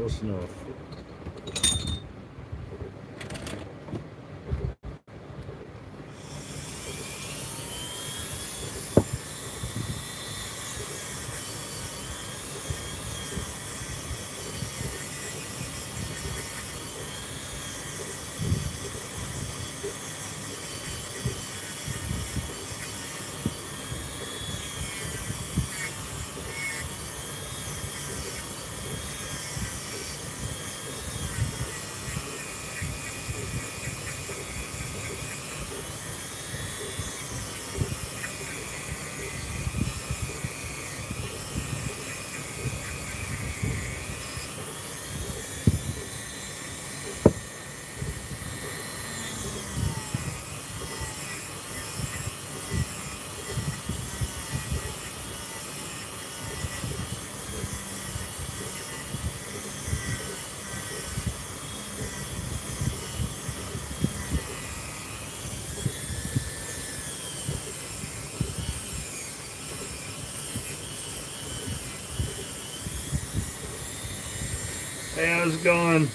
close enough. Hey, how's it going?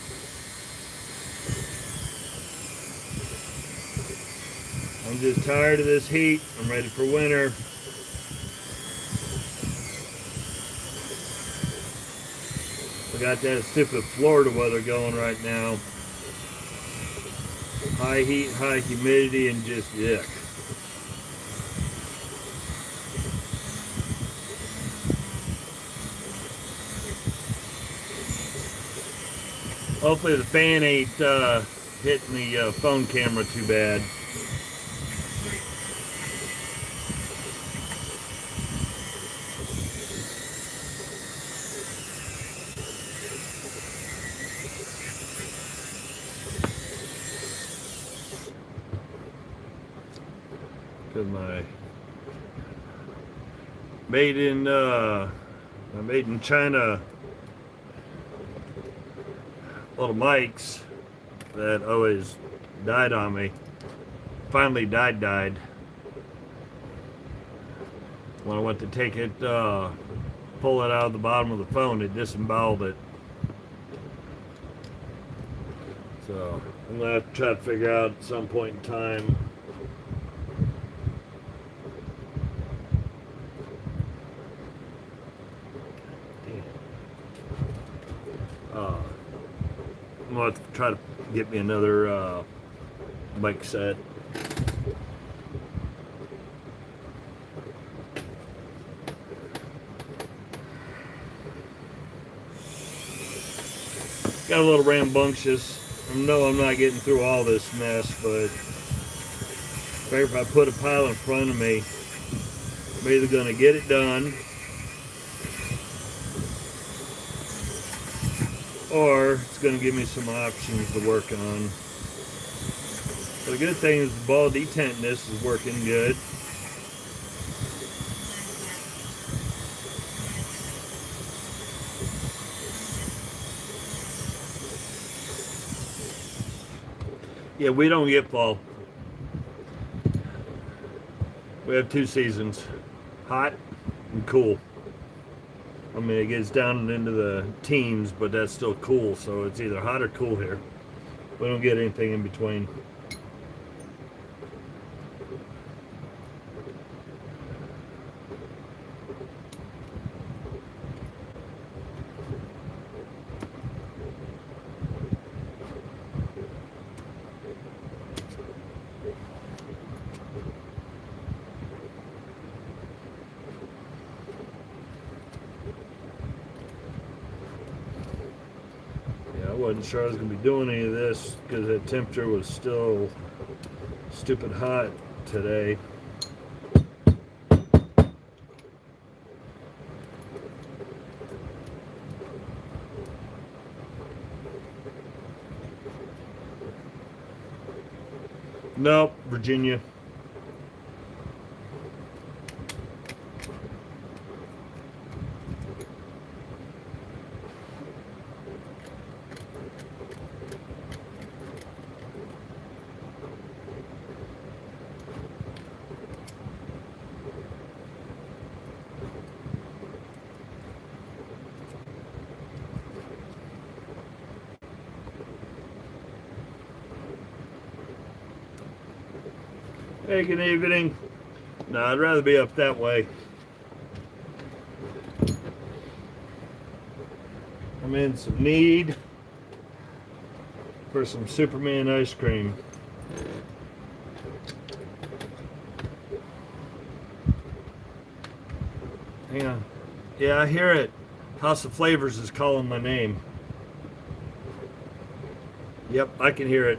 I'm just tired of this heat. I'm ready for winter. We got that stupid Florida weather going right now. High heat, high humidity, and just yuck. Hopefully the fan ain't hitting the phone camera too bad. Cause my made in China little mics that always died on me. Finally died. When I went to take it, pull it out of the bottom of the phone, it disemboweled it. So I'm gonna have to try to figure out at some point in time. I'm gonna have to try to get me another mic set. Got a little rambunctious. I know I'm not getting through all this mess, but if I put a pile in front of me, I'm either gonna get it done or it's going to give me some options to work on. The good thing is the ball detentness is working good. Yeah, we don't get fall. We have 2 seasons, hot and cool. I mean, it gets down into the teens, but that's still cool, so it's either hot or cool here. We don't get anything in between. I wasn't sure I was going to be doing any of this because the temperature was still stupid hot today. Nope, Virginia. Hey, good evening. No, I'd rather be up that way. I'm in some need for some Superman ice cream. Hang on. Yeah, I hear it. House of Flavors is calling my name. Yep, I can hear it.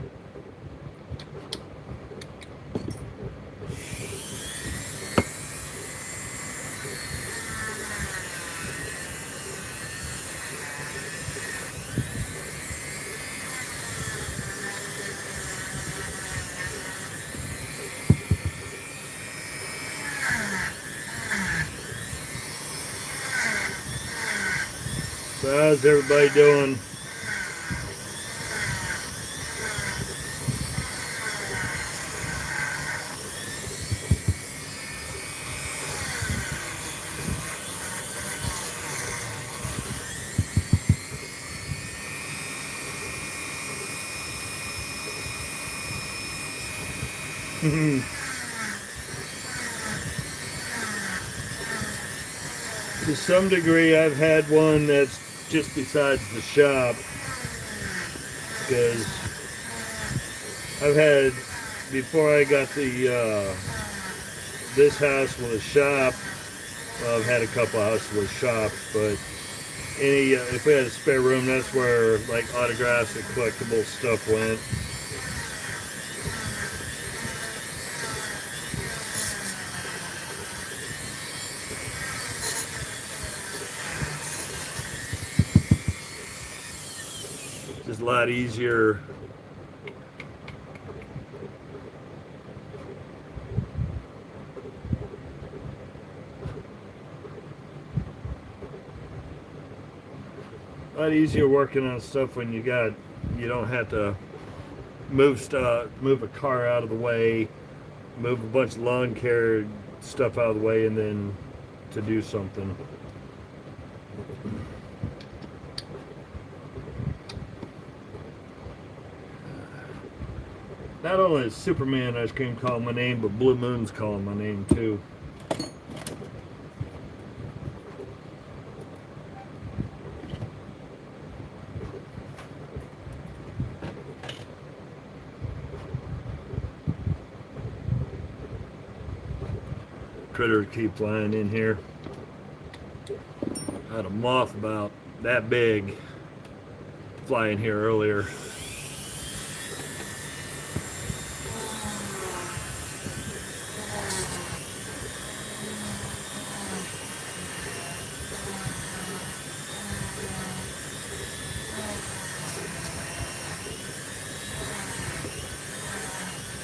So how's everybody doing? To some degree, I've had one that's just besides the shop, because I've had, before I got the this house with a shop, well, I've had a couple houses with shops, but any if we had a spare room, that's where like autographs and collectible stuff went. Just a lot easier. A lot easier working on stuff when you don't have to move a car out of the way, move a bunch of lawn care stuff out of the way, and then to do something. Not only is Superman ice cream calling my name, but Blue Moon's calling my name too. Critters keep flying in here. I had a moth about that big fly in here earlier.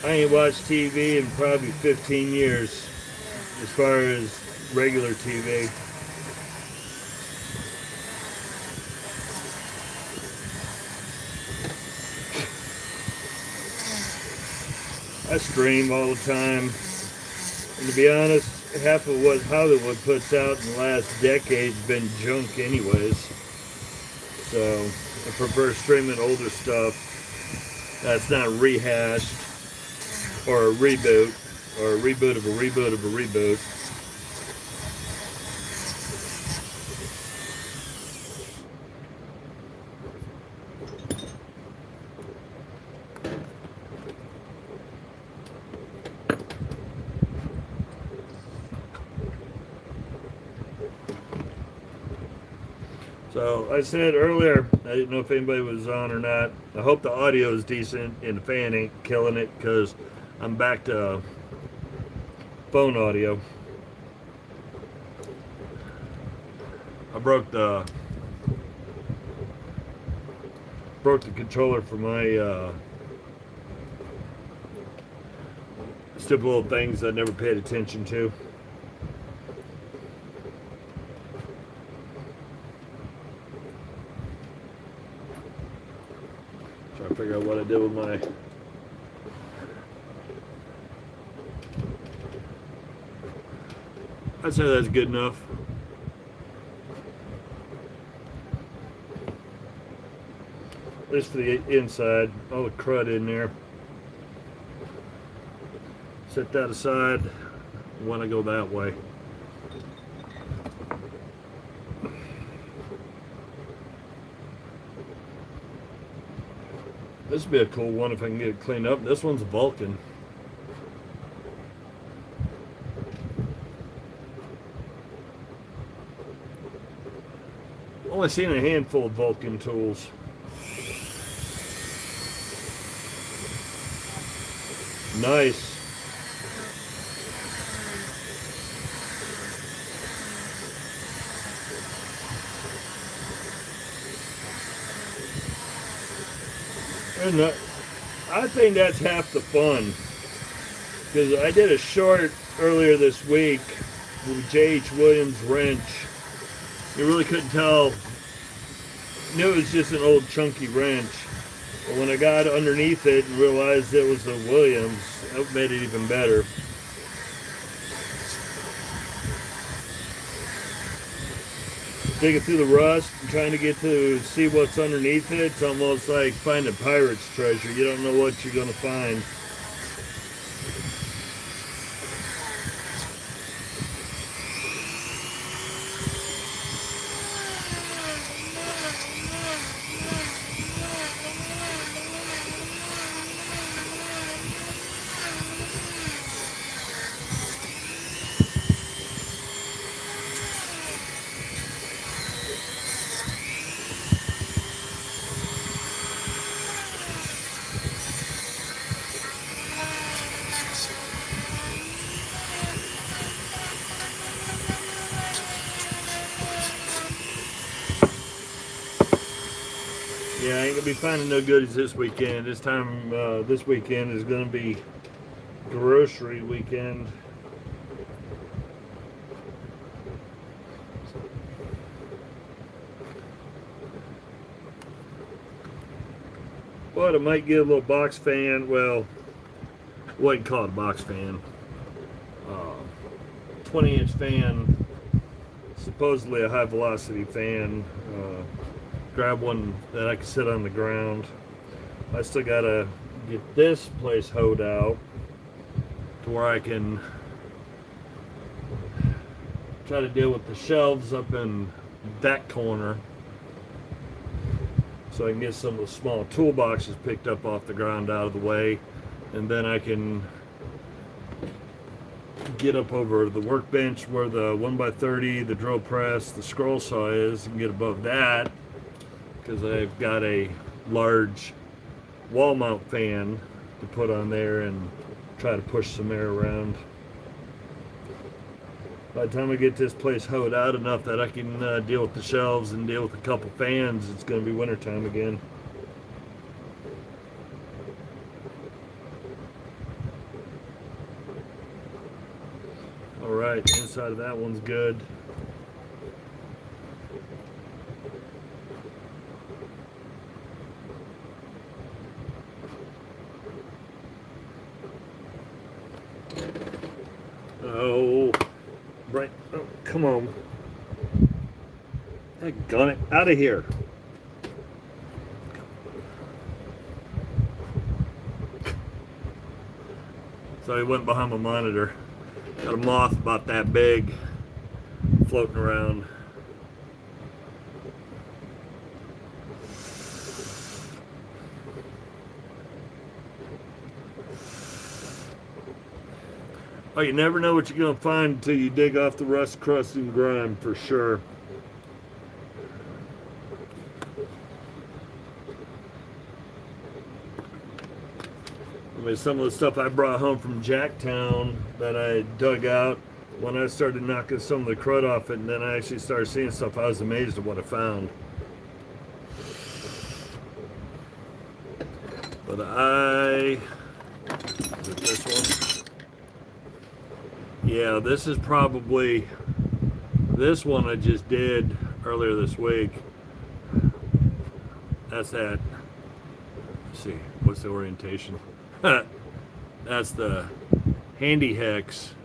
I ain't watched TV in probably 15 years as far as regular TV. I stream all the time, and to be honest, half of what Hollywood puts out in the last decade's been junk anyways. So I prefer streaming older stuff that's not rehashed or a reboot of a reboot of a reboot. So I said earlier, I didn't know if anybody was on or not. I hope the audio is decent and the fan ain't killing it, because I'm back to phone audio. I broke the controller for my stupid little things I never paid attention to. Trying to figure out what I did with my I'd say that's good enough. At least for the inside, all the crud in there. Set that aside when I go that way. This would be a cool one if I can get it cleaned up. This one's a Vulcan. Only seen a handful of Vulcan tools. Nice. And I think that's half the fun. Because I did a short earlier this week with J.H. Williams wrench. You really couldn't tell. Knew it was just an old chunky wrench. But when I got underneath it and realized it was a Williams, that made it even better. Digging through the rust and trying to get to see what's underneath it. It's almost like finding pirate's treasure. You don't know what you're going to find. Yeah, I ain't gonna be finding no goodies this weekend. This weekend is gonna be grocery weekend. But I might get a little box fan. Well, wouldn't call it a box fan. 20-inch fan. Supposedly a high velocity fan. Grab one that I can sit on the ground. I still gotta get this place hoed out to where I can try to deal with the shelves up in that corner, so I can get some of the small toolboxes picked up off the ground out of the way, and then I can get up over the workbench where the 1x30, the drill press, the scroll saw is, and get above that, because I've got a large wall mount fan to put on there and try to push some air around. By the time I get this place hoed out enough that I can deal with the shelves and deal with a couple fans, it's going to be wintertime again. Alright, inside of that one's good. Oh, right. Oh, come on. Daggone it. Out of here. So he went behind my monitor. Got a moth about that big floating around. Oh, you never know what you're going to find until you dig off the rust, crust, and grime, for sure. I mean, some of the stuff I brought home from Jacktown that I dug out, when I started knocking some of the crud off it, and then I actually started seeing stuff, I was amazed at what I found. But is it this one? Yeah, this is probably, this one I just did earlier this week. That's that. Let's see, what's the orientation? That's the Handy Hex.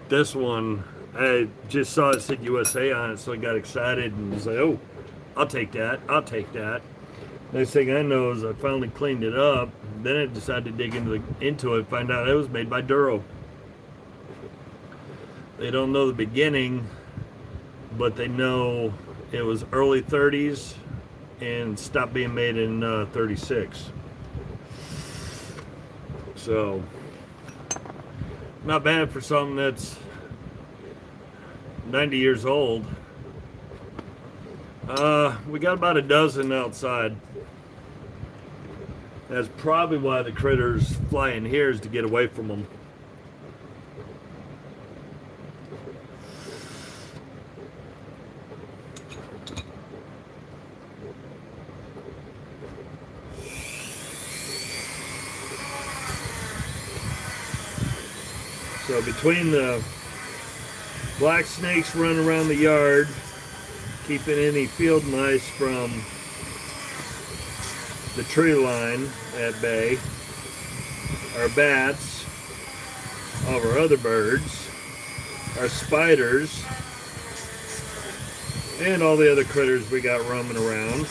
This one, I just saw it said USA on it, so I got excited and was like, oh, I'll take that, I'll take that. Next thing I know is I finally cleaned it up. Then I decided to dig into it, find out it was made by Duro. They don't know the beginning, but they know it was early 30s and stopped being made in 36. So, not bad for something that's 90 years old. We got about a dozen outside. That's probably why the critters fly in here, is to get away from them. So between the black snakes running around the yard, keeping any field mice from the tree line at bay, our bats, all of our other birds, our spiders, and all the other critters we got roaming around.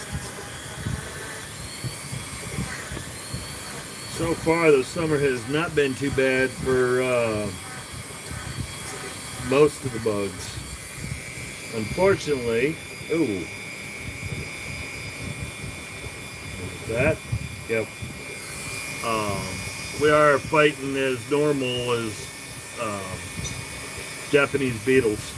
So far, the summer has not been too bad for most of the bugs. Unfortunately, that, yep. We are fighting as normal as Japanese beetles.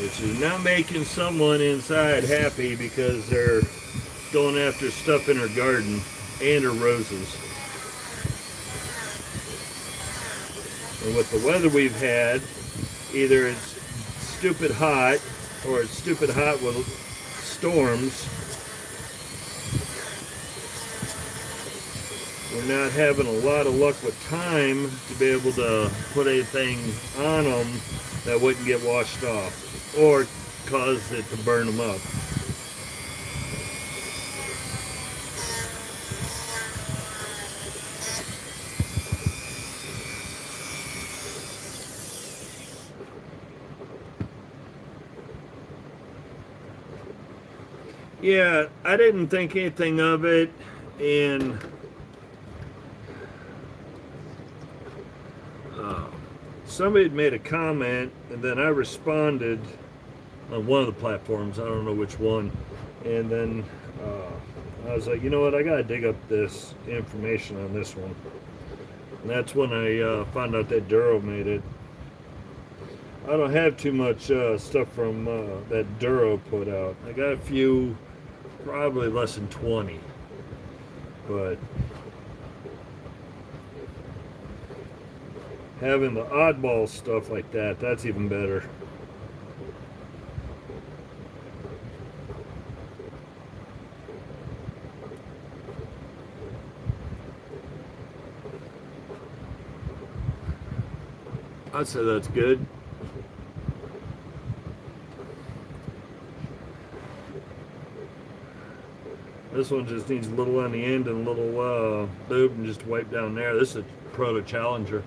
Which is not making someone inside happy, because they're going after stuff in her garden and her roses. And with the weather we've had, either it's stupid hot or it's stupid hot with storms. We're not having a lot of luck with time to be able to put anything on them that wouldn't get washed off or cause it to burn them up. Yeah, I didn't think anything of it, and somebody had made a comment, and then I responded on one of the platforms, I don't know which one, and then I was like, you know what, I gotta dig up this information on this one. And that's when I found out that Duro made it. I don't have too much stuff from that Duro put out. I got a few, probably less than 20, but having the oddball stuff like that, that's even better. I'd say that's good. This one just needs a little on the end and a little lube and just wipe down there. This is a Proto Challenger.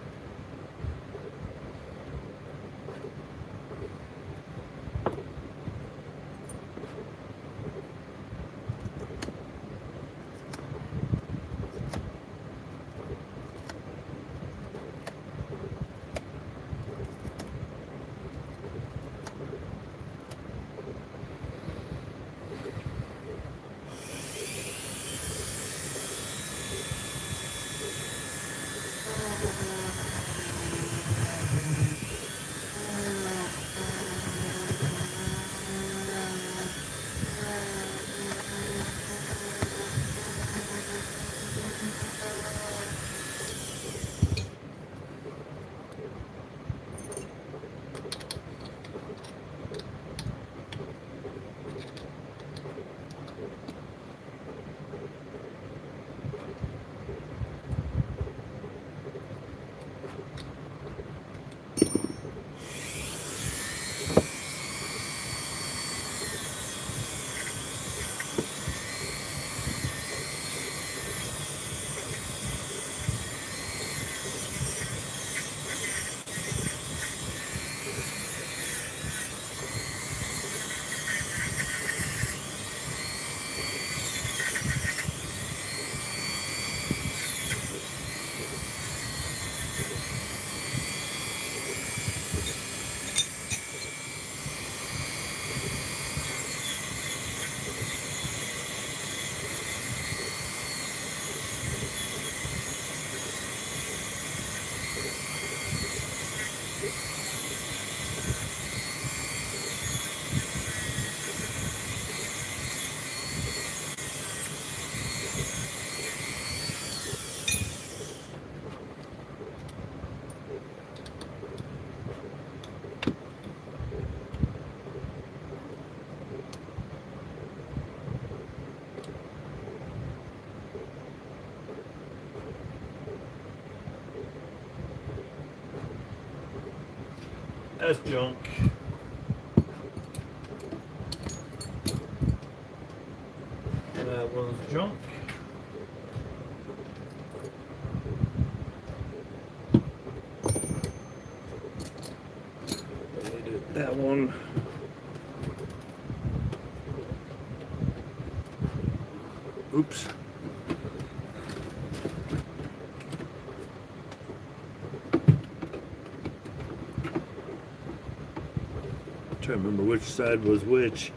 That's junk. That was junk. That one. Oops. I'm trying to remember which side was which.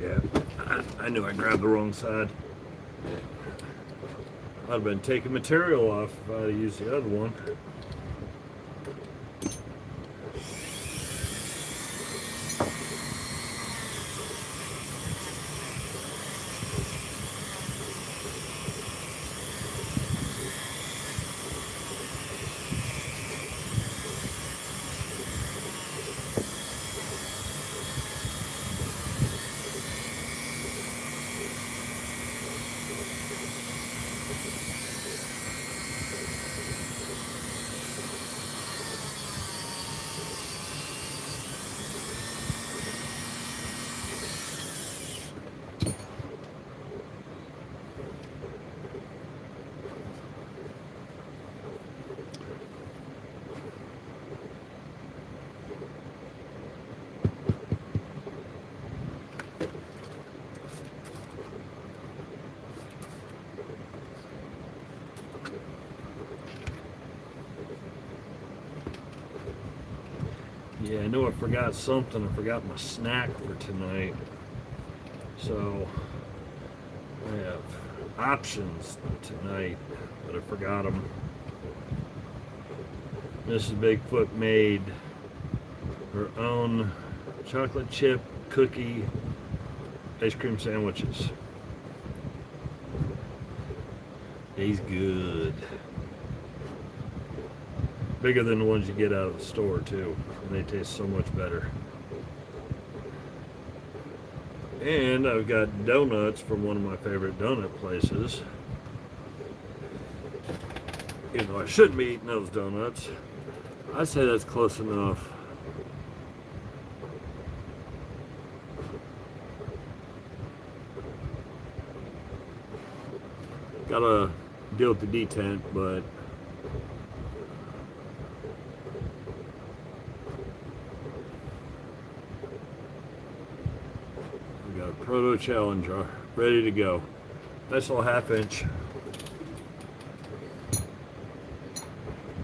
Yeah, I knew I grabbed the wrong side. I'd have been taking material off if I'd have used the other one. Yeah, I know I forgot something. I forgot my snack for tonight. So, I have options tonight, but I forgot them. Mrs. Bigfoot made her own chocolate chip cookie ice cream sandwiches. He's good. Bigger than the ones you get out of the store too, and they taste so much better. And I've got donuts from one of my favorite donut places. Even though I shouldn't be eating those donuts, I say that's close enough. Gotta deal with the detent, but we got a Proto Challenger ready to go. Nice little 1/2 inch.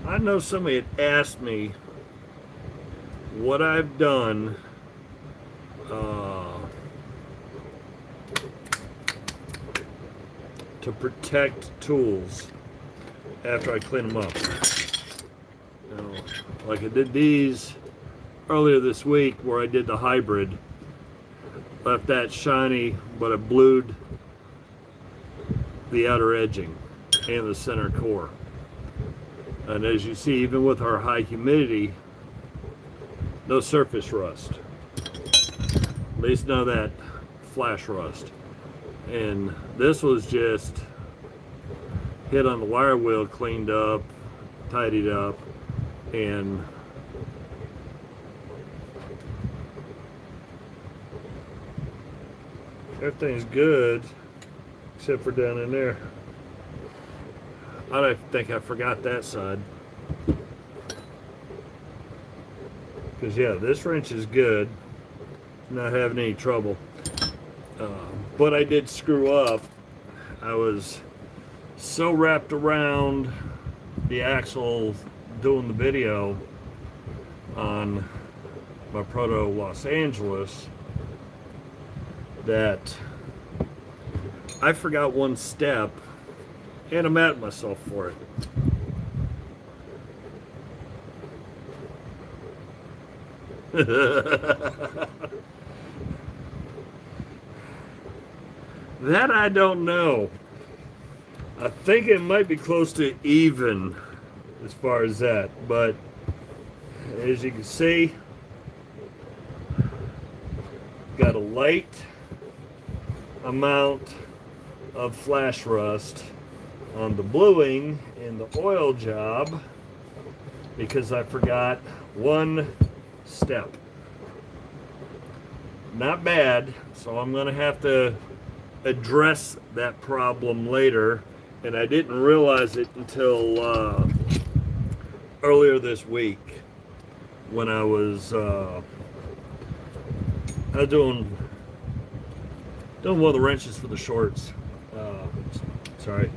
I know somebody had asked me what I've done to protect tools after I clean them up. You know, like I did these earlier this week where I did the hybrid. Left that shiny, but I blued the outer edging and the center core. And as you see, even with our high humidity, no surface rust. At least none of that flash rust. And this was just hit on the wire wheel, cleaned up, tidied up, and everything's good except for down in there. I don't think I forgot that side. Because yeah, this wrench is good. Not having any trouble. But I did screw up. I was so wrapped around the axle doing the video on my Proto Los Angeles that I forgot one step, and I'm mad at myself for it. That I don't know. I think it might be close to even as far as that, but as you can see, got a light amount of flash rust on the bluing and the oil job, because I forgot one step. Not bad, so I'm going to have to address that problem later, and I didn't realize it until earlier this week when I was doing one of the wrenches for the shorts. Sorry.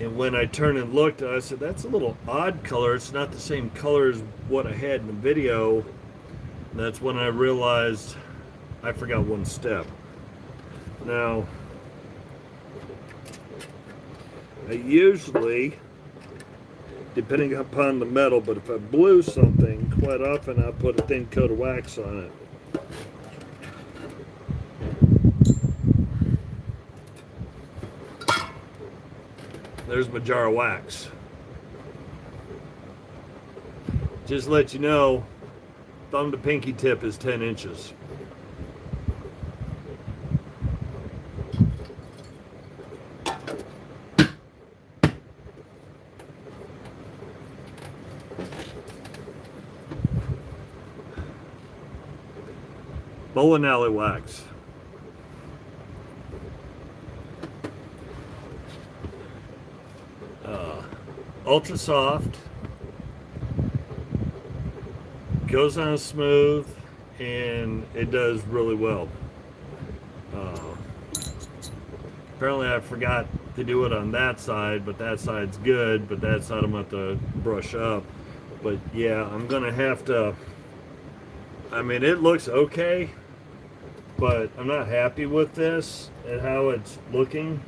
And when I turned and looked, I said, that's a little odd color. It's not the same color as what I had in the video. And that's when I realized I forgot one step. Now, I usually, depending upon the metal, but if I blew something, quite often I put a thin coat of wax on it. There's my jar of wax. Just to let you know, thumb to pinky tip is 10 inches. Bowling alley wax. Ultra soft, goes on smooth, and it does really well. Apparently I forgot to do it on that side, but that side's good, but that side I'm going to have to brush up. But yeah, I'm going to have to, I mean, it looks okay, but I'm not happy with this and how it's looking.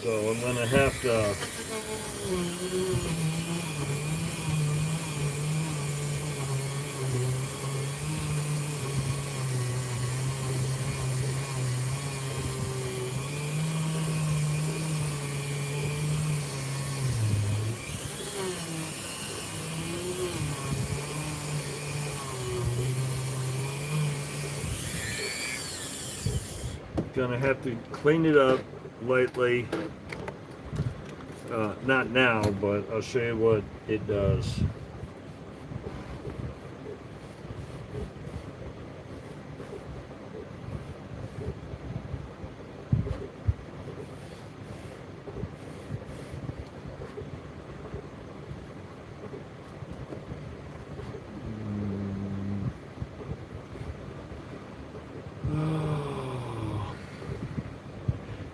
So I'm going to have to clean it up lightly. Not now, but I'll show you what it does.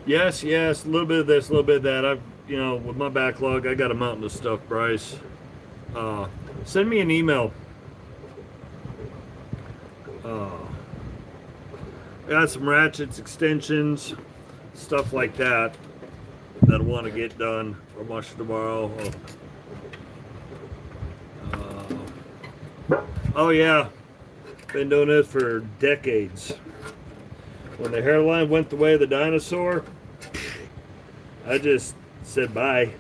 Yes, a little bit of this, a little bit of that. I've, with my backlog, I got a mountain of stuff, Bryce. Send me an email. I got some ratchets, extensions, stuff like that I want to get done for much tomorrow. Oh yeah, been doing this for decades. When the hairline went the way of the dinosaur, I just said bye.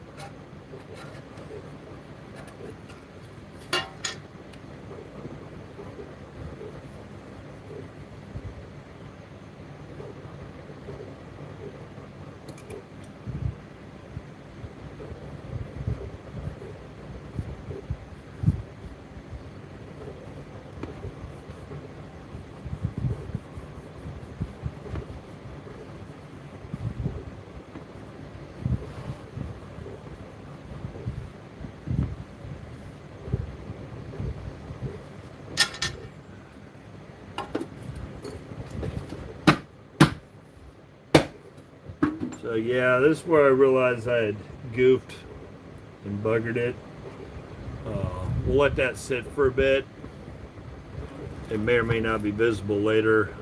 So yeah, this is where I realized I had goofed and buggered it. We'll let that sit for a bit. It may or may not be visible later.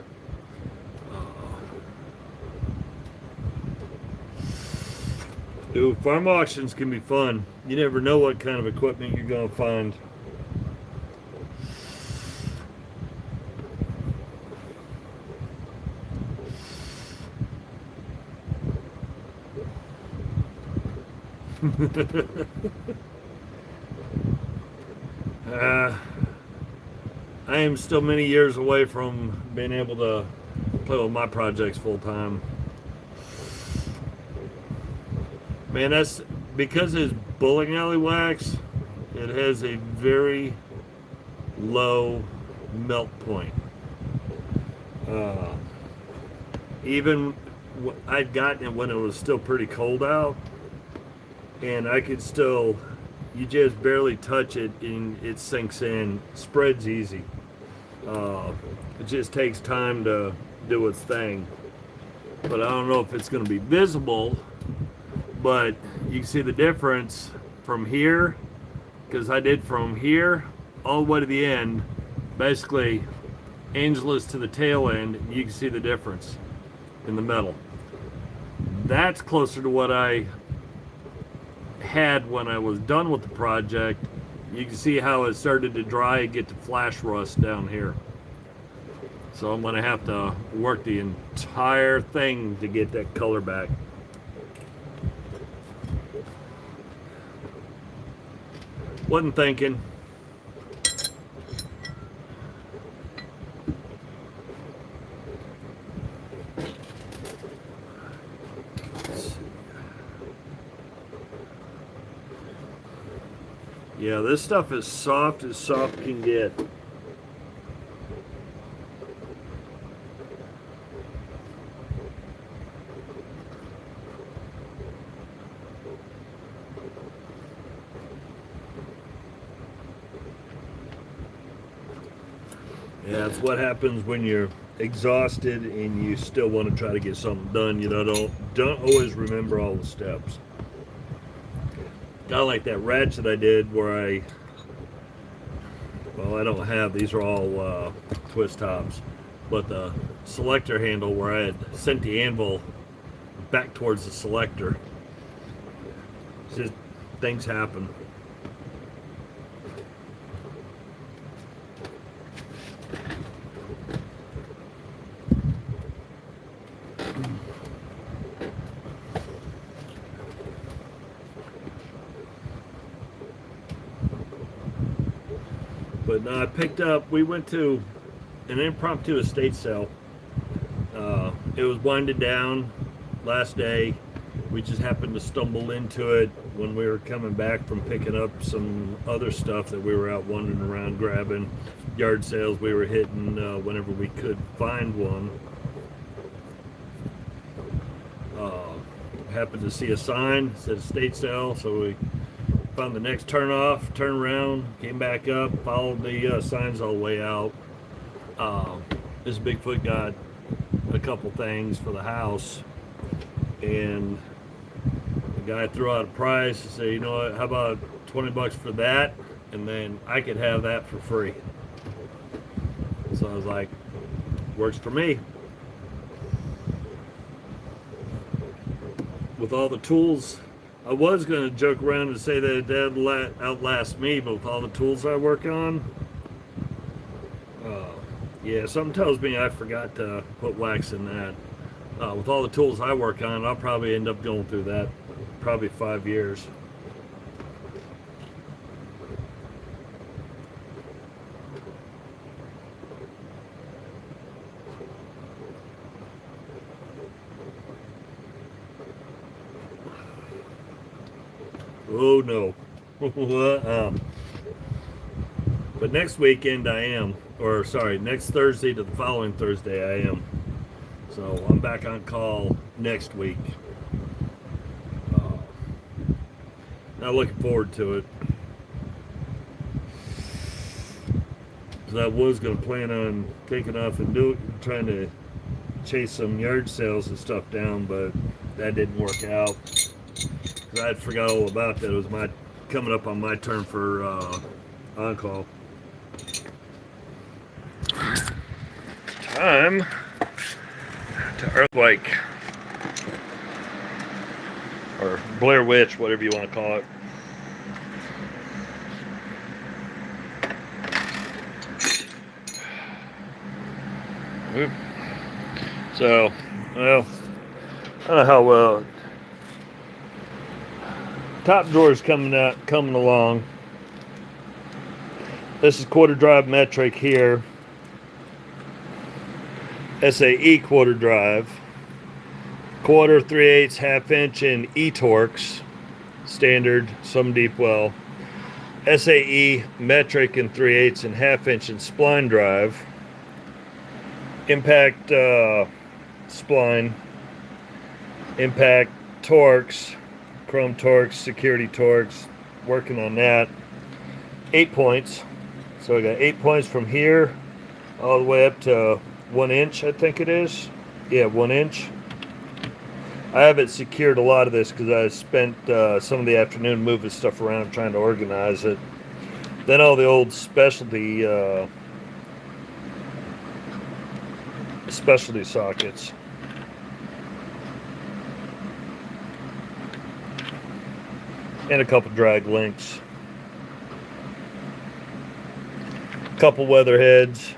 Dude, farm auctions can be fun. You never know what kind of equipment you're going to find. I am still many years away from being able to play with my projects full time. Man, that's because it's bowling alley wax. It has a very low melt point. Uh, Even I'd gotten it when it was still pretty cold out, and I could still, you just barely touch it and it sinks in, spreads easy. It just takes time to do its thing. But I don't know if it's going to be visible, but you can see the difference from here, because I did from here all the way to the end, basically angelus to the tail end. You can see the difference in the metal. That's closer to what I had when I was done with the project. You can see how it started to dry and get to flash rust down here. So I'm going to have to work the entire thing to get that color back. Wasn't thinking. Yeah, this stuff is soft as soft can get. Yeah, it's what happens when you're exhausted and you still want to try to get something done. You know, don't always remember all the steps. Kind of like that ratchet I did where I don't have, these are all twist tops, but the selector handle where I had sent the anvil back towards the selector. It's just, things happen. But no, I picked up, we went to an impromptu estate sale. It was winding down last day. We just happened to stumble into it when we were coming back from picking up some other stuff that we were out wandering around grabbing. Yard sales we were hitting whenever we could find one. Happened to see a sign that said estate sale, so we found the next turn off, turned around, came back up, followed the signs all the way out. This Bigfoot got a couple things for the house, and the guy threw out a price and said, you know what, how about 20 bucks for that, and then I could have that for free. So I was like, works for me. With all the tools, I was going to joke around and say that that'd outlast me, but with all the tools I work on, yeah, something tells me I forgot to put wax in that. With all the tools I work on, I'll probably end up going through that probably 5 years. Oh no. But next weekend I am, or sorry, next Thursday to the following Thursday I am. So I'm back on call next week. Not looking forward to it. Because I was going to plan on taking off and trying to chase some yard sales and stuff down, but that didn't work out. Because I had forgot all about that. It was coming up on my turn for on call. Time to Earthquake, or Blair Witch, whatever you want to call it. So, well, I don't know how well. Top drawer's coming along. This is quarter drive metric here. SAE quarter drive. Quarter, 3/8, half inch, and E-Torx. Standard, some deep well. SAE metric and 3/8 and half inch and spline drive. Impact spline. Impact Torx. Chrome Torx, security Torx. Working on that. 8 points. So I got 8 points from here all the way up to 1 inch, I think it is. Yeah, 1 inch. I haven't secured a lot of this because I spent some of the afternoon moving stuff around trying to organize it. Then all the old specialty sockets. And a couple drag links. A couple weather heads.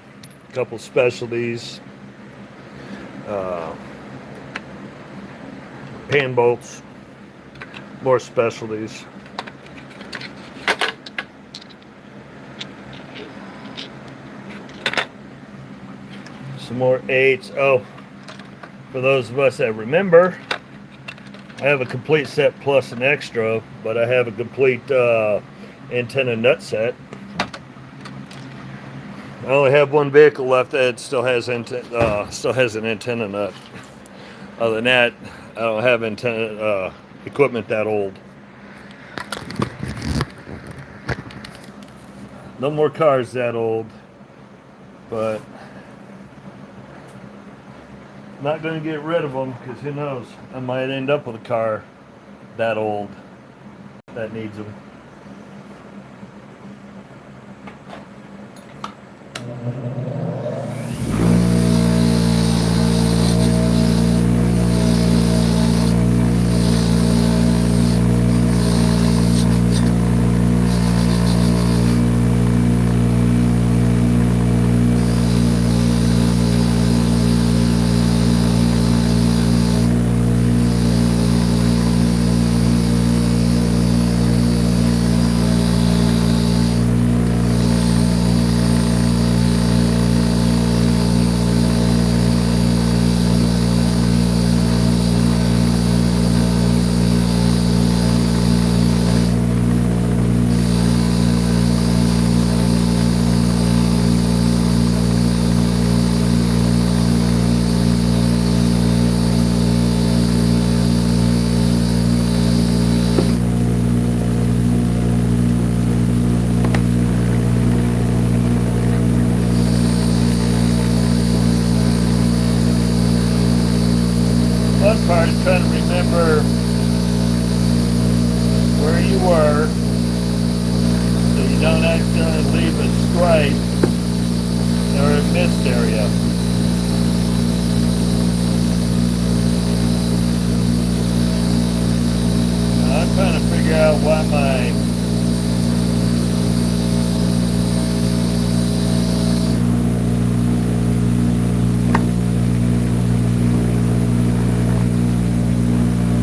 A couple specialties. Pan bolts. More specialties. Some more 8s. Oh, for those of us that remember, I have a complete set plus an extra, but I have a complete antenna nut set. I only have one vehicle left that still has an antenna nut. Other than that, I don't have antenna equipment that old. No more cars that old, but I'm not going to get rid of them because who knows, I might end up with a car that old that needs them. Fun part is trying to remember where you were so you don't accidentally leave a stripe or a mist area. Now I'm trying to figure out why my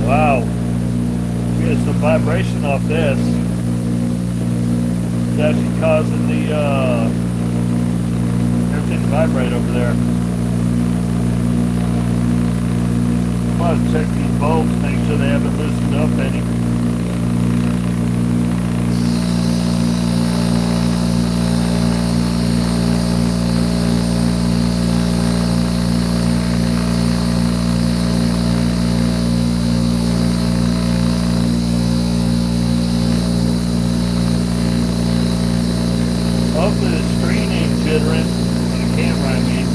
wow, get some vibration off this. It's actually causing the everything to vibrate over there. I'm gonna check these bulbs, make sure they haven't loosened up any. Hopefully the screen ain't jittering on the camera, I mean.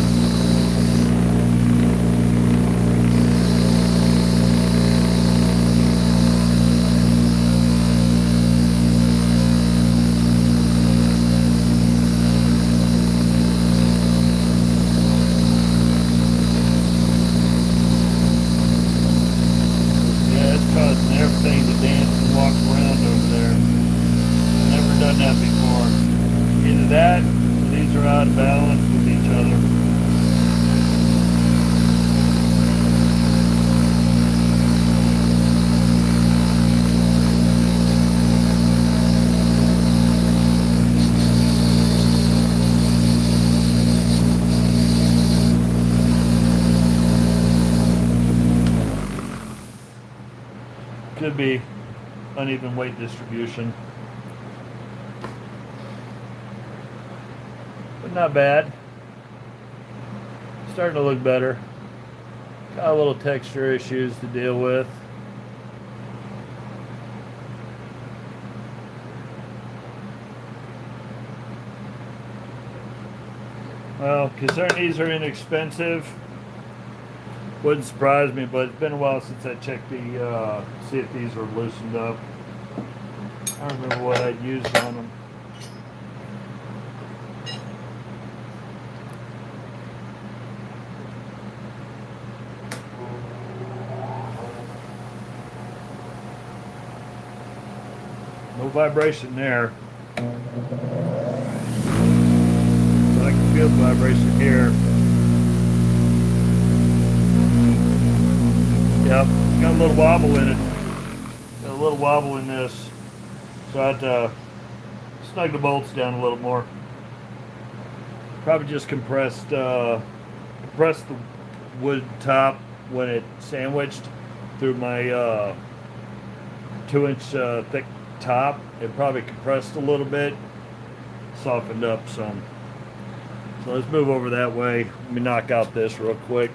Yeah, it's causing everything to dance and walk around over there. Never done that before. Either that, or these are out of balance with each other. be uneven weight distribution. But not bad. Starting to look better. Got a little texture issues to deal with. Well, considering these are inexpensive, wouldn't surprise me, but it's been a while since I checked the, see if these were loosened up. I don't remember what I'd used on them. No vibration there. So I can feel the vibration here. Yep, got a little wobble in it. Got a little wobble in this. So I had to snug the bolts down a little more. Probably just compressed the wood top when it sandwiched through my 2-inch thick top. It probably compressed a little bit, softened up some. So let's move over that way. Let me knock out this real quick.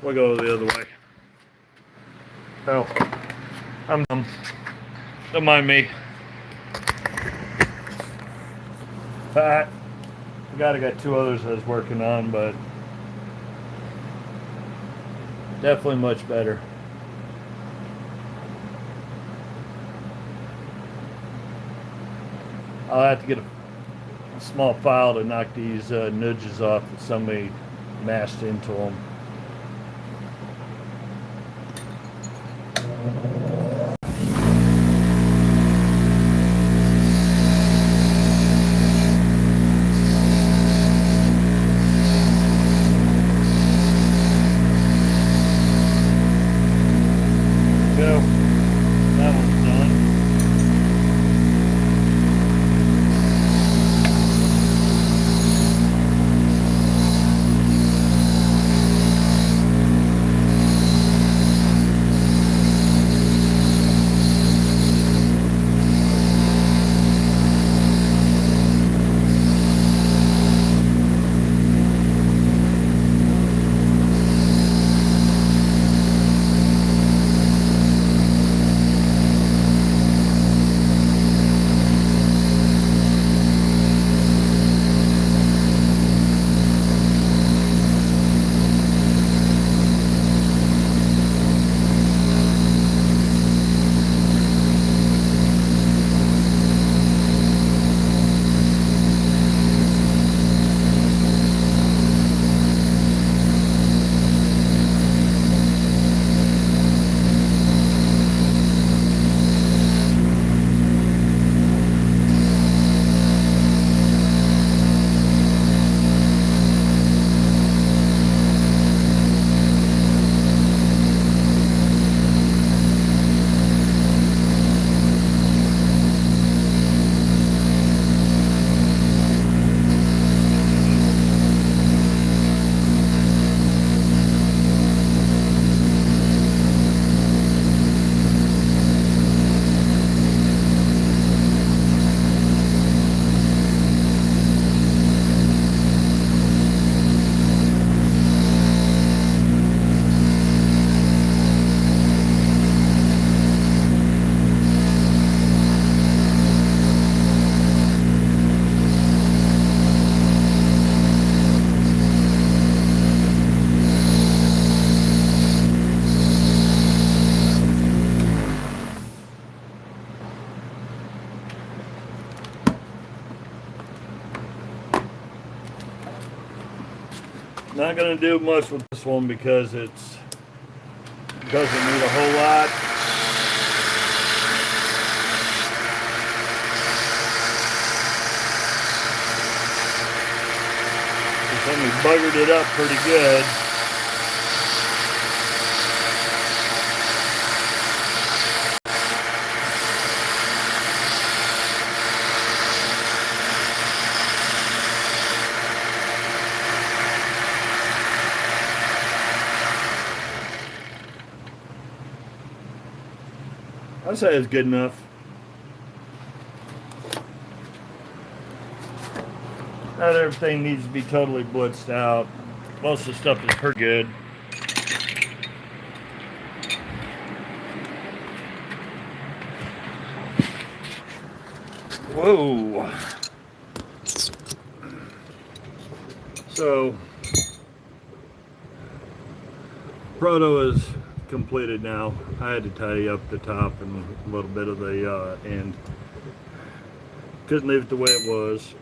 We'll go the other way. Oh, I'm dumb. Don't mind me. I got 2 others I was working on, but definitely much better. I'll have to get a small file to knock these nudges off that somebody mashed into them. Not going to do much with this one because it doesn't need a whole lot. We buggered it up pretty good. I'd say it's good enough. Not everything needs to be totally blitzed out. Most of the stuff is pretty good. Whoa. So, proto is completed now. I had to tidy up the top and a little bit of the end. Couldn't leave it the way it was.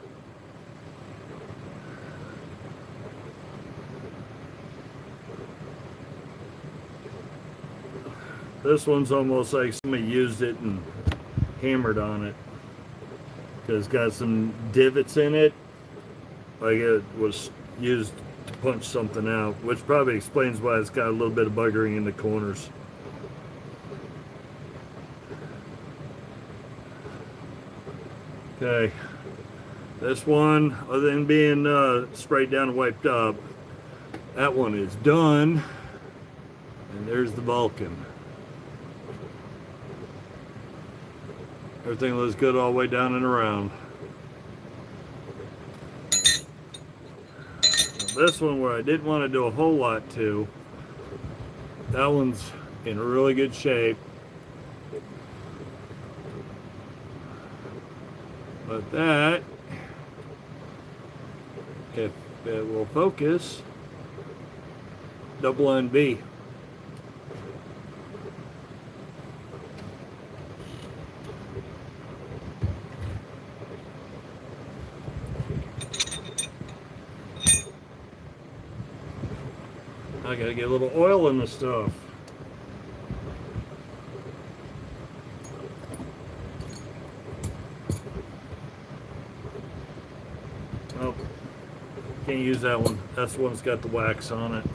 This one's almost like somebody used it and hammered on it, because it's got some divots in it, like it was used to punch something out, which probably explains why it's got a little bit of buggering in the corners. Okay, this one, other than being sprayed down and wiped up, that one is done. And there's the Vulcan. Everything looks good all the way down and around. This one, where I didn't want to do a whole lot to, that one's in really good shape. But that, if it will focus, double NB. I gotta get a little oil in the stuff. Oh, can't use that one. That's the one that's got the wax on it.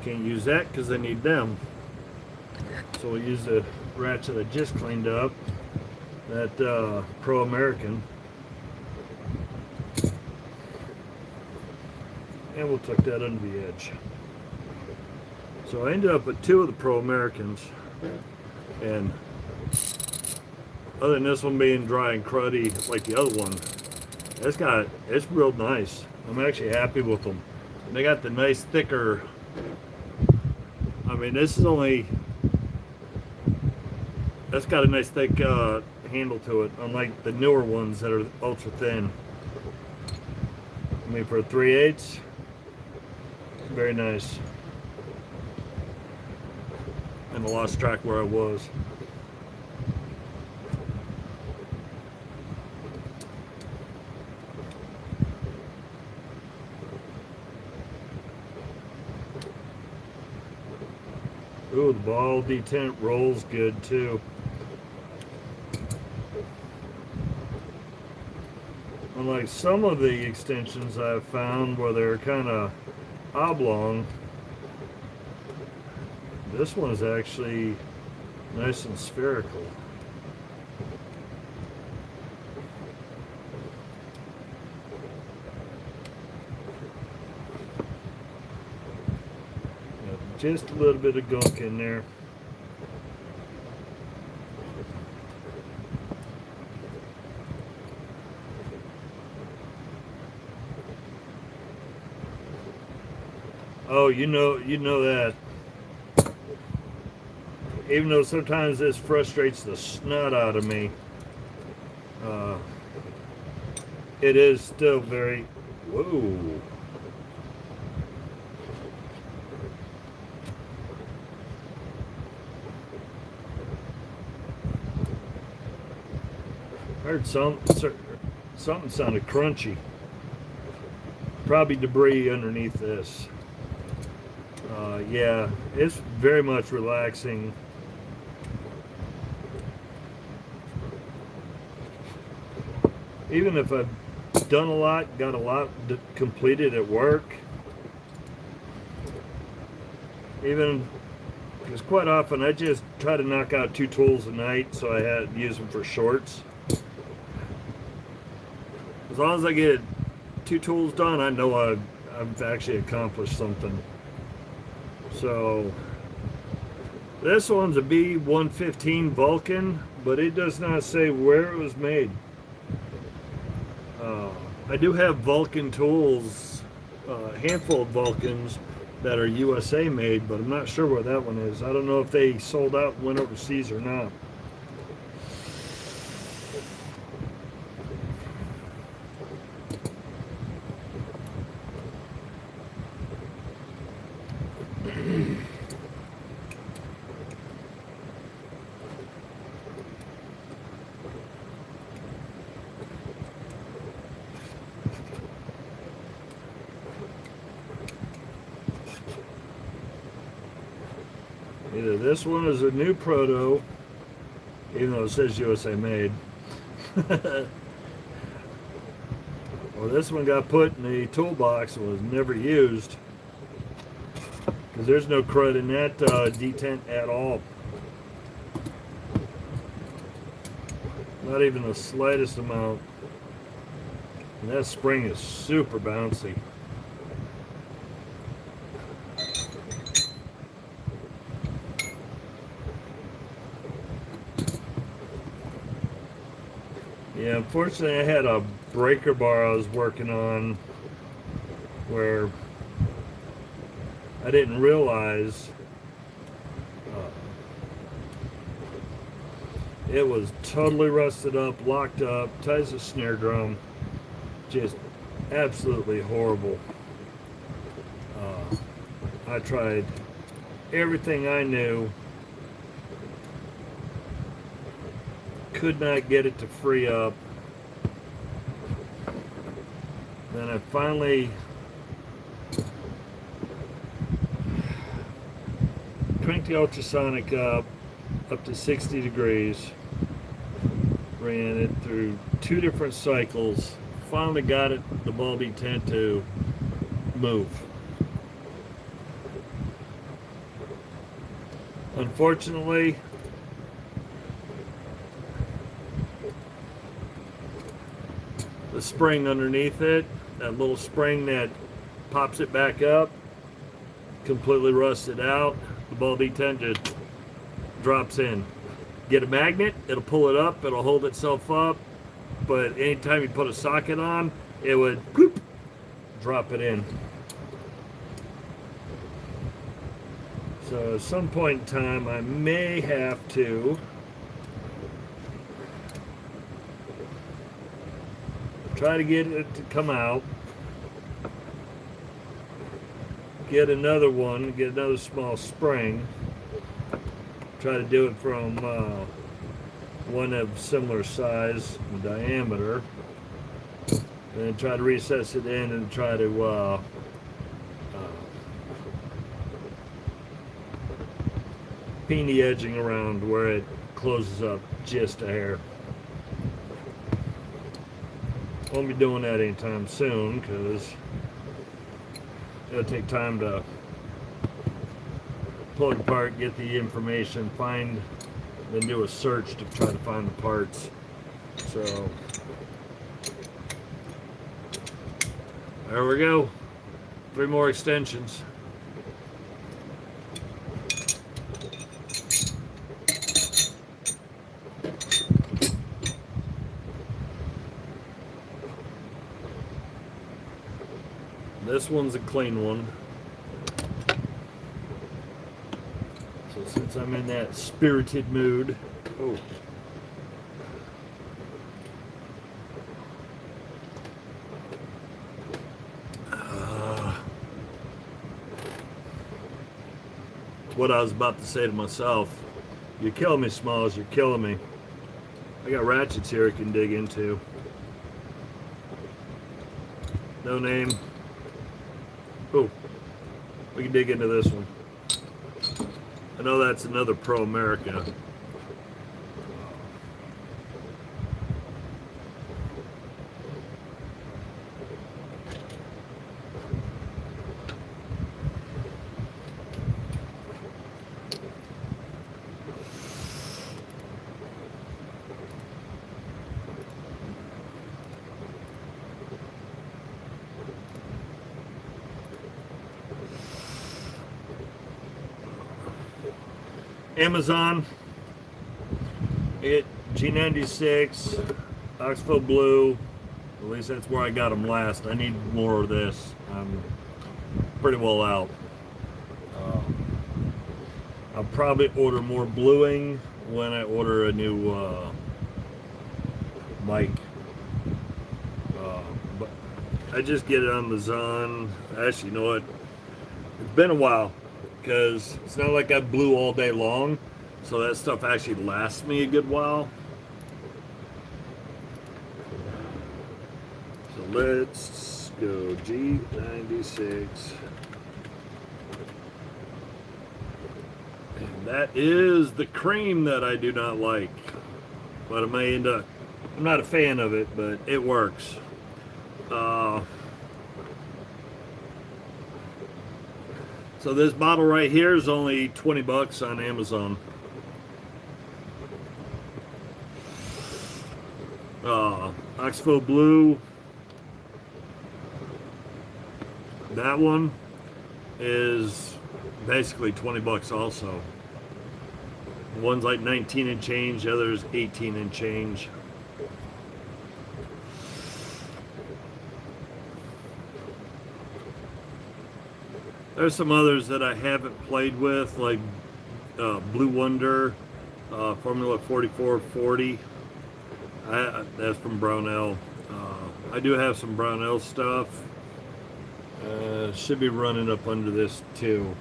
Can't use that because I need them. So we'll use the ratchet I just cleaned up, that Pro American. And we'll tuck that under the edge. So I ended up with 2 of the Pro Americans, and other than this one being dry and cruddy like the other one, it's real nice. I'm actually happy with them. They got the nice thicker, I mean, this is only, that's got a nice thick handle to it, unlike the newer ones that are ultra thin. I mean, for a 3/8, very nice. And I lost track where I was. Ooh, the ball detent rolls good too. Unlike some of the extensions I've found where they're kind of oblong, this one is actually nice and spherical. Just a little bit of gunk in there. Oh, you know that. Even though sometimes this frustrates the snot out of me, it is still very, whoa. Heard something sounded crunchy. Probably debris underneath this. Yeah, it's very much relaxing. Even if I've done a lot, got a lot completed at work, even because quite often I just try to knock out 2 tools a night, so I had to use them for shorts. As long as I get 2 tools done, I know I've actually accomplished something. So this one's a B115 Vulcan, but it does not say where it was made. I do have Vulcan tools, a handful of Vulcans that are USA made, but I'm not sure where that one is. I don't know if they sold out and went overseas or not. Either this one is a new proto, even though it says USA made, or this one got put in the toolbox and was never used, because there's no crud in that detent at all. Not even the slightest amount. And that spring is super bouncy. Yeah, unfortunately I had a breaker bar I was working on where I didn't realize it was totally rusted up, locked up, tight as a snare drum. Just absolutely horrible. I tried everything I knew. Could not get it to free up. Then I finally cranked the ultrasonic up to 60 degrees. Ran it through 2 different cycles. Finally got it, the ball detent to move. Unfortunately, the spring underneath it, that little spring that pops it back up, completely rusted out. The ball detent just drops in. Get a magnet, it'll pull it up, it'll hold itself up, but anytime you put a socket on, it would whoop, drop it in. So at some point in time, I may have to try to get it to come out, get another one, get another small spring, try to do it from one of similar size and diameter, and then try to recess it in and try to peen the edging around where it closes up just a hair. Won't be doing that anytime soon because it'll take time to pull it apart, get the information, find, then do a search to try to find the parts. So there we go. 3 more extensions. This one's a clean one. So since I'm in that spirited mood, what I was about to say to myself, you're killing me, Smalls, you're killing me. I got ratchets here I can dig into. No name. Oh, we can dig into this one. I know that's another Pro America. Amazon, G96, Oxbow Blue, at least that's where I got them last. I need more of this. I'm pretty well out. I'll probably order more bluing when I order a new mic. But I just get it on the Zon. Actually, you know what? It's been a while. Because it's not like I blew all day long, so that stuff actually lasts me a good while. So let's go G96. And that is the cream that I do not like. But I may end up, I'm not a fan of it, but it works. So this bottle right here is only 20 bucks on Amazon. Oxbow Blue. That one is basically 20 bucks also. One's like 19 and change, the other's 18 and change. There's some others that I haven't played with, like Blue Wonder, Formula 4440. That's from Brownell. I do have some Brownell stuff. Should be running up under this too.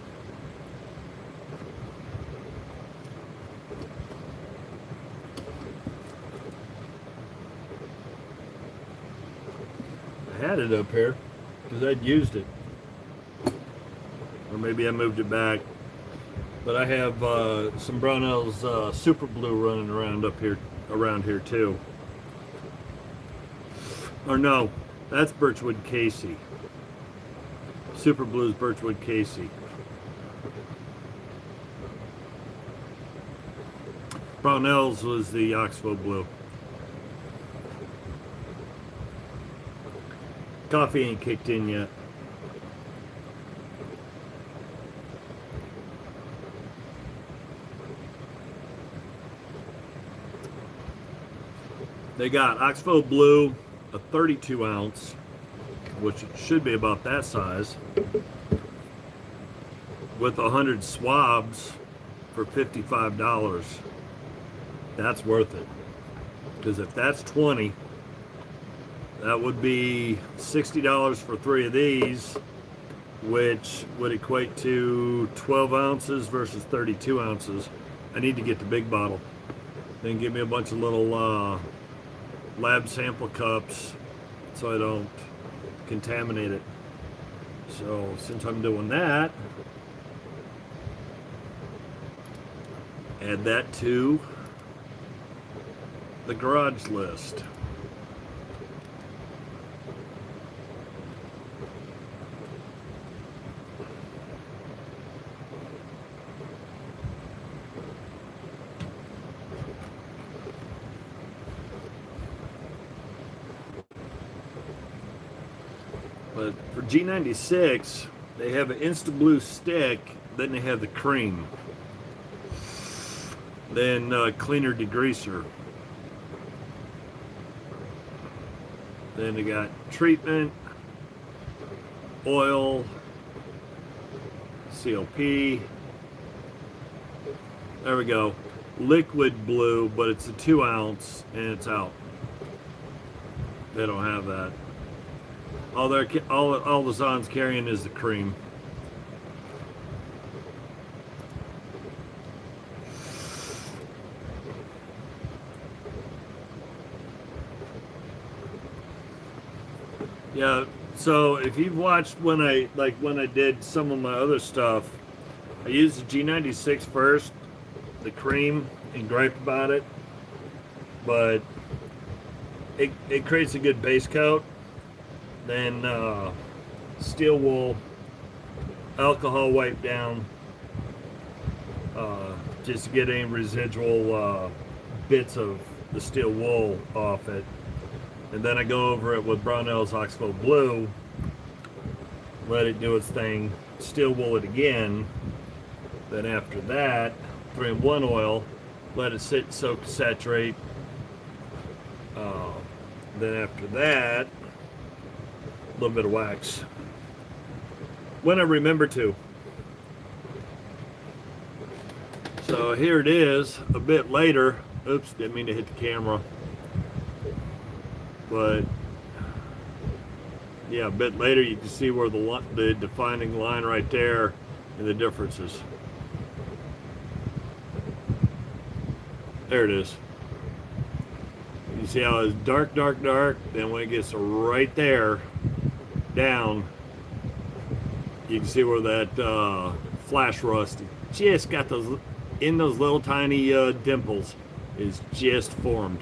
I had it up here because I'd used it. Or maybe I moved it back. But I have some Brownell's Super Blue running around here too. Or no, that's Birchwood Casey. Super Blue's Birchwood Casey. Brownell's was the Oxbow Blue. Coffee ain't kicked in yet. They got Oxbow Blue, a 32 ounce, which should be about that size, with 100 swabs for $55. That's worth it. Because if that's 20, that would be $60 for 3 of these, which would equate to 12 ounces versus 32 ounces. I need to get the big bottle. Then give me a bunch of little lab sample cups so I don't contaminate it. So since I'm doing that, add that to the garage list. But for G96, they have an Insta Blue stick, then they have the cream, then cleaner degreaser, then they got treatment, oil, COP. There we go. Liquid blue, but it's a 2 ounce and it's out. They don't have that. All the Zon's carrying is the cream. Yeah. So if you've watched when I did some of my other stuff, I used the G96 first, the cream, and gripe about it, but it creates a good base coat. Then steel wool, alcohol wipe down, just to get any residual bits of the steel wool off it. And then I go over it with Brownell's Oxbow Blue, let it do its thing, steel wool it again. Then after that, 3-in-1 oil, let it sit, soak, saturate. Then after that, a little bit of wax. When I remember to. So here it is, a bit later. Oops, didn't mean to hit the camera. But yeah, a bit later you can see where the defining line right there and the differences. There it is. You see how it's dark, dark, dark. Then when it gets right there, down, you can see where that flash rust just got those in those little tiny dimples is just formed.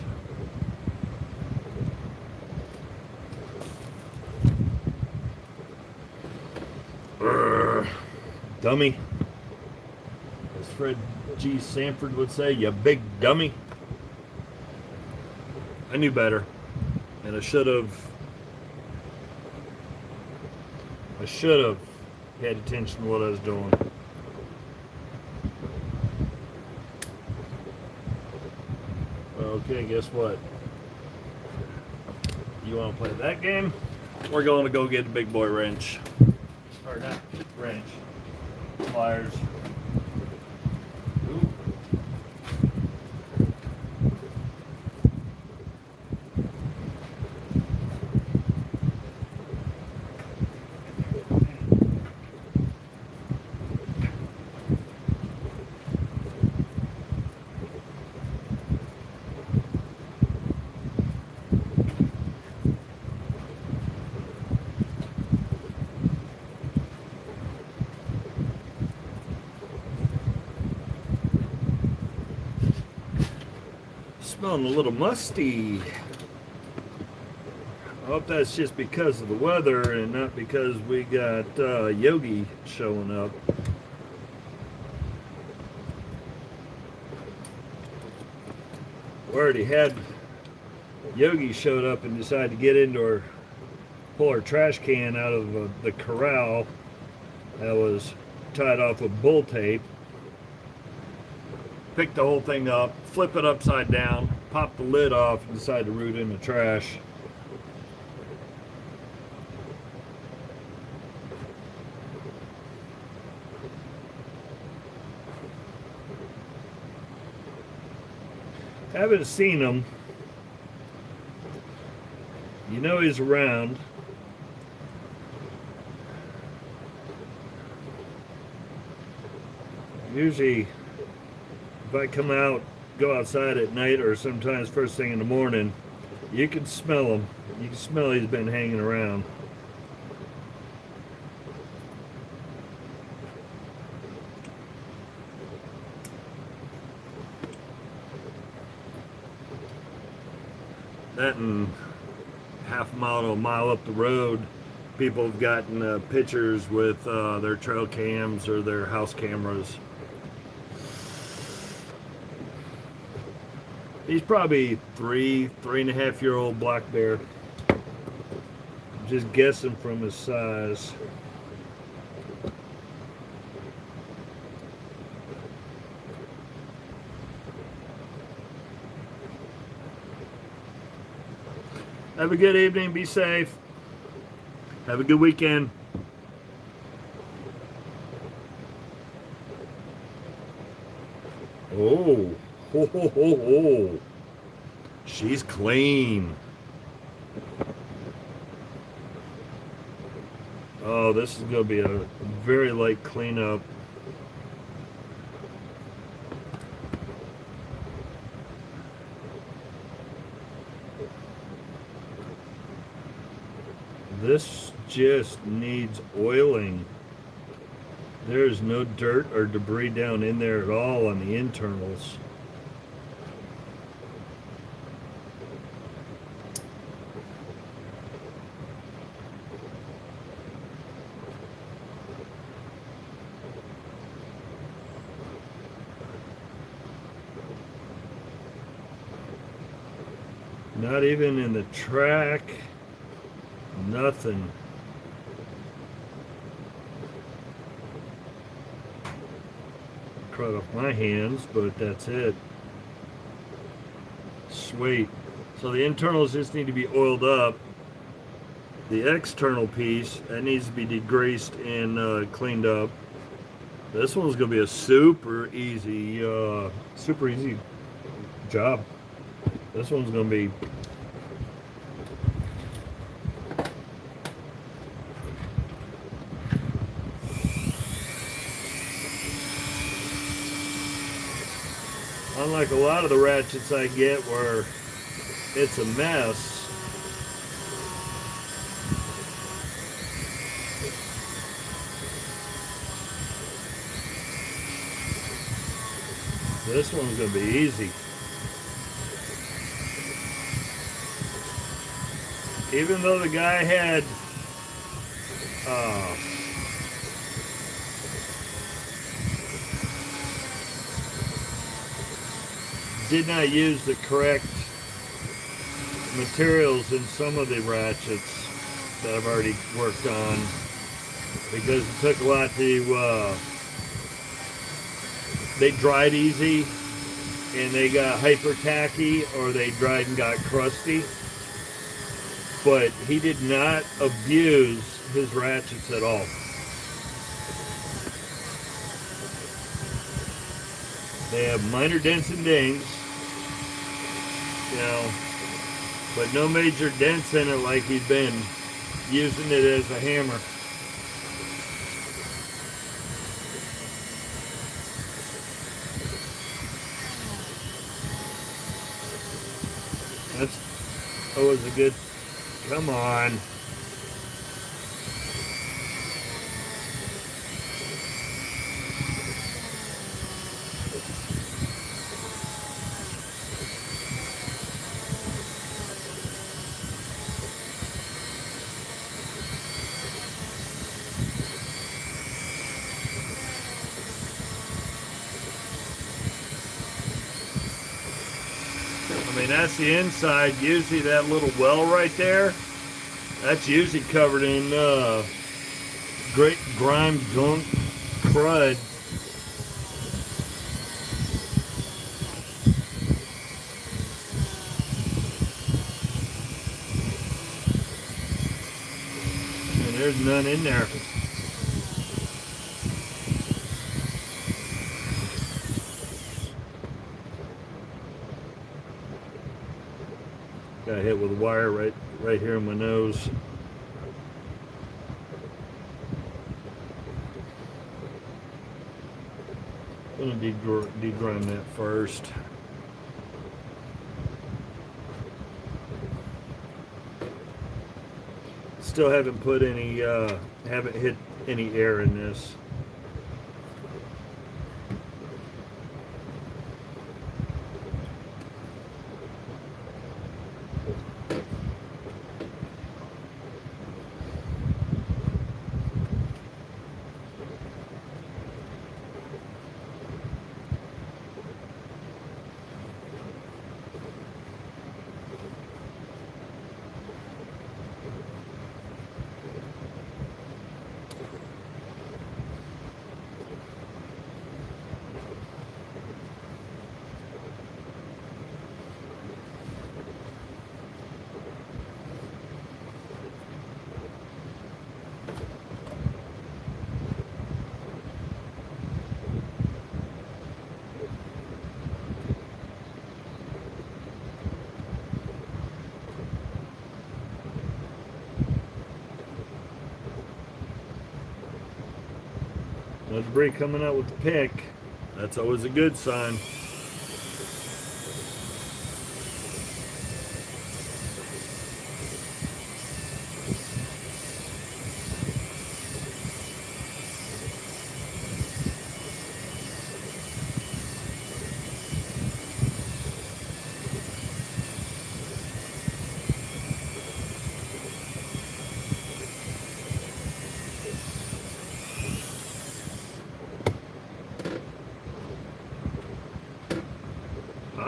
Dummy, as Fred G. Sanford would say, you big dummy. I knew better, and I should have paid attention to what I was doing. Okay, guess what? You want to play that game? We're going to go get a big boy wrench. Or not wrench. Pliers. Ooh. Smelling a little musty. I hope that's just because of the weather and not because we got Yogi showing up. We already had Yogi showed up and decided to get into her, pull her trash can out of the corral that was tied off with bull tape. Pick the whole thing up, flip it upside down, pop the lid off, and decide to root in the trash. Haven't seen him. You know he's around. Usually, if I come out, go outside at night or sometimes first thing in the morning, you can smell him. You can smell he's been hanging around. That and half a mile to a mile up the road, people have gotten pictures with their trail cams or their house cameras. He's probably 3.5-year-old black bear. I'm just guessing from his size. Have a good evening. Be safe. Have a good weekend. Oh. Ho, ho, ho, ho. She's clean. Oh, this is going to be a very light cleanup. This just needs oiling. There's no dirt or debris down in there at all on the internals. Not even in the track. Nothing. Cut off my hands, but that's it. Sweet. So the internals just need to be oiled up. The external piece, that needs to be degreased and cleaned up. This one's gonna be a super easy job. This one's gonna be unlike a lot of the ratchets I get where it's a mess. This one's gonna be easy. Even though the guy had did not use the correct materials in some of the ratchets that I've already worked on, because it took a lot to they dried easy and they got hyper tacky, or they dried and got crusty. But he did not abuse his ratchets at all. They have minor dents and dings, you know, but no major dents in it like he's been using it as a hammer. That's always a good, come on. I mean, that's the inside. Usually that little well right there, that's usually covered in great grime, gunk, crud. And there's none in there. Got hit with a wire right here in my nose. I'm gonna degrime that first. Still haven't put any, haven't hit any air in this. No debris coming out with the pick. That's always a good sign.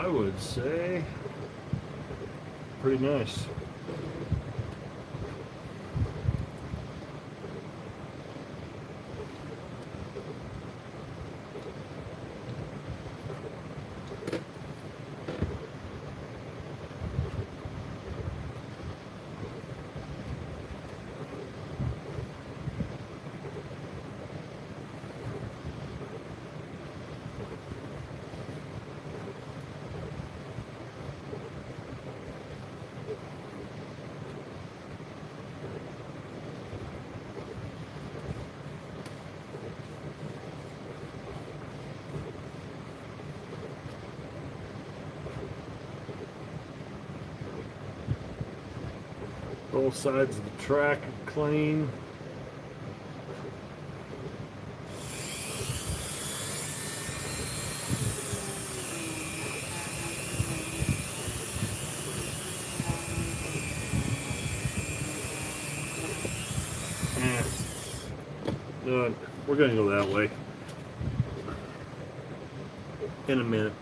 I would say pretty nice. Both sides of the track are clean. We're going to go that way in a minute.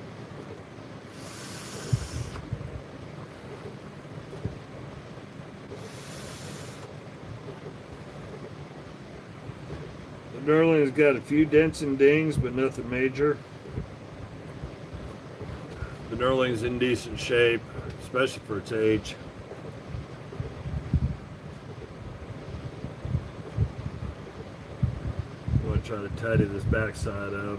The Darling has got a few dents and dings, but nothing major. The Darling's in decent shape, especially for its age. I'm going to try to tidy this backside up.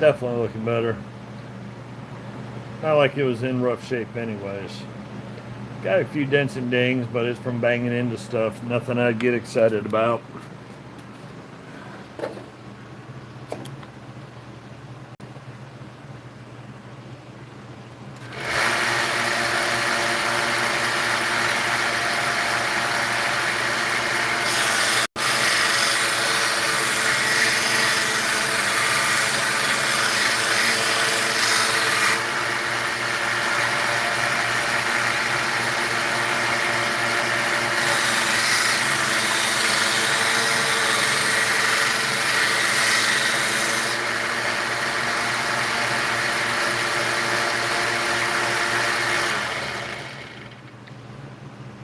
Definitely looking better. Not like it was in rough shape anyways. Got a few dents and dings, but it's from banging into stuff. Nothing I'd get excited about.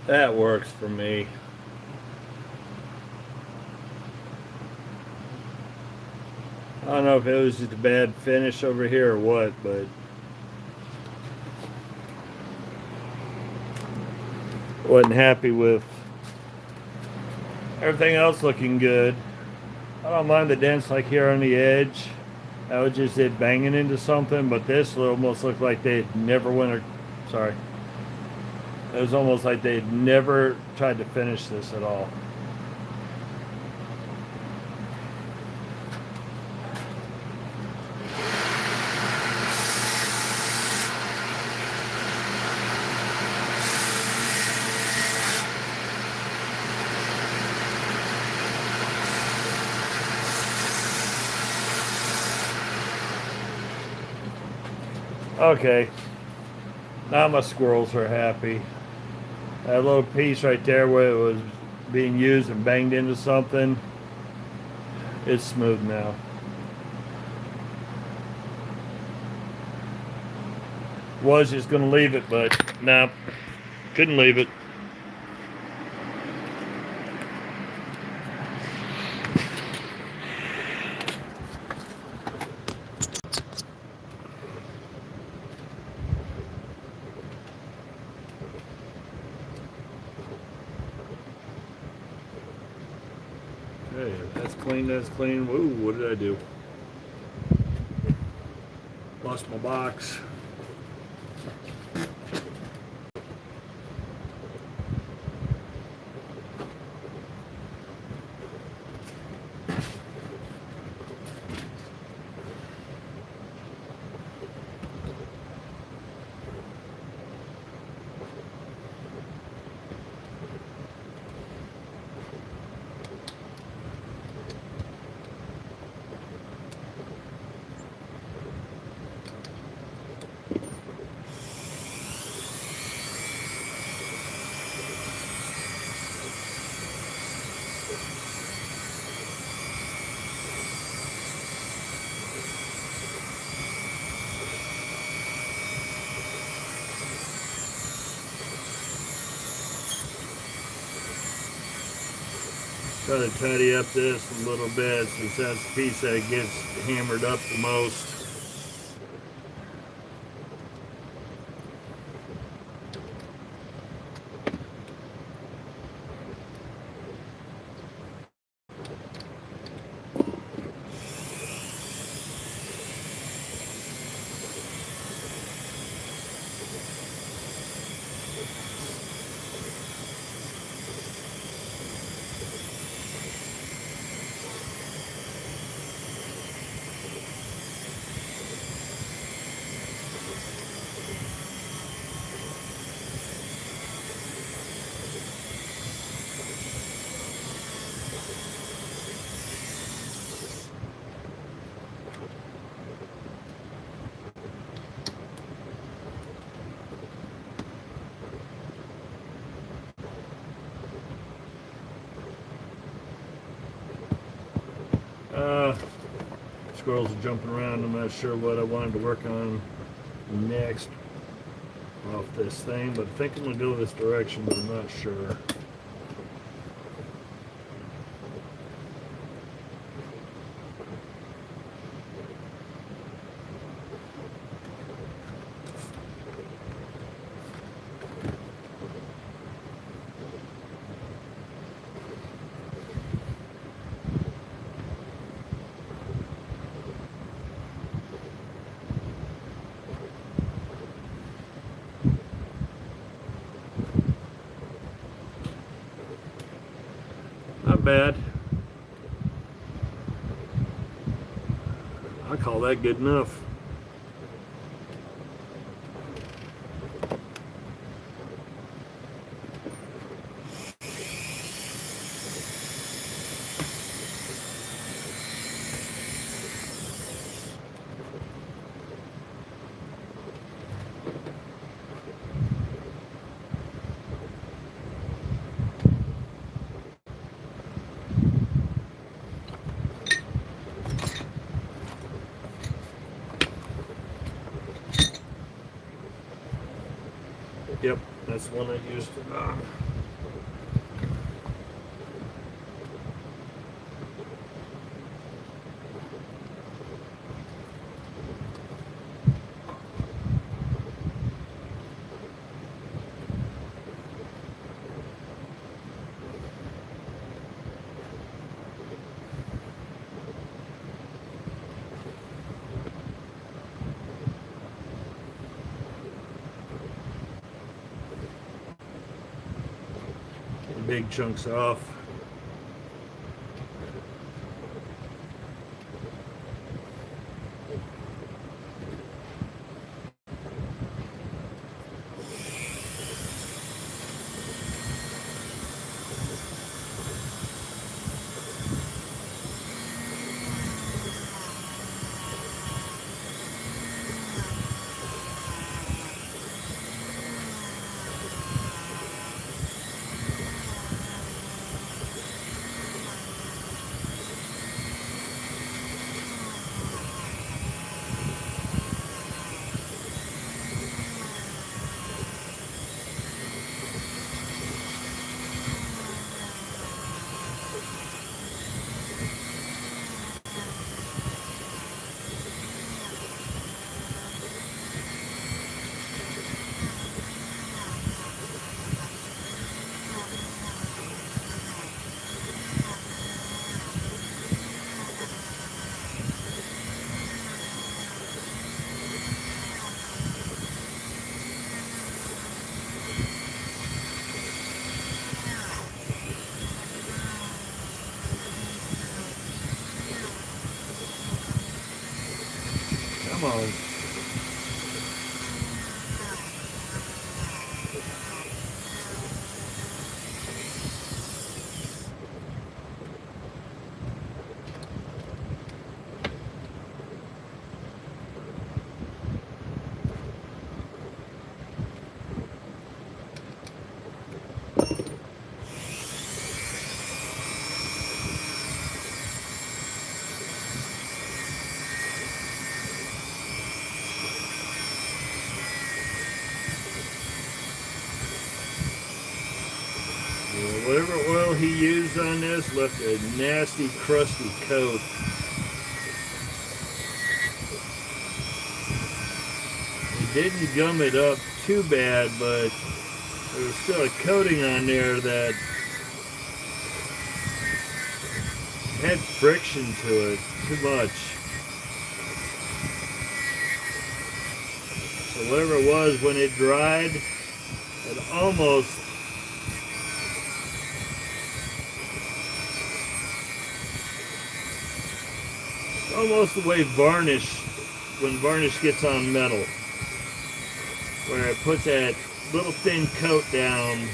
That works for me. I don't know if it was just a bad finish over here or what, but wasn't happy with everything else looking good. I don't mind the dents like here on the edge. That was just it banging into something, but this almost looked like they'd never sorry. It was almost like they'd never tried to finish this at all. Okay, now my squirrels are happy. That little piece right there where it was being used and banged into something, it's smooth now. Was just gonna leave it, but nah, couldn't leave it. Okay, that's clean, that's clean. Whoa, what did I do? Lost my box. Try to tidy up this a little bit since that's the piece that gets hammered up the most. Squirrels are jumping around. I'm not sure what I wanted to work on next off this thing, but I think I'm going to go this direction, but I'm not sure. Not bad. I call that good enough. Yep, that's the one I used to knock. Big chunks off. Come on. Whatever oil he used on this left a nasty, crusty coat. He didn't gum it up too bad, but there was still a coating on there that had friction to it, too much. So whatever it was, when it dried, it almost the way varnish, when varnish gets on metal, where it puts that little thin coat down.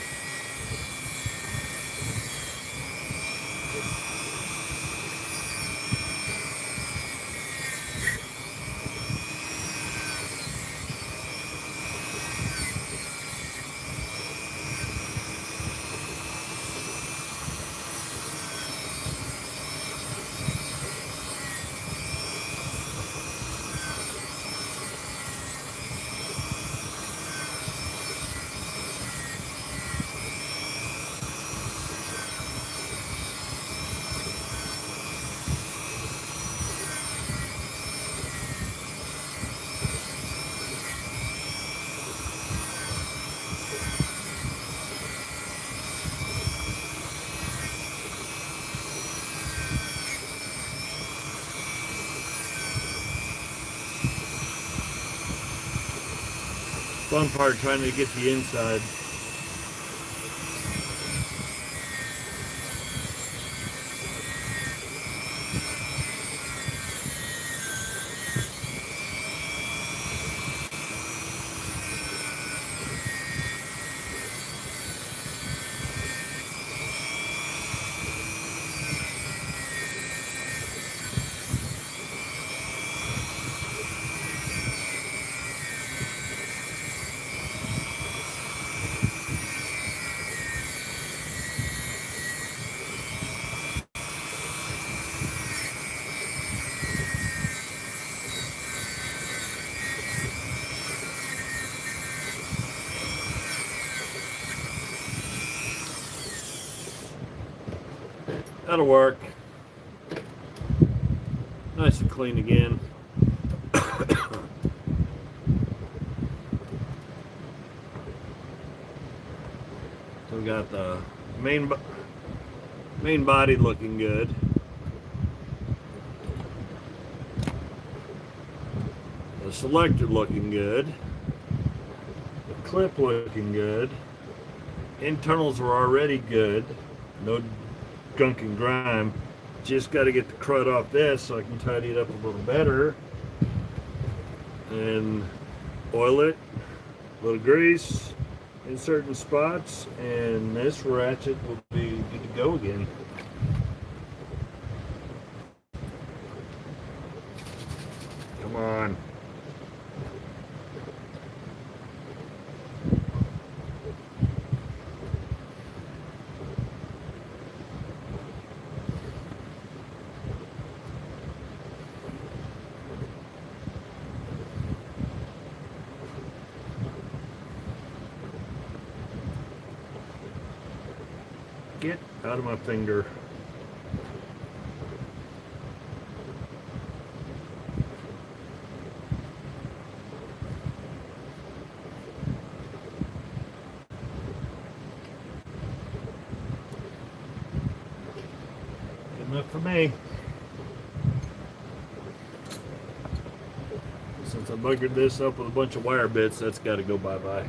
Fun part trying to get the inside. That'll work. Nice and clean again. So we got the main body looking good. The selector looking good. The clip looking good. Internals were already good. No gunk and grime. Just got to get the crud off this so I can tidy it up a little better. And oil it. A little grease in certain spots, and this ratchet will be good to go again. Come on. Get out of my finger. Good enough for me. Since I buggered this up with a bunch of wire bits, that's got to go bye-bye.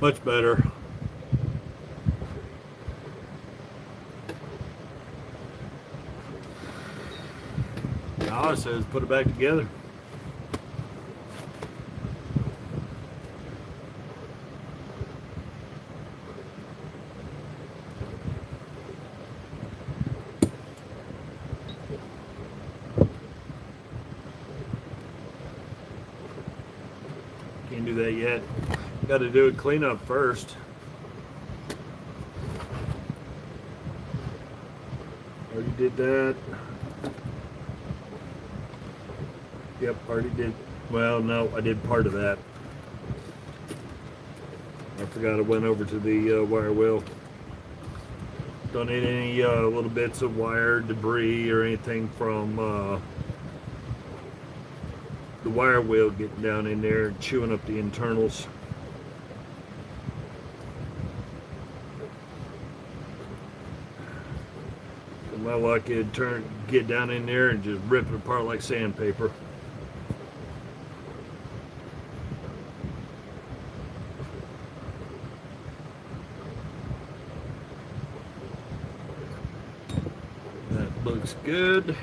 Much better. All it says put it back together. Can't do that yet. Got to do a cleanup first. Already did that. Yep, already did. Well, no, I did part of that. I forgot I went over to the wire wheel. Don't need any little bits of wire debris or anything from the wire wheel getting down in there and chewing up the internals. And my luck, it'd get down in there and just rip it apart like sandpaper. That looks good.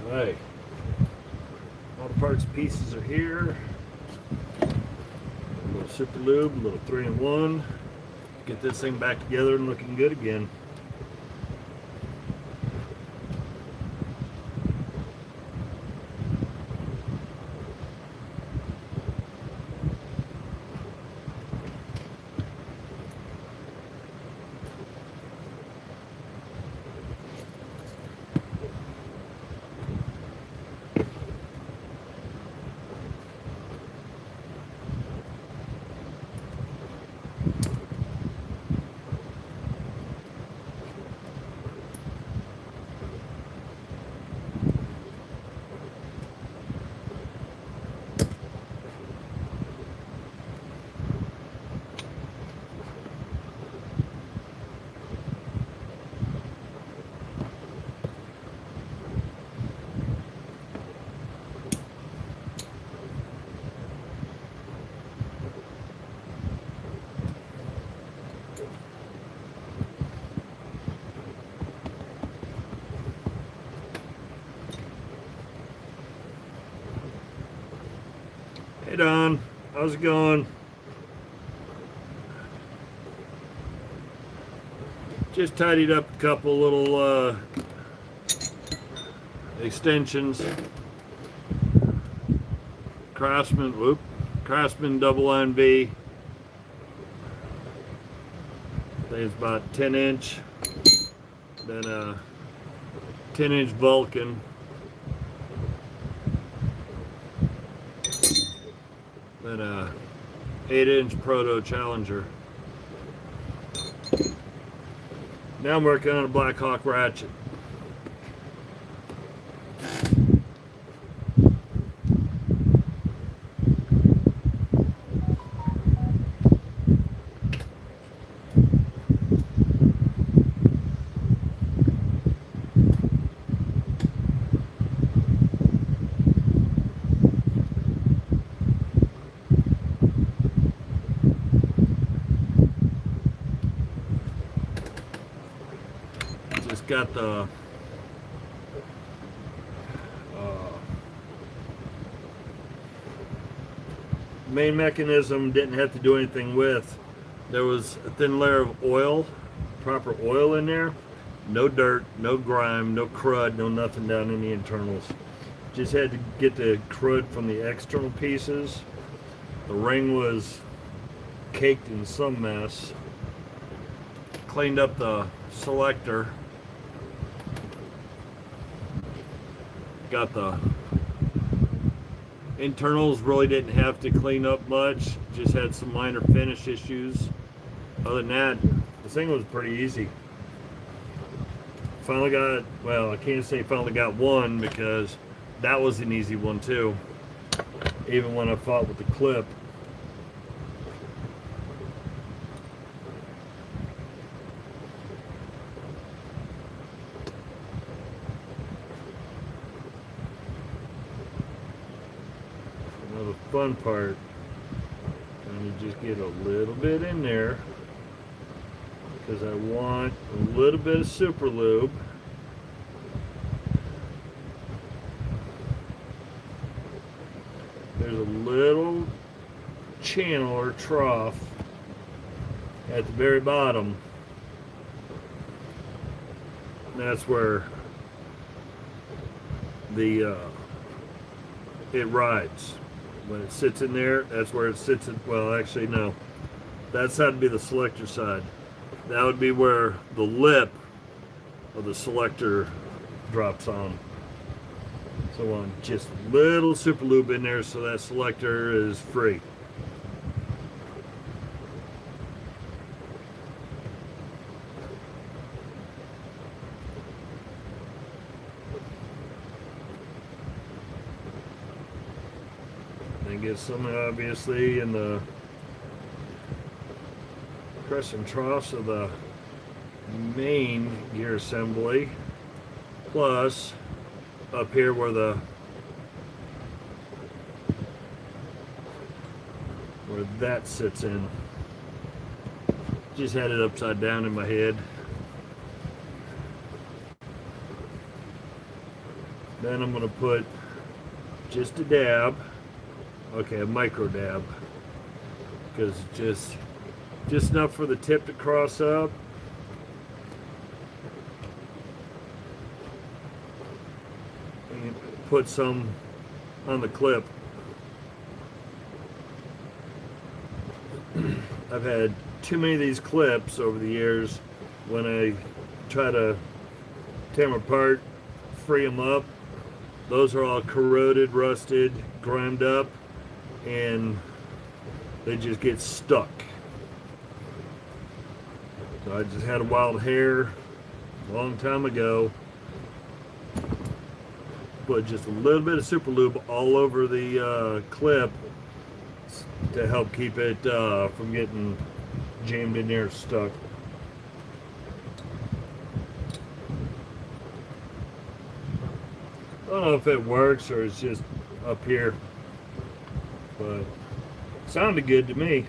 Okay. All the parts and pieces are here. A little super lube, a little 3-in-1. Get this thing back together and looking good again. Hey Don, how's it going? Just tidied up a couple little extensions. Craftsman double line V. I think it's about 10-inch. Then a 10-inch Vulcan. Then a 8-inch Proto Challenger. Now I'm working on a Black Hawk ratchet. Got the main mechanism, didn't have to do anything with. There was a thin layer of oil, proper oil in there. No dirt, no grime, no crud, no nothing down in the internals. Just had to get the crud from the external pieces. The ring was caked in some mess. Cleaned up the selector. Got the Internals really didn't have to clean up much, just had some minor finish issues. Other than that, the thing was pretty easy. Finally got, well, I can't say finally got one because that was an easy one too. Even when I fought with the clip. Another fun part, and you just get a little bit in there because I want a little bit of super lube. There's a little channel or trough at the very bottom. And that's where the it rides. When it sits in there, that's where it sits in, well, actually no. That side would be the selector side. That would be where the lip of the selector drops on. So I want just a little super lube in there so that selector is free. Then get some obviously in the crescent troughs of the main gear assembly, plus up here where that sits in. Just had it upside down in my head. Then I'm going to put just a dab, okay, a micro dab, because just enough for the tip to cross up. And put some on the clip. I've had too many of these clips over the years. When I try to tear them apart, free them up, those are all corroded, rusted, grimed up, and they just get stuck. So I just had a wild hair a long time ago. Put just a little bit of super lube all over the clip to help keep it from getting jammed in there, stuck. I don't know if it works or it's just up here, but it sounded good to me.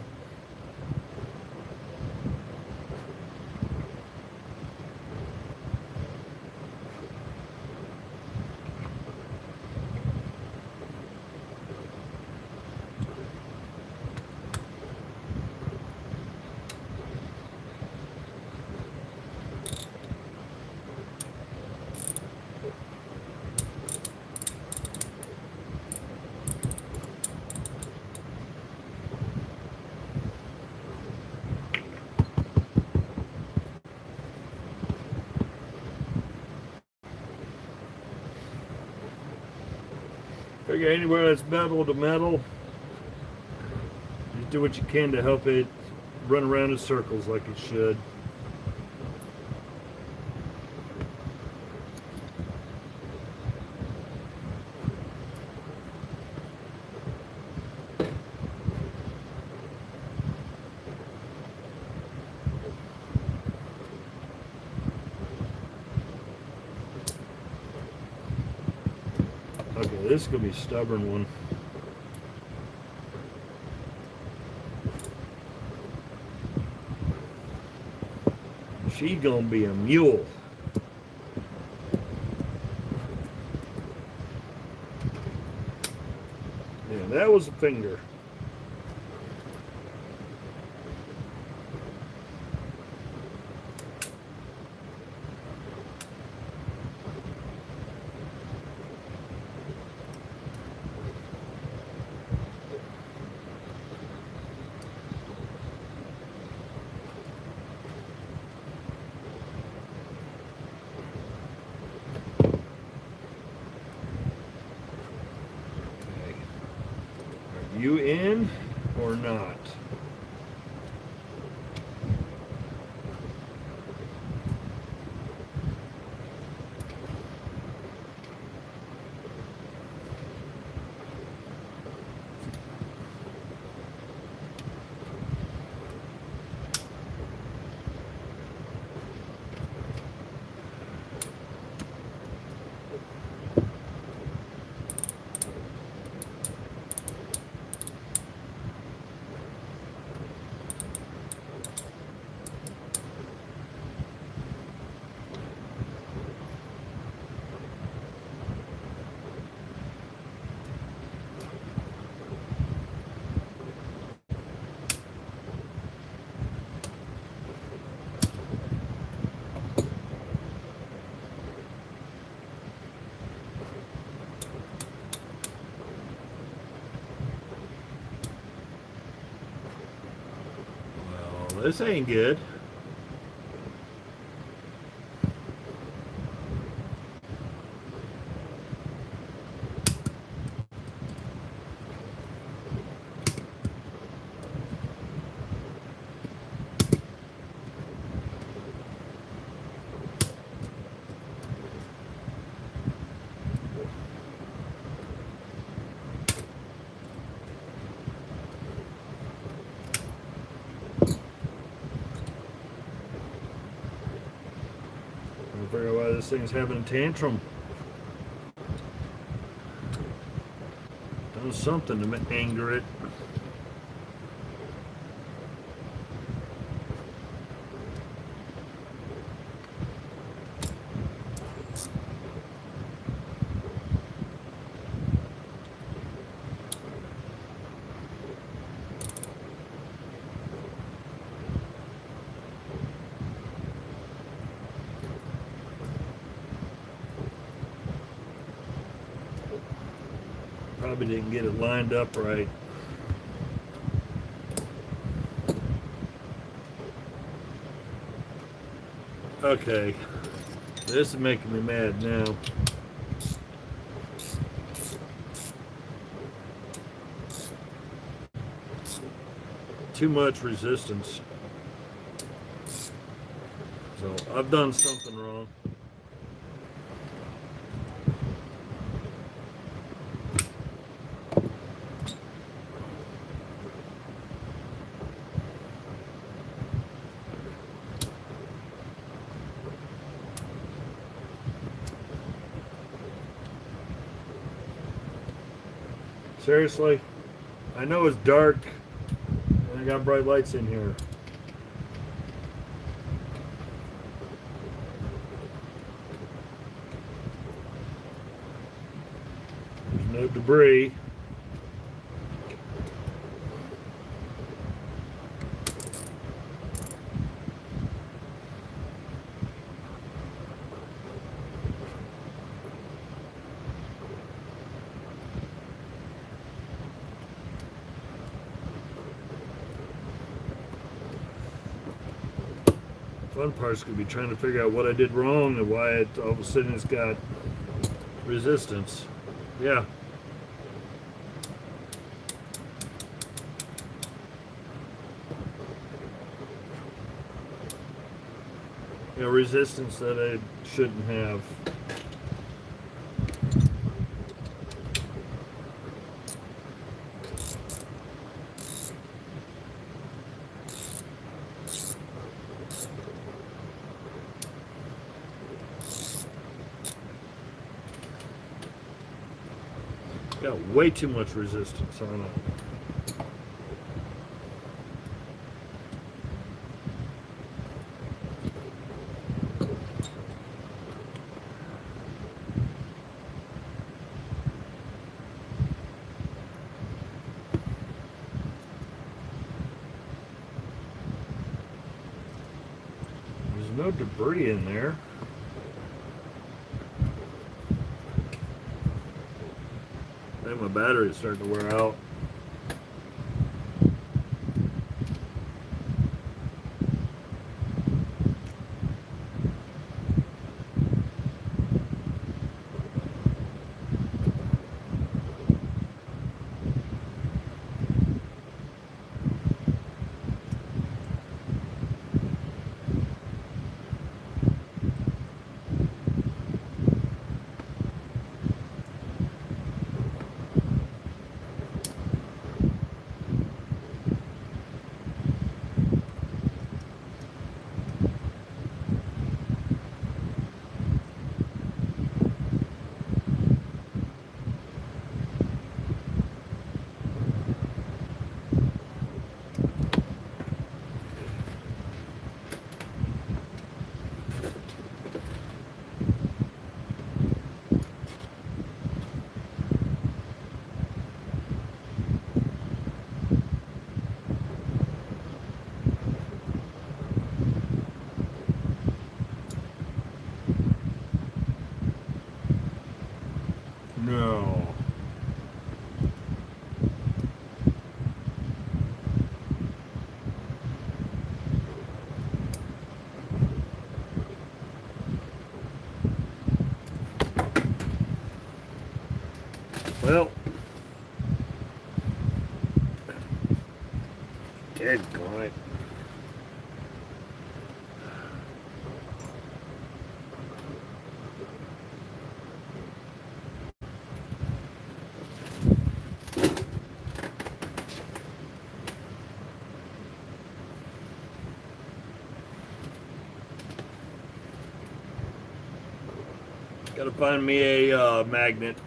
Figure anywhere that's metal to metal, just do what you can to help it run around in circles like it should. Okay, this is going to be a stubborn one. She's going to be a mule. Yeah, that was a finger. You in or not? Well, this ain't good. I figure out why this thing's having a tantrum. Done something to anger it. Probably didn't get it lined up right. Okay, this is making me mad now. Too much resistance. So I've done something wrong. Seriously? I know it's dark and I got bright lights in here. There's no debris. Fun part's gonna be trying to figure out what I did wrong and why it all of a sudden it's got resistance. Yeah. You know, resistance that I shouldn't have. Got way too much resistance on it. There's no debris in there. I think my battery's starting to wear out. no. Well, dead guy. Gotta find me a magnet.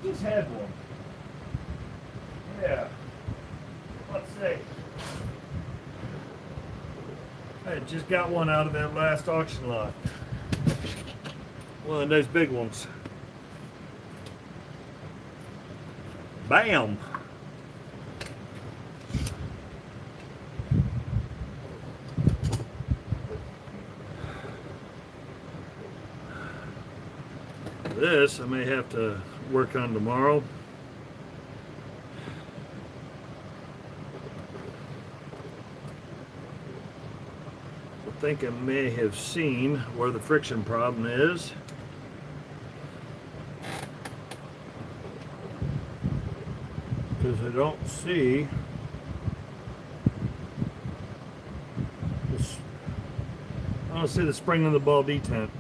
Just had one. Yeah. Let's see. I just got one out of that last auction lot. One of those big ones. Bam! This I may have to work on tomorrow. I think I may have seen where the friction problem is. Because I don't see this, I don't see the spring on the ball detent.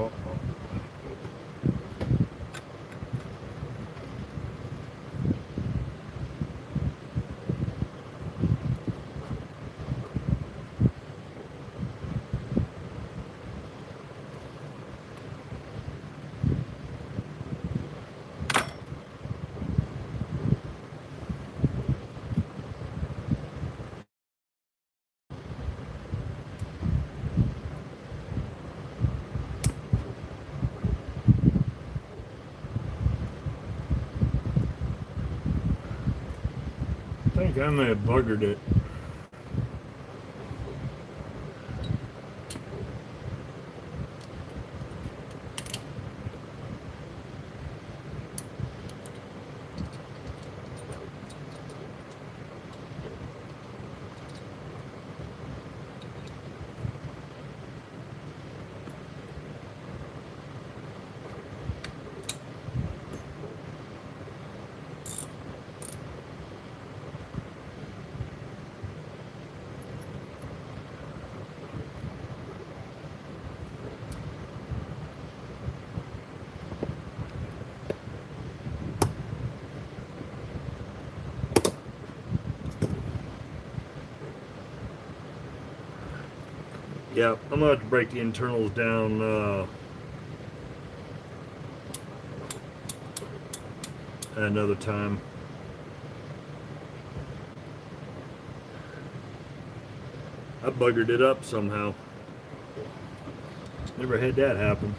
Oh. I think I may have buggered it. Yeah, I'm gonna have to break the internals down another time. I buggered it up somehow. Never had that happen.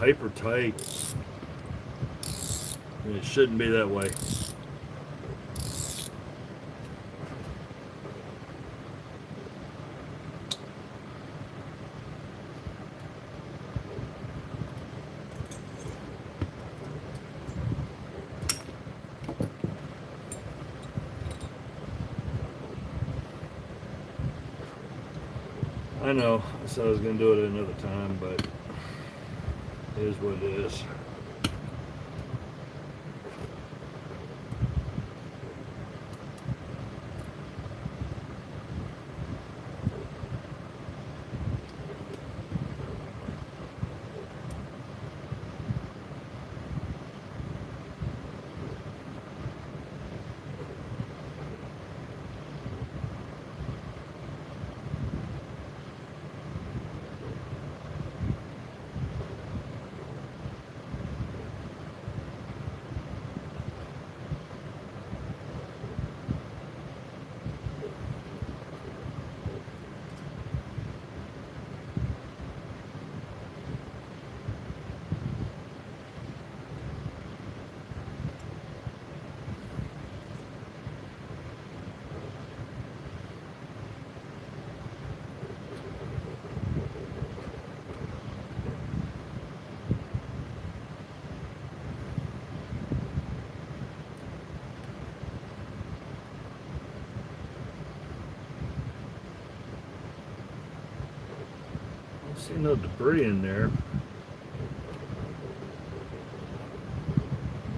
hyper tight. And it shouldn't be that way. I know, I said I was going to do it another time, but it is what it is. See no debris in there.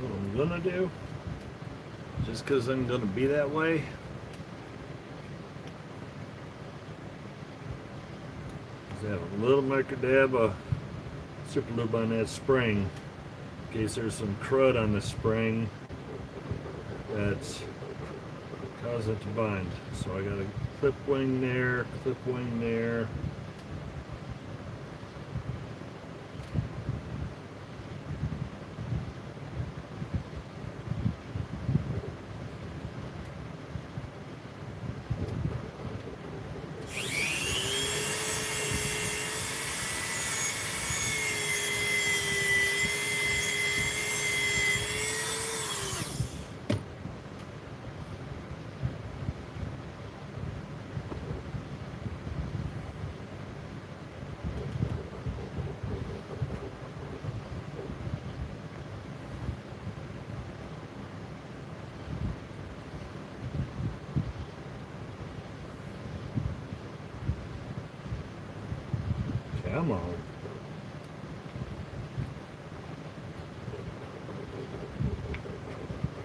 What I'm gonna do, just because I'm gonna be that way, is have a little micro dab of super lube on that spring, in case there's some crud on the spring that's causing it to bind. So I got a clip wing there, clip wing there. Come on.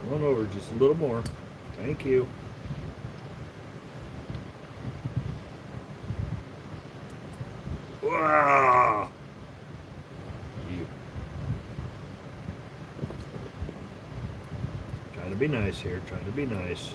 Run over just a little more. Thank you. Wow. You. Trying to be nice here. Trying to be nice.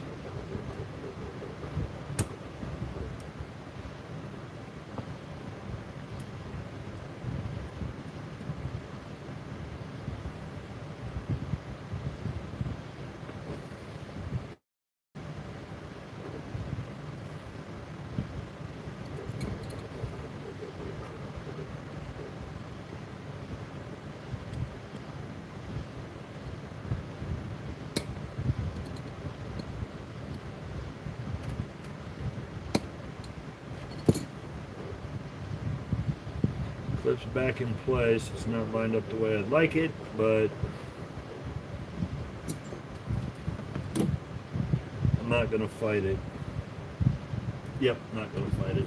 Clips back in place. It's not lined up the way I'd like it, but I'm not going to fight it. Yep, not going to fight it.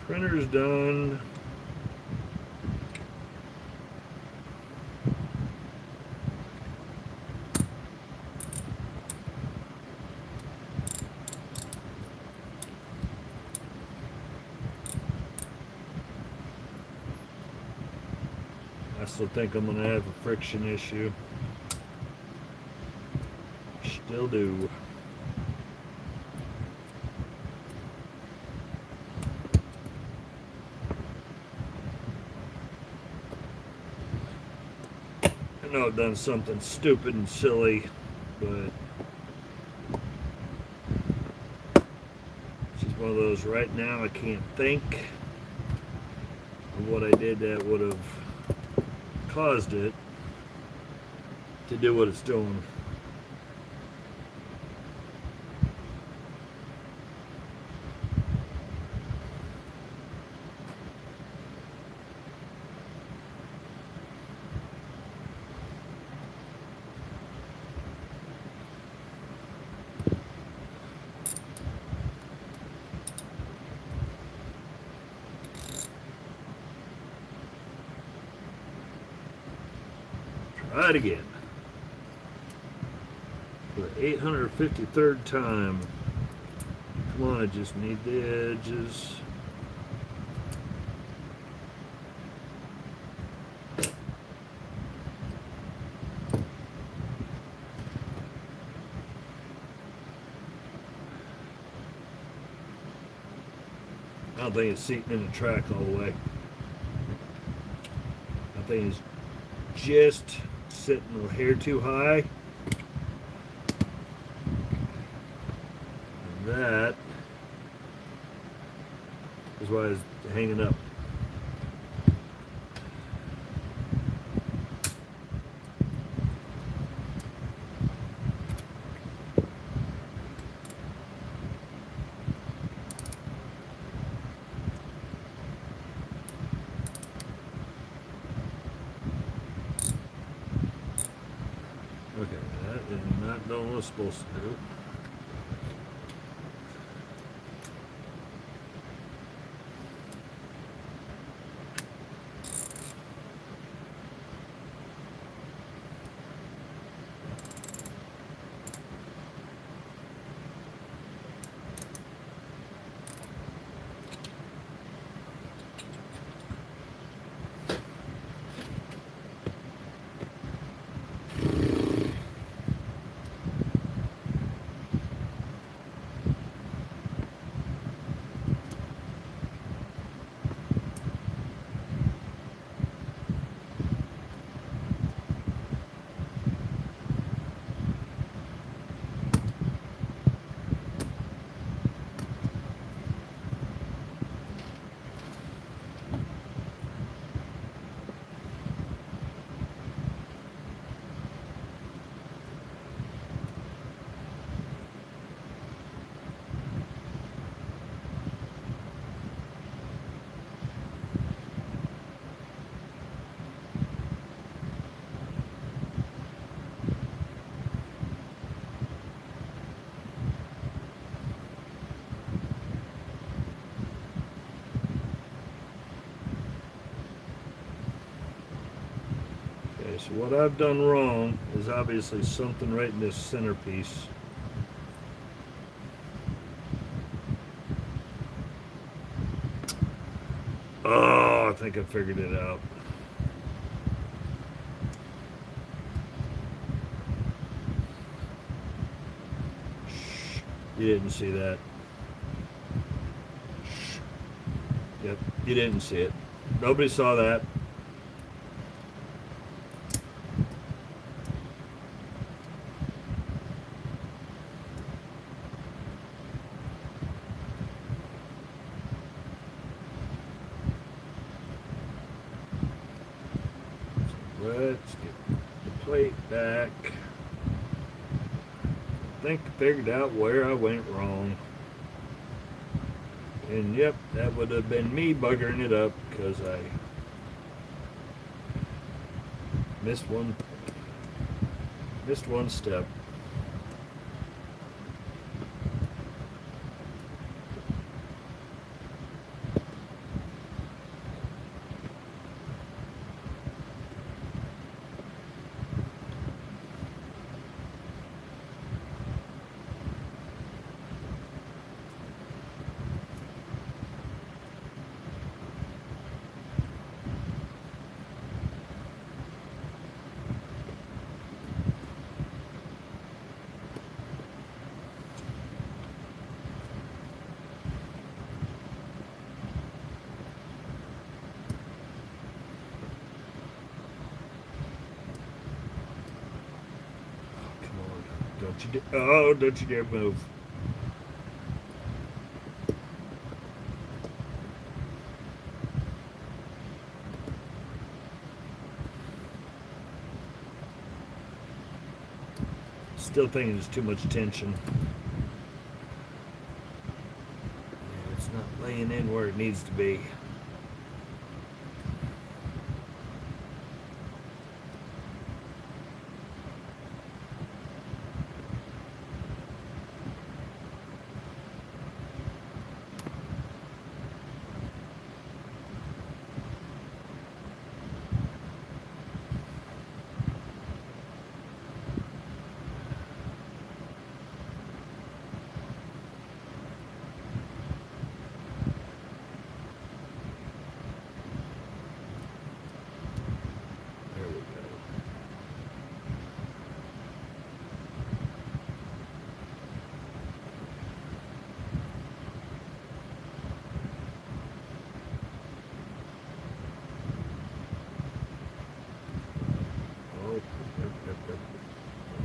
Printer's done. I still think I'm going to have a friction issue. Will do. I know I've done something stupid and silly, but it's just one of those right now I can't think of what I did that would have caused it to do what it's doing. Try it again. For the 853rd time. Come on, I just need the edges. I don't think it's seating in the track all the way. I think it's just sitting a hair too high. And that is why it's hanging up. Okay, that is not doing what it's supposed to do. So what I've done wrong is obviously something right in this centerpiece. Oh, I think I figured it out. Shh. You didn't see that. Shh. Yep, you didn't see it. Nobody saw that. Let's get the plate back. I think I figured out where I went wrong. And yep, that would have been me buggering it up because I missed one step. Don't you dare move. Still thinking there's too much tension. Yeah, it's not laying in where it needs to be.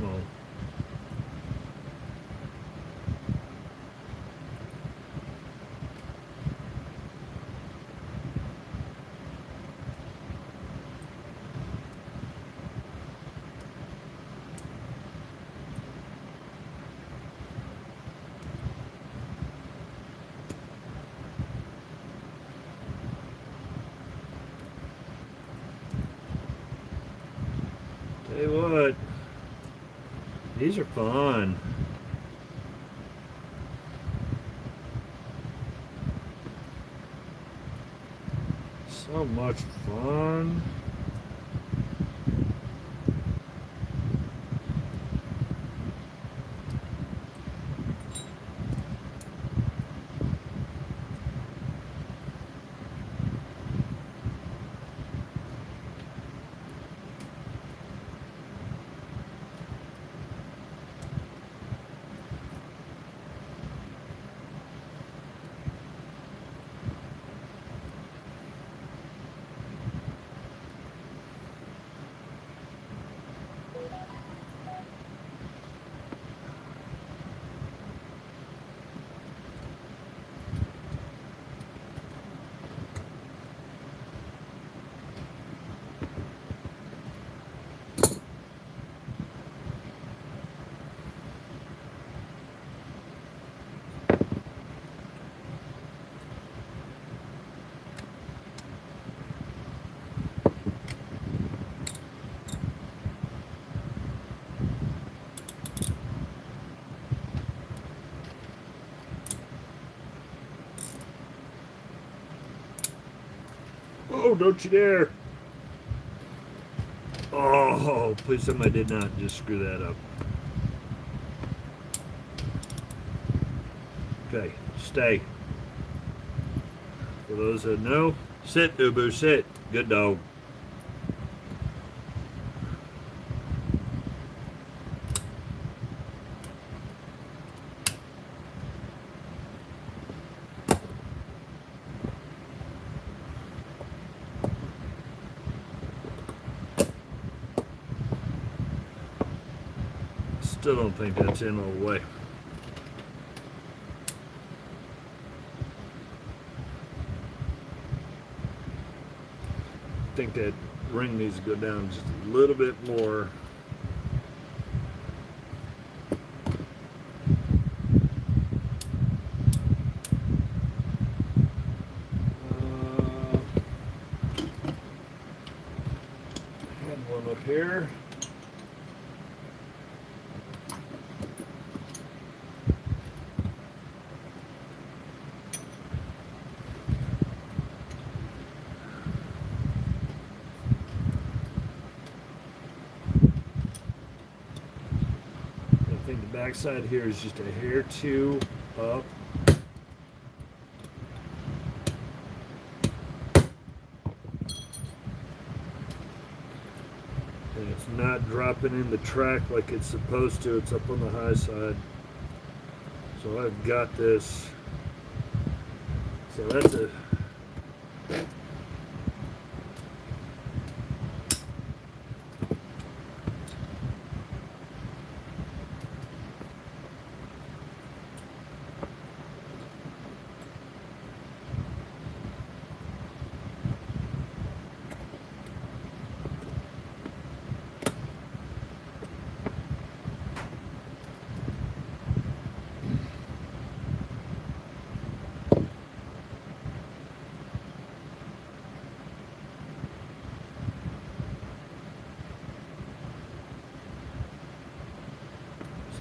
Come on. Tell you what, these are fun. So much fun. Oh, don't you dare. Oh, please somebody did not just screw that up. Okay, stay. For those that know, sit, Ubu, sit. Good dog. Still don't think that's in all the way. I think that ring needs to go down just a little bit more. Had one up here. I think the backside here is just a hair too up. And it's not dropping in the track like it's supposed to. It's up on the high side. So I've got this. So that's a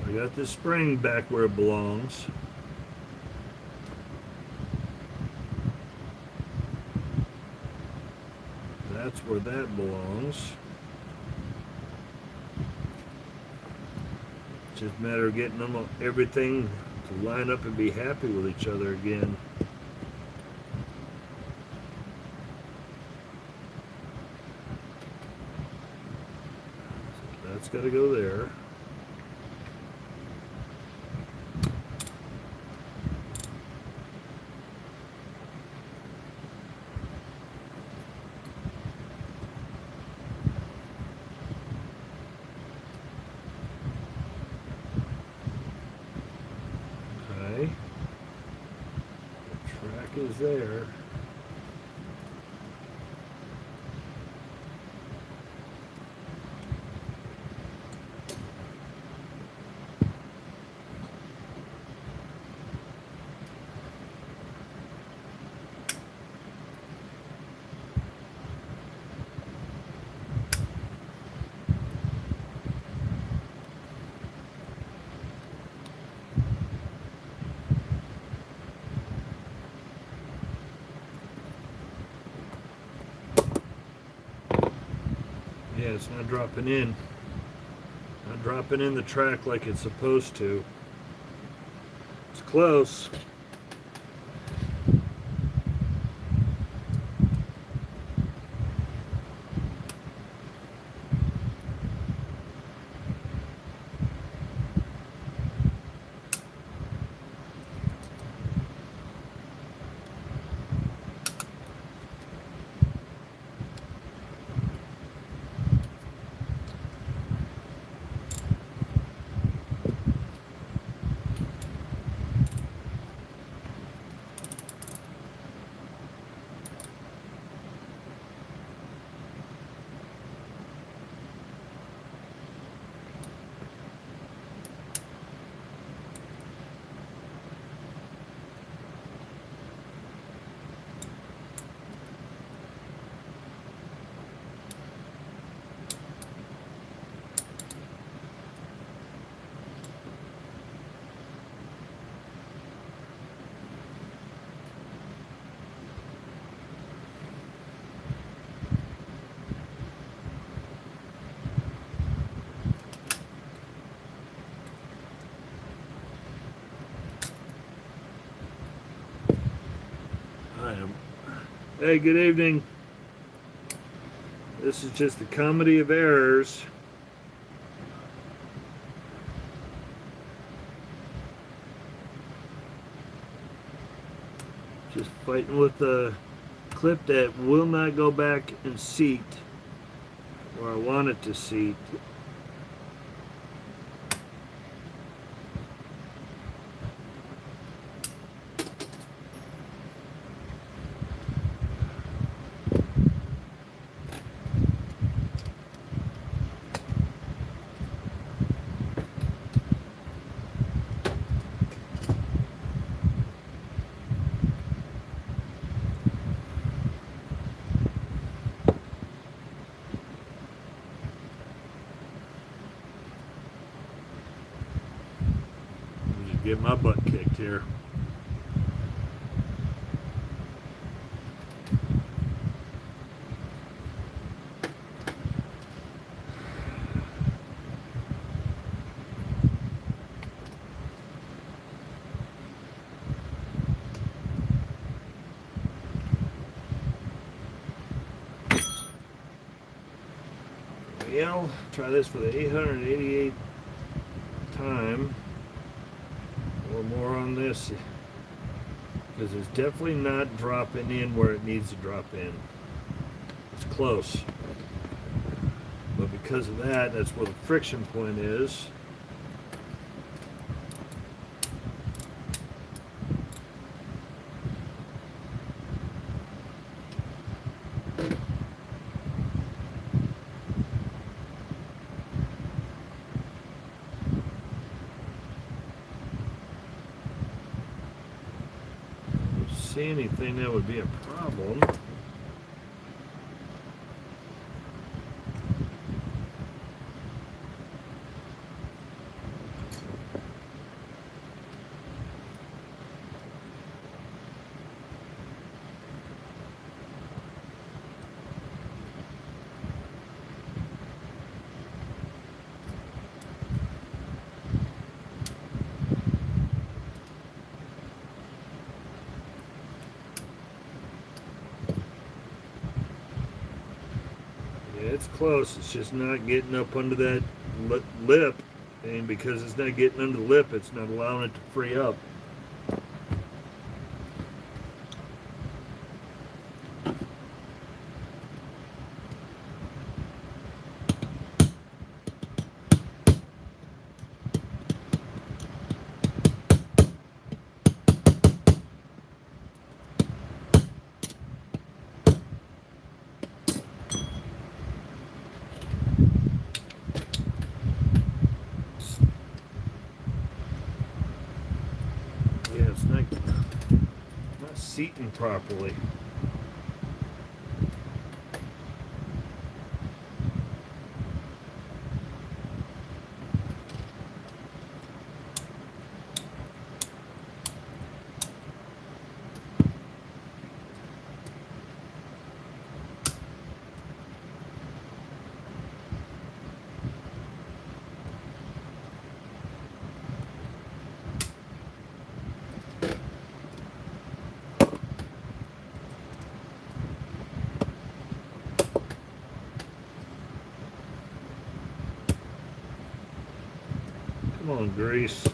I got this spring back where it belongs. That's where that belongs. It's just a matter of getting them everything to line up and be happy with each other again. That's got to go there. Okay. The track is there. Yeah, it's not dropping in. Not dropping in the track like it's supposed to. It's close. Hey, good evening. This is just the comedy of errors. Just fighting with the clip that will not go back and seat where I want it to seat. Get my butt kicked here. Well, try this for the 888th time. Or more on this, because it's definitely not dropping in where it needs to drop in. It's close, but because of that, that's where the friction point is. See anything that would be a problem. It's close. It's just not getting up under that lip. And because it's not getting under the lip, it's not allowing it to free up. Yeah, it's not seating properly. Come on, grease.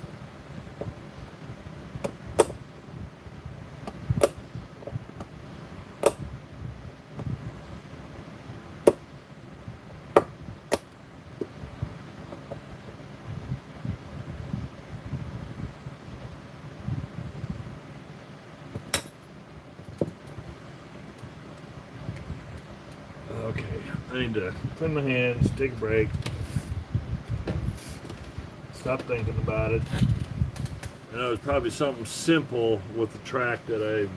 Okay, I need to clean my hands, take a break, stop thinking about it. I know it's probably something simple with the track that I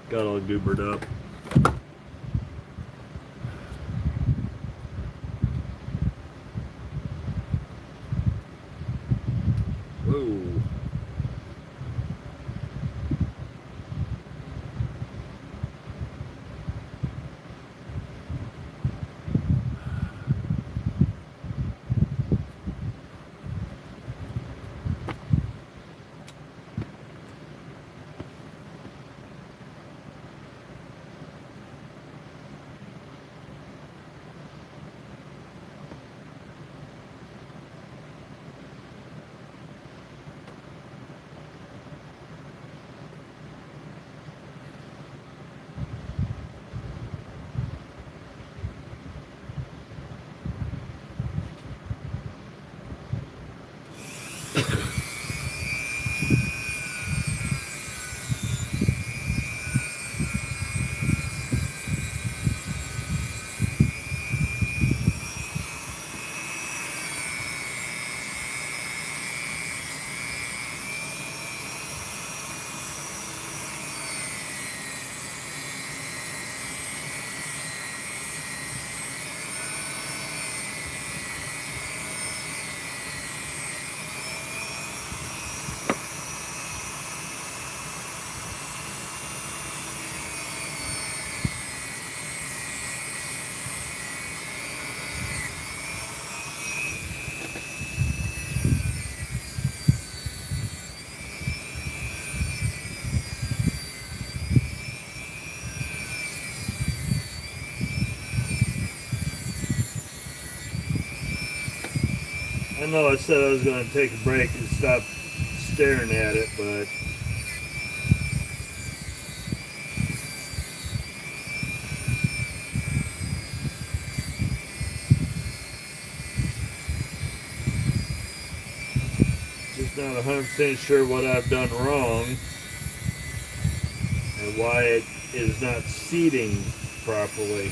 got all goobered up. Whoa. I know I said I was going to take a break and stop staring at it, but just not 100% sure what I've done wrong and why it is not seating properly.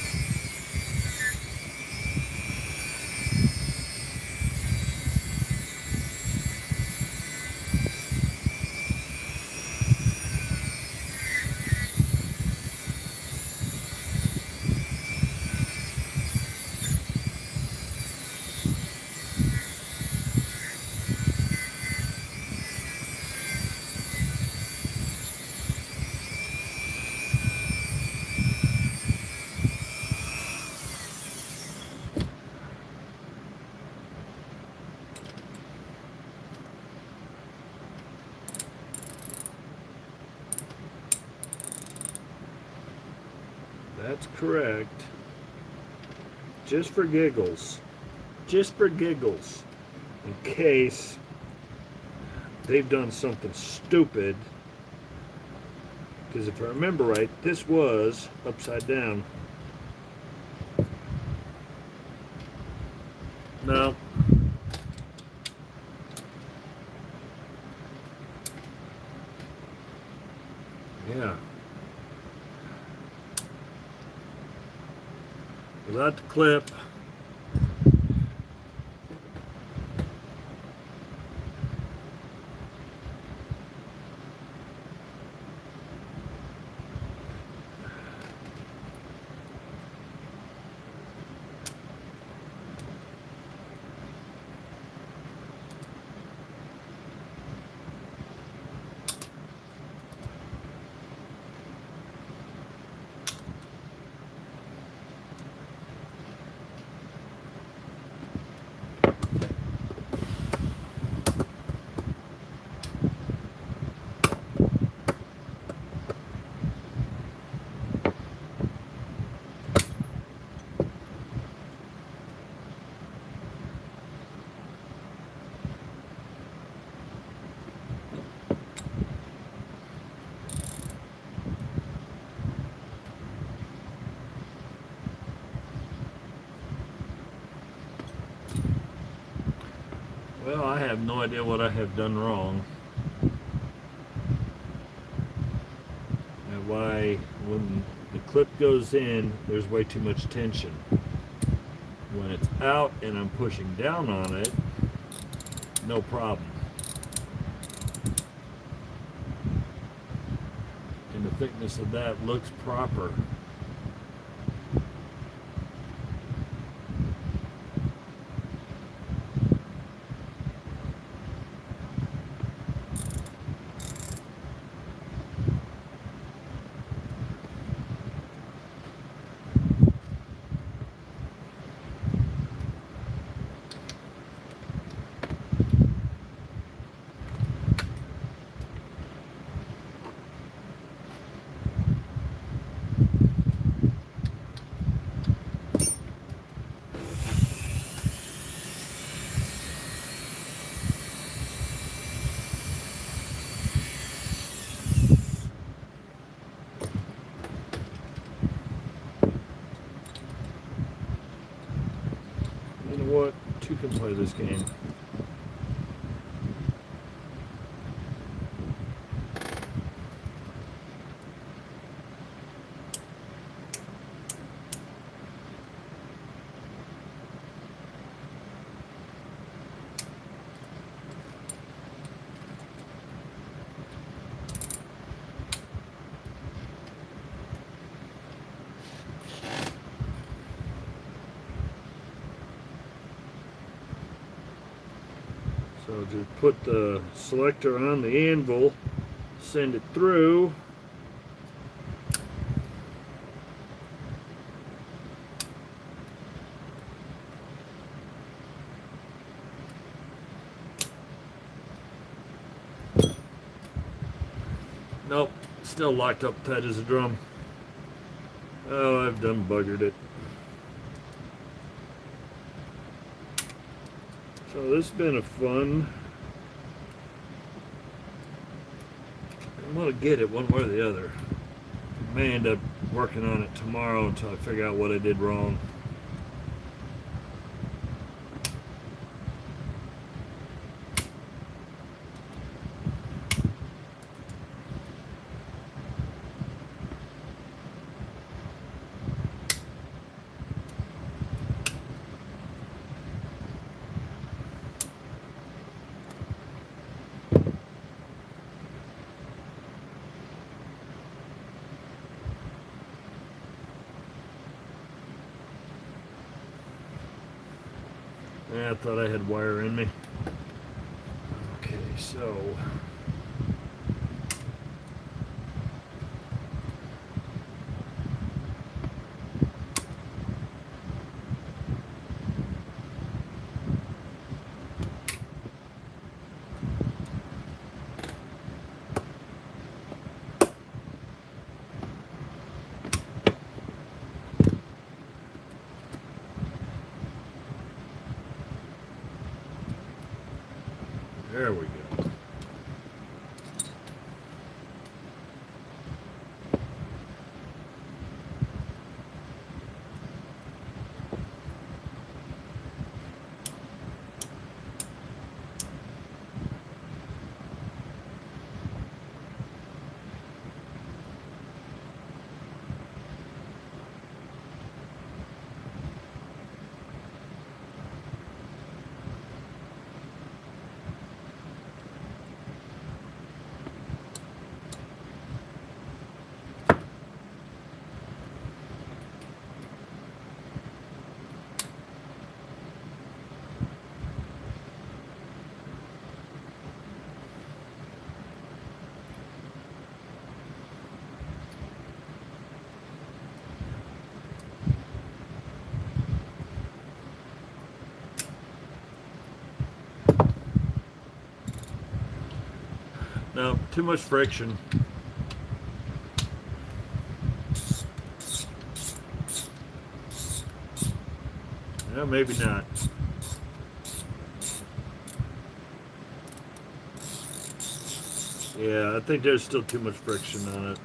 That's correct. Just for giggles. Just for giggles. In case they've done something stupid. Because if I remember right, this was upside down. No. Yeah. Without the clip. Well, I have no idea what I have done wrong. And why, when the clip goes in, there's way too much tension. When it's out and I'm pushing down on it, no problem. And the thickness of that looks proper. You know what? Two can play this game. So to put the selector on the anvil, send it through. Nope, still locked up tight as a drum. Oh, I've done buggered it. So this has been a fun. I'm gonna get it one way or the other. I may end up working on it tomorrow until I figure out what I did wrong. Yeah, I thought I had wire in me. Okay, so No, too much friction. No, maybe not. Yeah, I think there's still too much friction on it.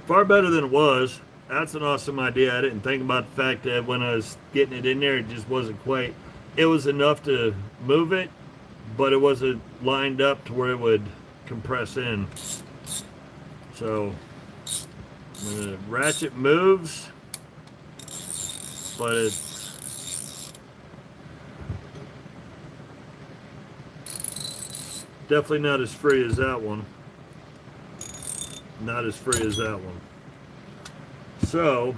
Far better than it was. That's an awesome idea. I didn't think about the fact that when I was getting it in there, it just wasn't quite. It was enough to move it, but it wasn't lined up to where it would compress in. So when the ratchet moves, but it's definitely not as free as that one. Not as free as that one. So,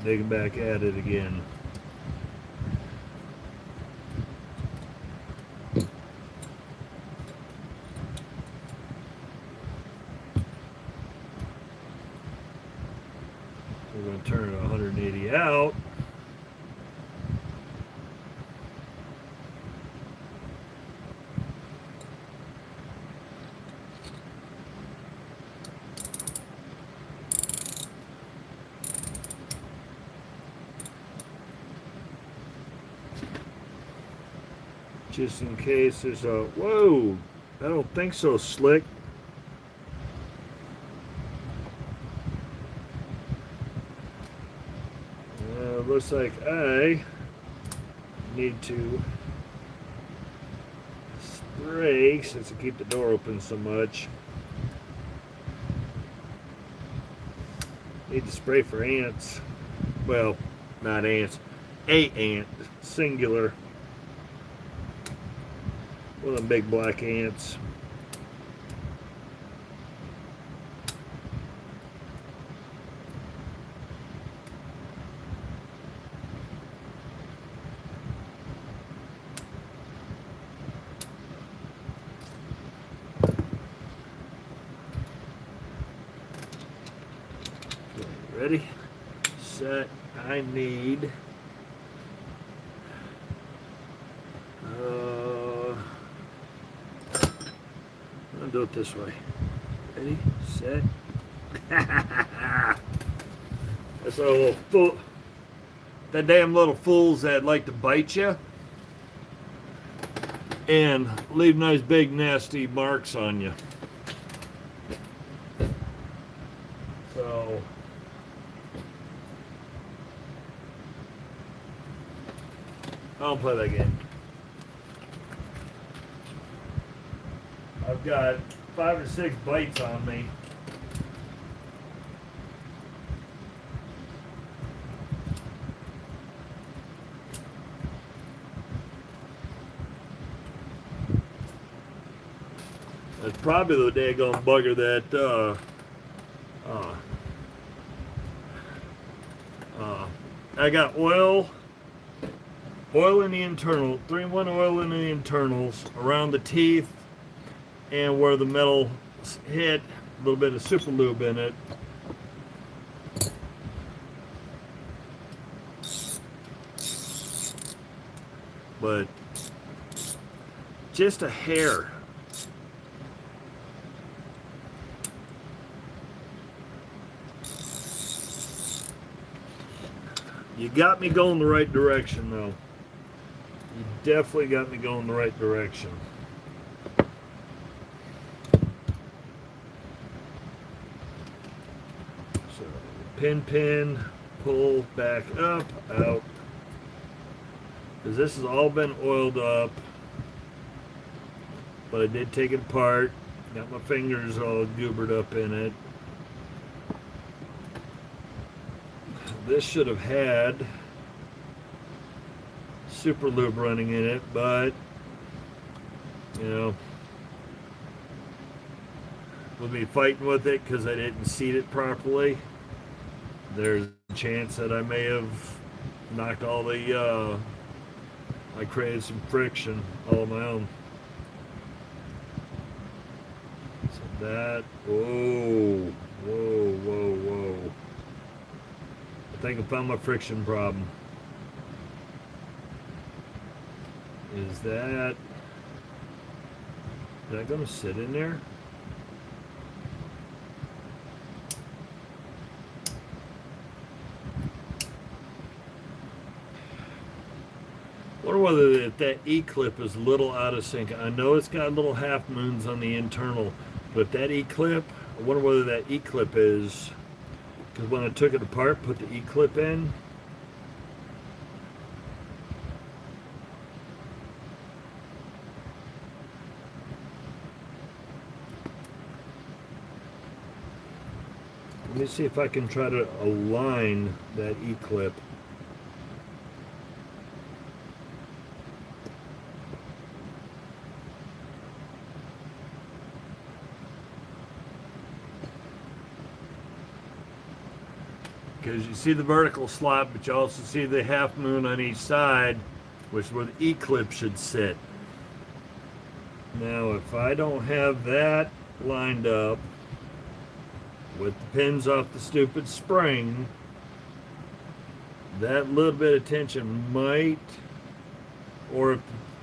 digging back at it again. We're going to turn it 180 out. Just in case there's a, whoa, I don't think so, Slick. Looks like I need to spray, since I keep the door open so much. Need to spray for ants. Well, not ants. A ant, singular. One of the big black ants. Okay, ready, set. I need I'll do it this way. Ready, set. That's a little fool. That damn little fools that like to bite you and leave nice big nasty marks on you. So I don't play that game. I've got 5 or 6 bites on me. That's probably the daggone bugger that I got oil in the internal, 3-in-1 oil in the internals, around the teeth and where the metal hit, a little bit of super lube in it. But just a hair. You got me going the right direction, though. You definitely got me going the right direction. So, pin, pull back up, out. Because this has all been oiled up. But I did take it apart. Got my fingers all goobered up in it. This should have had super lube running in it, but you know, with me fighting with it because I didn't seat it properly, there's a chance that I may have knocked all the I created some friction all on my own. So that, whoa. I think I found my friction problem. Is that going to sit in there? I wonder whether that E-clip is a little out of sync. I know it's got little half moons on the internal, but that E-clip, I wonder whether that E-clip is, because when I took it apart, put the E-clip in, let me see if I can try to align that E-clip. Because you see the vertical slot, but you also see the half moon on each side, which is where the E-clip should sit. Now, if I don't have that lined up with the pins off the stupid spring, that little bit of tension might, or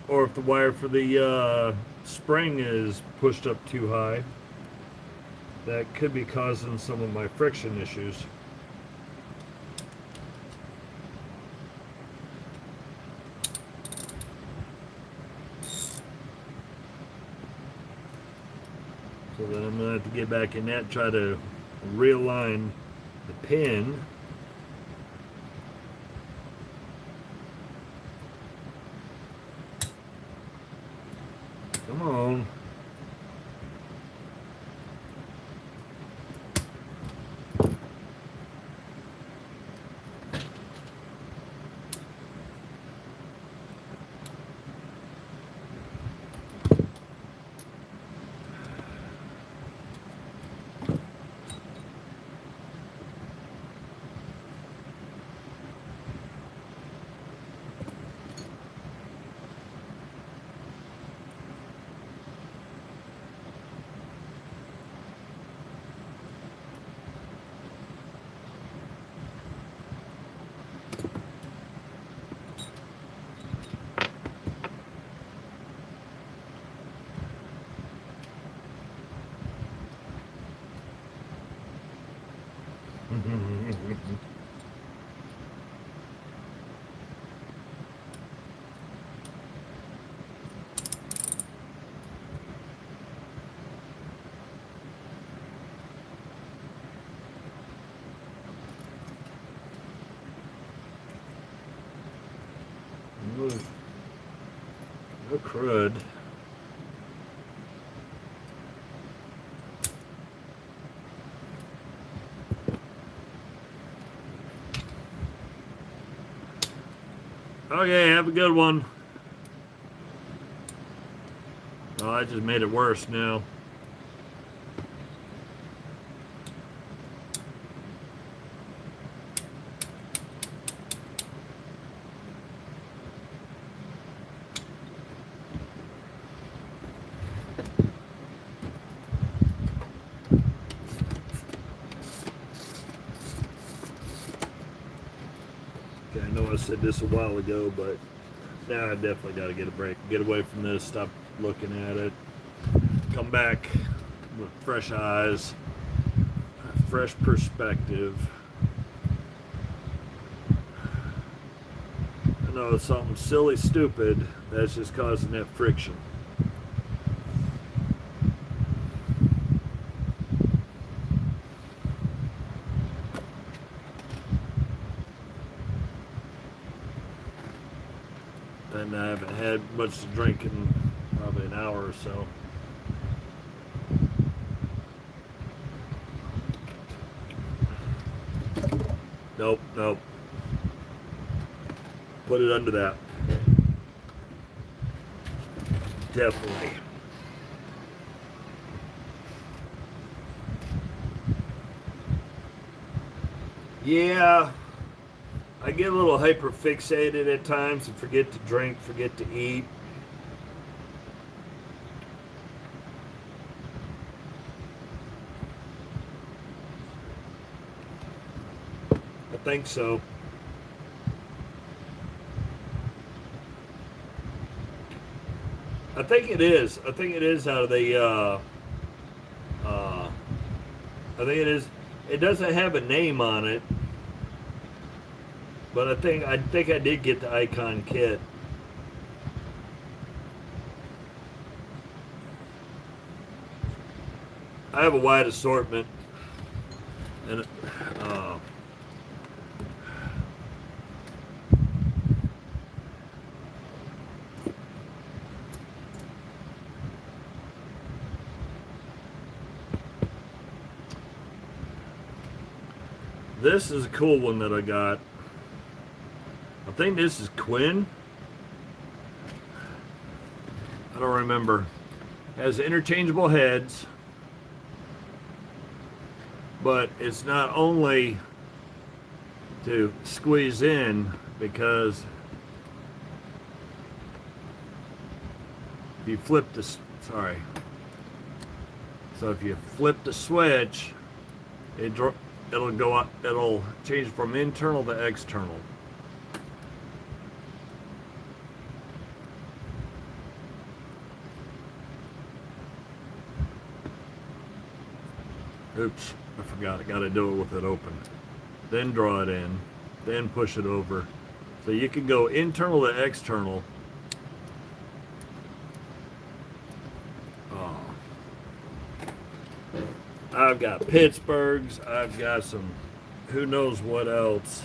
if the wire for the spring is pushed up too high, that could be causing some of my friction issues. So then I'm going to have to get back in that and try to realign the pin. Come on. No crud. Okay, have a good one. Oh, I just made it worse now. Okay, I know I said this a while ago, but now I definitely got to get a break. Get away from this, stop looking at it, come back with fresh eyes, fresh perspective. I know it's something silly, stupid, that's just causing that friction. And I haven't had much to drink in probably an hour or so. Nope, nope. Put it under that. Definitely. Yeah. I get a little hyper fixated at times and forget to drink, forget to eat. I think so. I think it is. I think it is out of the. I think it is. It doesn't have a name on it, but I think I did get the Icon kit. I have a wide assortment, and this is a cool one that I got. I think this is Quinn. I don't remember. Has interchangeable heads, but it's not only to squeeze in, because if you flip this, sorry. So if you flip the switch, it'll go up, it'll change from internal to external. Oops, I forgot. I got to do it with it open. Then draw it in, then push it over. So you can go internal to external. Oh. I've got Pittsburghs. I've got some who knows what else.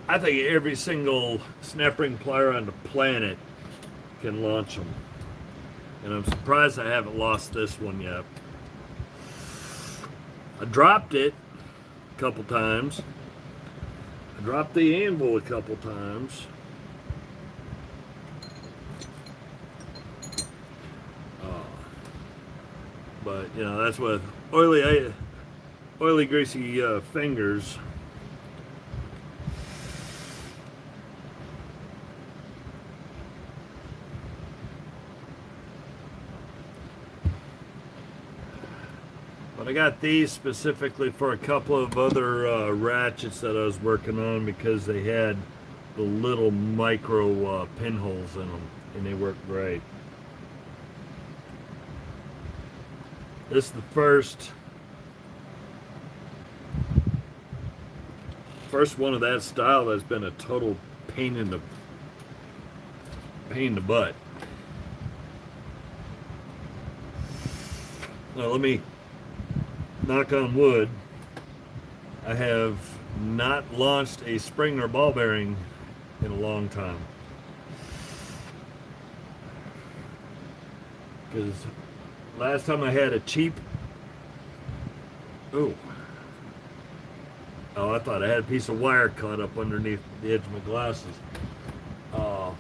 I think every single snap ring plier on the planet can launch them. And I'm surprised I haven't lost this one yet. I dropped it a couple times. I dropped the anvil a couple times. But, you know, that's with oily greasy fingers. But I got these specifically for a couple of other ratchets that I was working on, because they had the little micro pinholes in them, and they work great. This is the first one of that style that's been a total pain in the butt. Now let me knock on wood. I have not launched a spring or ball bearing in a long time, because last time I had a cheap. Oh, I thought I had a piece of wire caught up underneath the edge of my glasses. I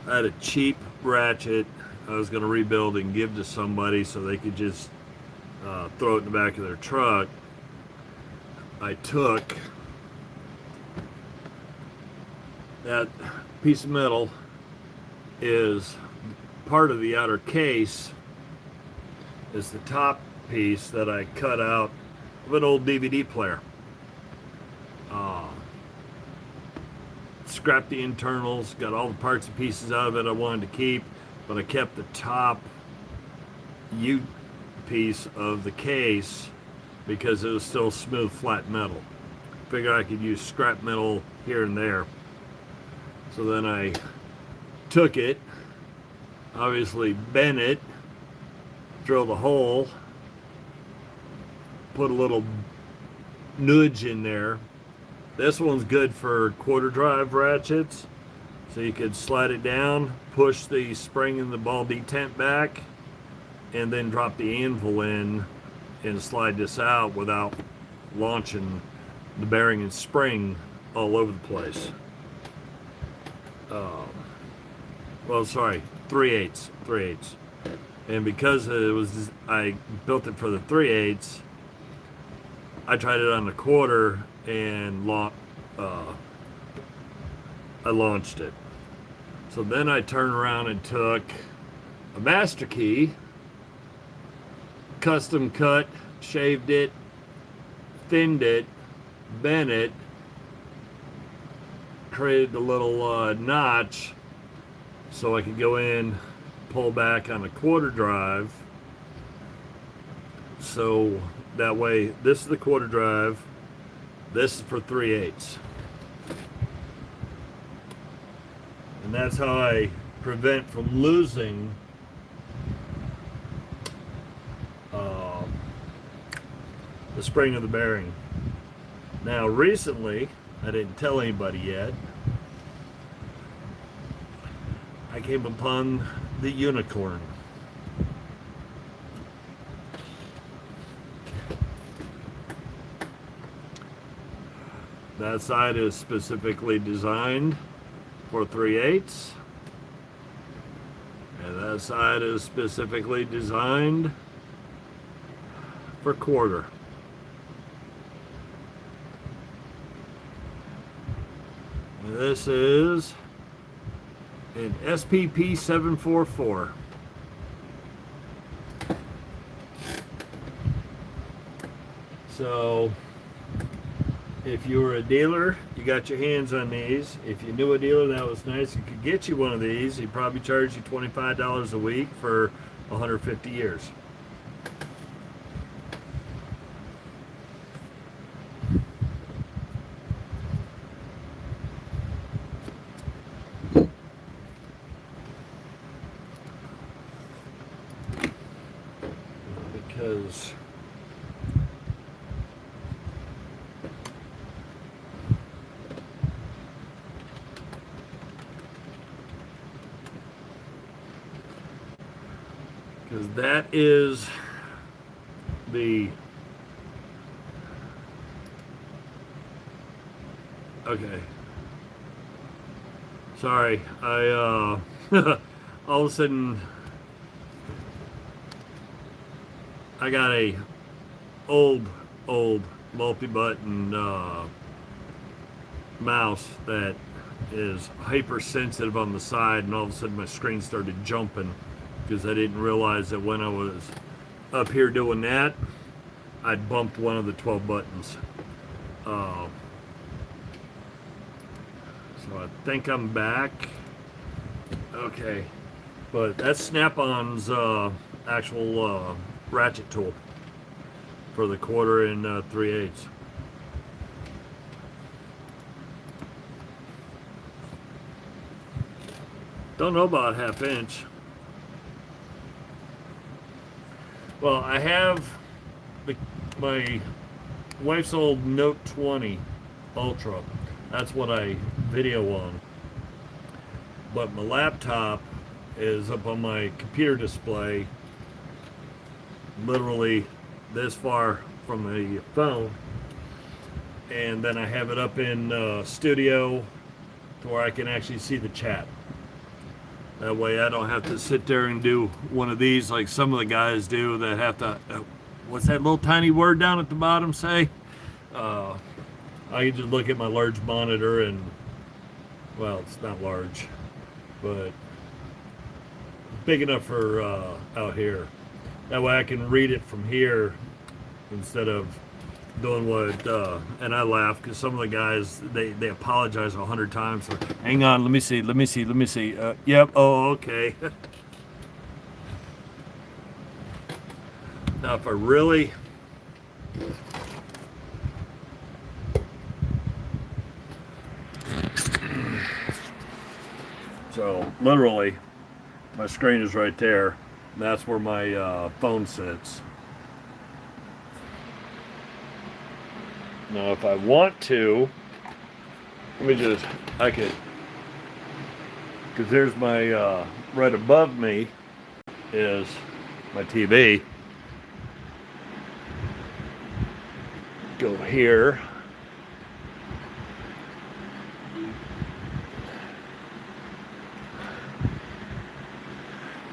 had a cheap ratchet I was going to rebuild and give to somebody so they could just throw it in the back of their truck. I took that piece of metal, is part of the outer case, is the top piece that I cut out of an old DVD player. Scrapped the internals, got all the parts and pieces out of it I wanted to keep, but I kept the top U piece of the case because it was still smooth, flat metal. Figured I could use scrap metal here and there. So then I took it, obviously bent it, drilled a hole, put a little nudge in there. This one's good for quarter drive ratchets, so you could slide it down, push the spring and the ball detent back, and then drop the anvil in and slide this out without launching the bearing and spring all over the place. Well, sorry, 3/8. And because I built it for the 3/8, I tried it on the quarter and I launched it. So then I turned around and took a master key, custom cut, shaved it, thinned it, bent it, created the little notch so I could go in, pull back on a quarter drive. So that way, this is the quarter drive, this is for 3/8. And that's how I prevent from losing the spring of the bearing. Now recently, I didn't tell anybody yet, I came upon the unicorn. That side is specifically designed for 3/8, and that side is specifically designed for quarter. And this is an SPP 744. So if you were a dealer, you got your hands on these. If you knew a dealer that was nice and could get you one of these, he'd probably charge you $25 a week for 150 years. Because that is the okay. Sorry, I all of a sudden I got a old multi-button mouse that is hypersensitive on the side, and all of a sudden my screen started jumping because I didn't realize that when I was up here doing that, I'd bumped one of the 12 buttons. So I think I'm back. Okay, but that's Snap-on's actual ratchet tool for the quarter and 3/8. Don't know about 1/2 inch. Well, I have my wife's old Note 20 Ultra. That's what I video on. But my laptop is up on my computer display, literally this far from the phone. And then I have it up in studio to where I can actually see the chat. That way I don't have to sit there and do one of these like some of the guys do that have to, what's that little tiny word down at the bottom say? I can just look at my large monitor and, well, it's not large, but big enough for out here. That way I can read it from here instead of doing what, and I laugh because some of the guys, they apologize 100 times. So, hang on, let me see. Yep, oh, okay. Now, if I really, so literally, my screen is right there. And that's where my phone sits. Now, if I want to, let me just, I could, because there's my, right above me is my TV. Go here.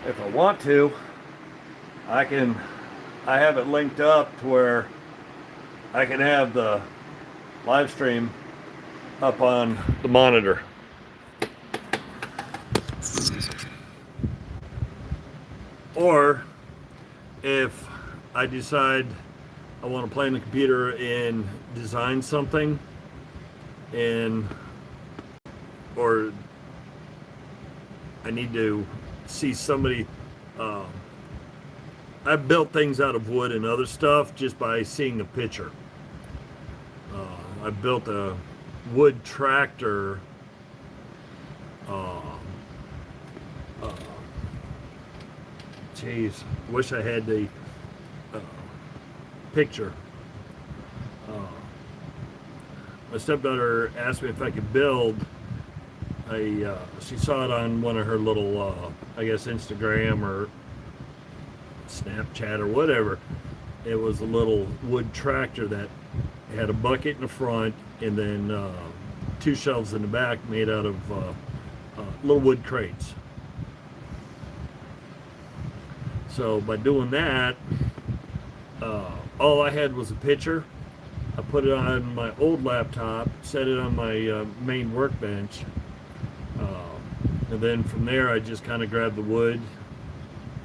If I want to, I have it linked up to where I can have the live stream up on the monitor. Or if I decide I want to play on the computer and design something and or I need to see somebody. Uh, I've built things out of wood and other stuff just by seeing a picture. I built a wood tractor. Uh, uh, Jeez, wish I had the uh, picture. Uh, my stepdaughter asked me if I could build a. She saw it on one of her little, I guess, Instagram or Snapchat or whatever. It was a little wood tractor that had a bucket in the front and then 2 shelves in the back made out of little wood crates. So by doing that, all I had was a picture. I put it on my old laptop, set it on my main workbench, and then from there I just kind of grabbed the wood,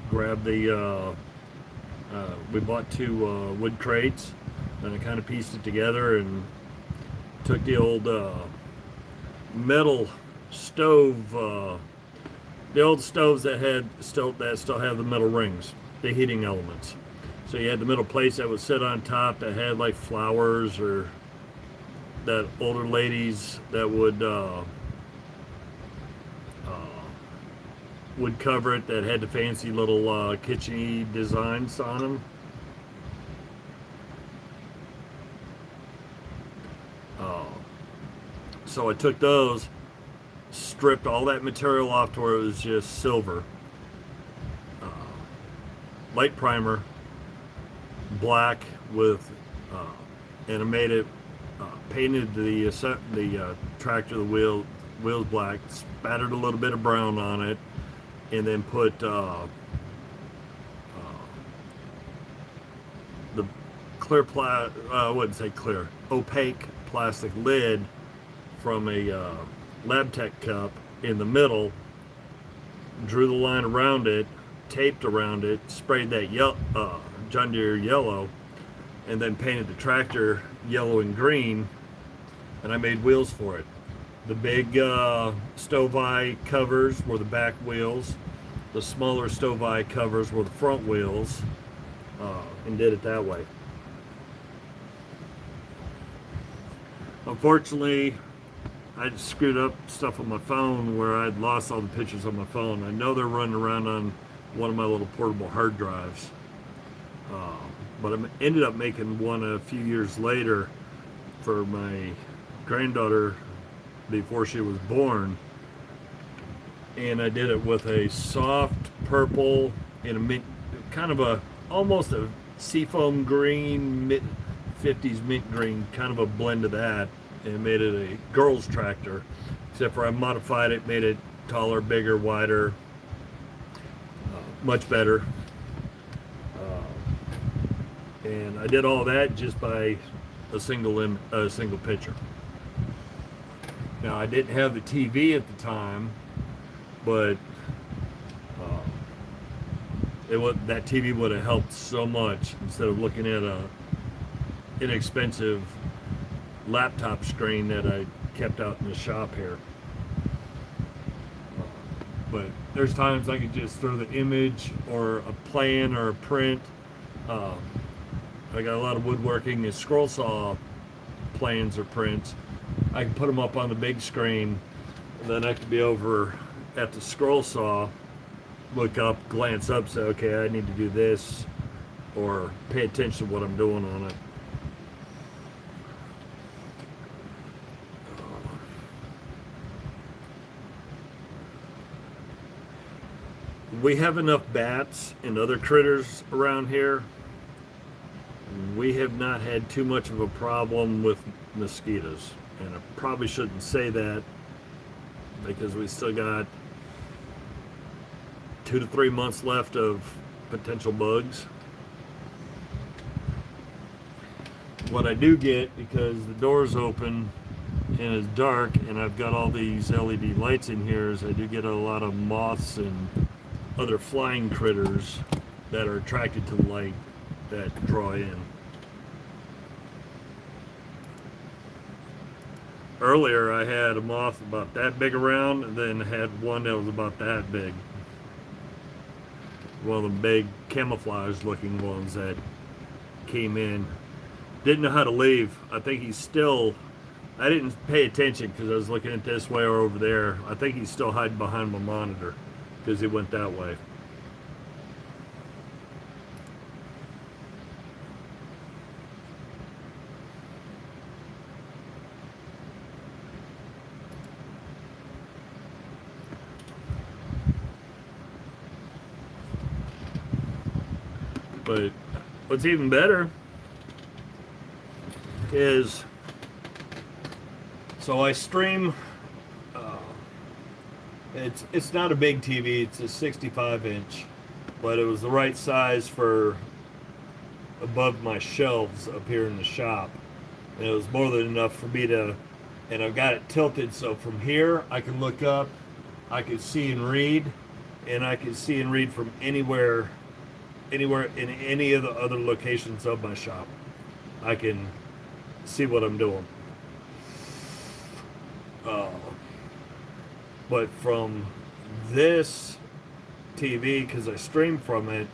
grabbed the we bought 2 wood crates, and I kind of pieced it together and took the old metal stove, the old stoves that still have the metal rings, the heating elements. So you had the metal plates that would sit on top that had like flowers, or that older ladies that would cover it, that had the fancy little kitchen-y designs on them. So I took those, stripped all that material off to where it was just silver, light primer, black with, and I made it, painted the tractor, the wheels black, spattered a little bit of brown on it, and then put the clear I wouldn't say clear, opaque plastic lid from a Lab Tech cup in the middle, drew the line around it, taped around it, sprayed that John Deere yellow, and then painted the tractor yellow and green, and I made wheels for it. The big stove eye covers were the back wheels. The smaller stove eye covers were the front wheels, and did it that way. Unfortunately, I screwed up stuff on my phone where I'd lost all the pictures on my phone. I know they're running around on one of my little portable hard drives. But I ended up making one a few years later for my granddaughter before she was born. And I did it with a soft purple and a mint, kind of almost a seafoam green, mid-50s mint green, kind of a blend of that, and made it a girl's tractor, except for I modified it, made it taller, bigger, wider, much better. And I did all that just by a single picture. Now, I didn't have the TV at the time, but that TV would have helped so much instead of looking at a inexpensive laptop screen that I kept out in the shop here. But there's times I could just throw the image or a plan or a print. I got a lot of woodworking and scroll saw plans or prints. I can put them up on the big screen, and then I could be over at the scroll saw, look up, glance up, say, okay, I need to do this, or pay attention to what I'm doing on it. We have enough bats and other critters around here. We have not had too much of a problem with mosquitoes. And I probably shouldn't say that because we still got 2 to 3 months left of potential bugs. What I do get, because the door's open and it's dark and I've got all these LED lights in here, is I do get a lot of moths and other flying critters that are attracted to the light that draw in. Earlier I had a moth about that big around, and then had one that was about that big. One of the big camouflage looking ones that came in. Didn't know how to leave. I think he's still, I didn't pay attention because I was looking at this way or over there. I think he's still hiding behind my monitor because he went that way. But what's even better is, so I stream, it's not a big TV, it's a 65 inch, but it was the right size for above my shelves up here in the shop, and it was more than enough for me to, and I've got it tilted so from here I can look up, I can see and read, and I can see and read from anywhere in any of the other locations of my shop. I can see what I'm doing. But from this TV, because I stream from it,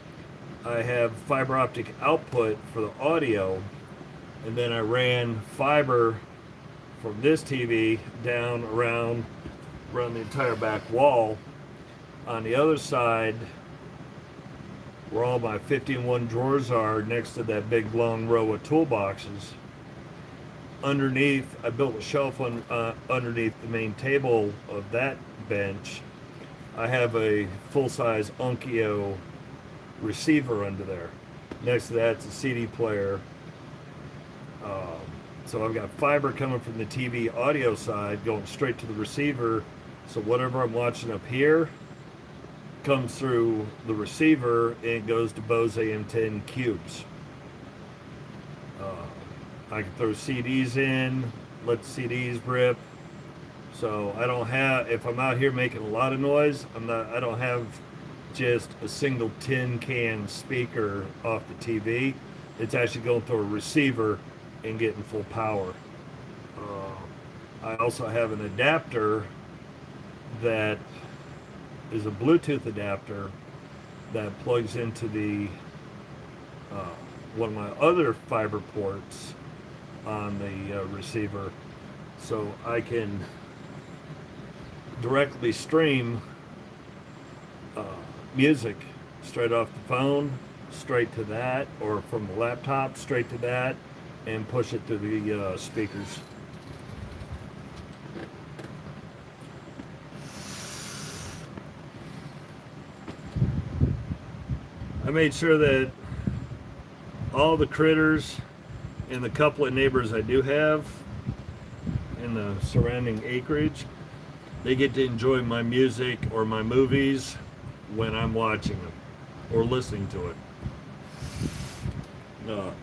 I have fiber optic output for the audio, and then I ran fiber from this TV down around the entire back wall. On the other side, where all my 15-1 drawers are, next to that big long row of toolboxes. Underneath, I built a shelf underneath the main table of that bench. I have a full-size Onkyo receiver under there. Next to that's a CD player. So I've got fiber coming from the TV audio side going straight to the receiver. So whatever I'm watching up here comes through the receiver and it goes to Bose AM10 cubes. I can throw CDs in, let the CDs rip. So I don't have, if I'm out here making a lot of noise, I don't have just a single tin can speaker off the TV. It's actually going through a receiver and getting full power. I also have an adapter that is a Bluetooth adapter that plugs into the one of my other fiber ports on the receiver, so I can directly stream music straight off the phone, straight to that, or from the laptop straight to that, and push it to the speakers. I made sure that all the critters and the couple of neighbors I do have in the surrounding acreage, they get to enjoy my music or my movies when I'm watching them or listening to it. A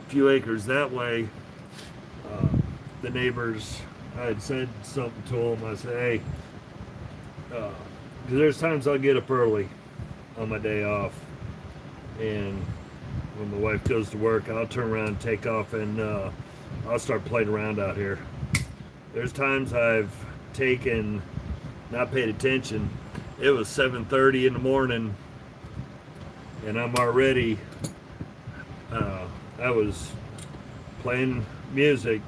few acres that way, the neighbors, I had said something to them. I said, hey, because there's times I'll get up early on my day off, and when my wife goes to work, I'll turn around and take off, and I'll start playing around out here. There's times I've taken, not paid attention. It was 7:30 in the morning, and I'm already, I was playing music,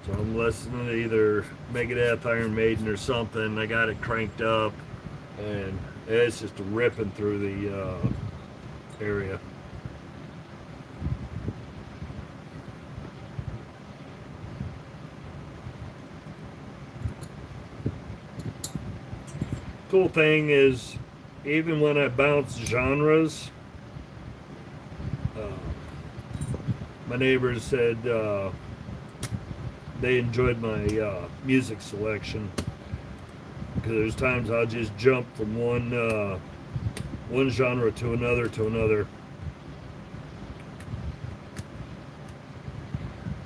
so I'm listening to either Megadeth, Iron Maiden, or something. I got it cranked up, and it's just ripping through the area. Cool thing is, even when I bounce genres, my neighbors said they enjoyed my music selection, because there's times I'll just jump from one genre to another.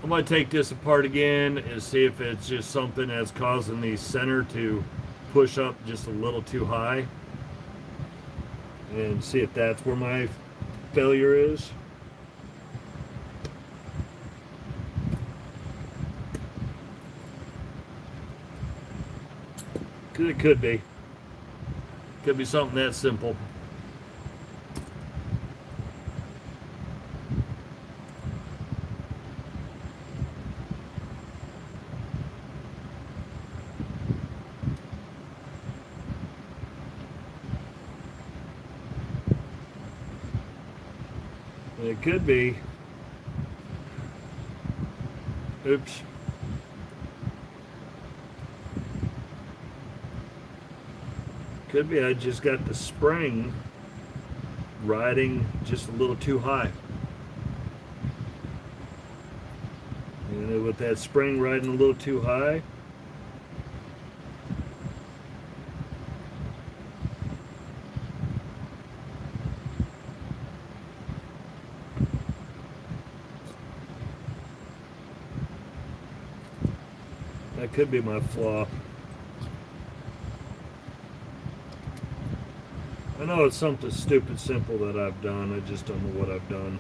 I might take this apart again and see if it's just something that's causing the center to push up just a little too high, and see if that's where my failure is. It could be. Could be something that simple. It could be. Oops. Could be I just got the spring riding just a little too high. And with that spring riding a little too high, that could be my flaw. I know it's something stupid simple that I've done. I just don't know what I've done.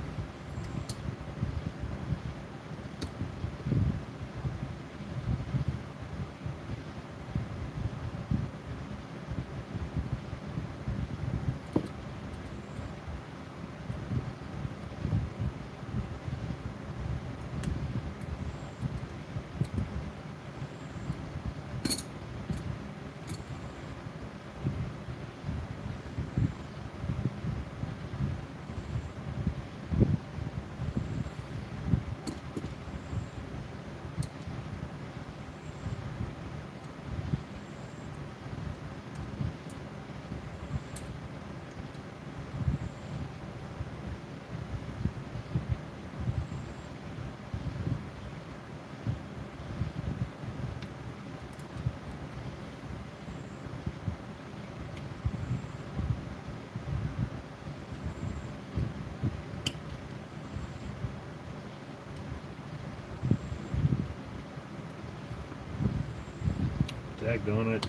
Daggone it.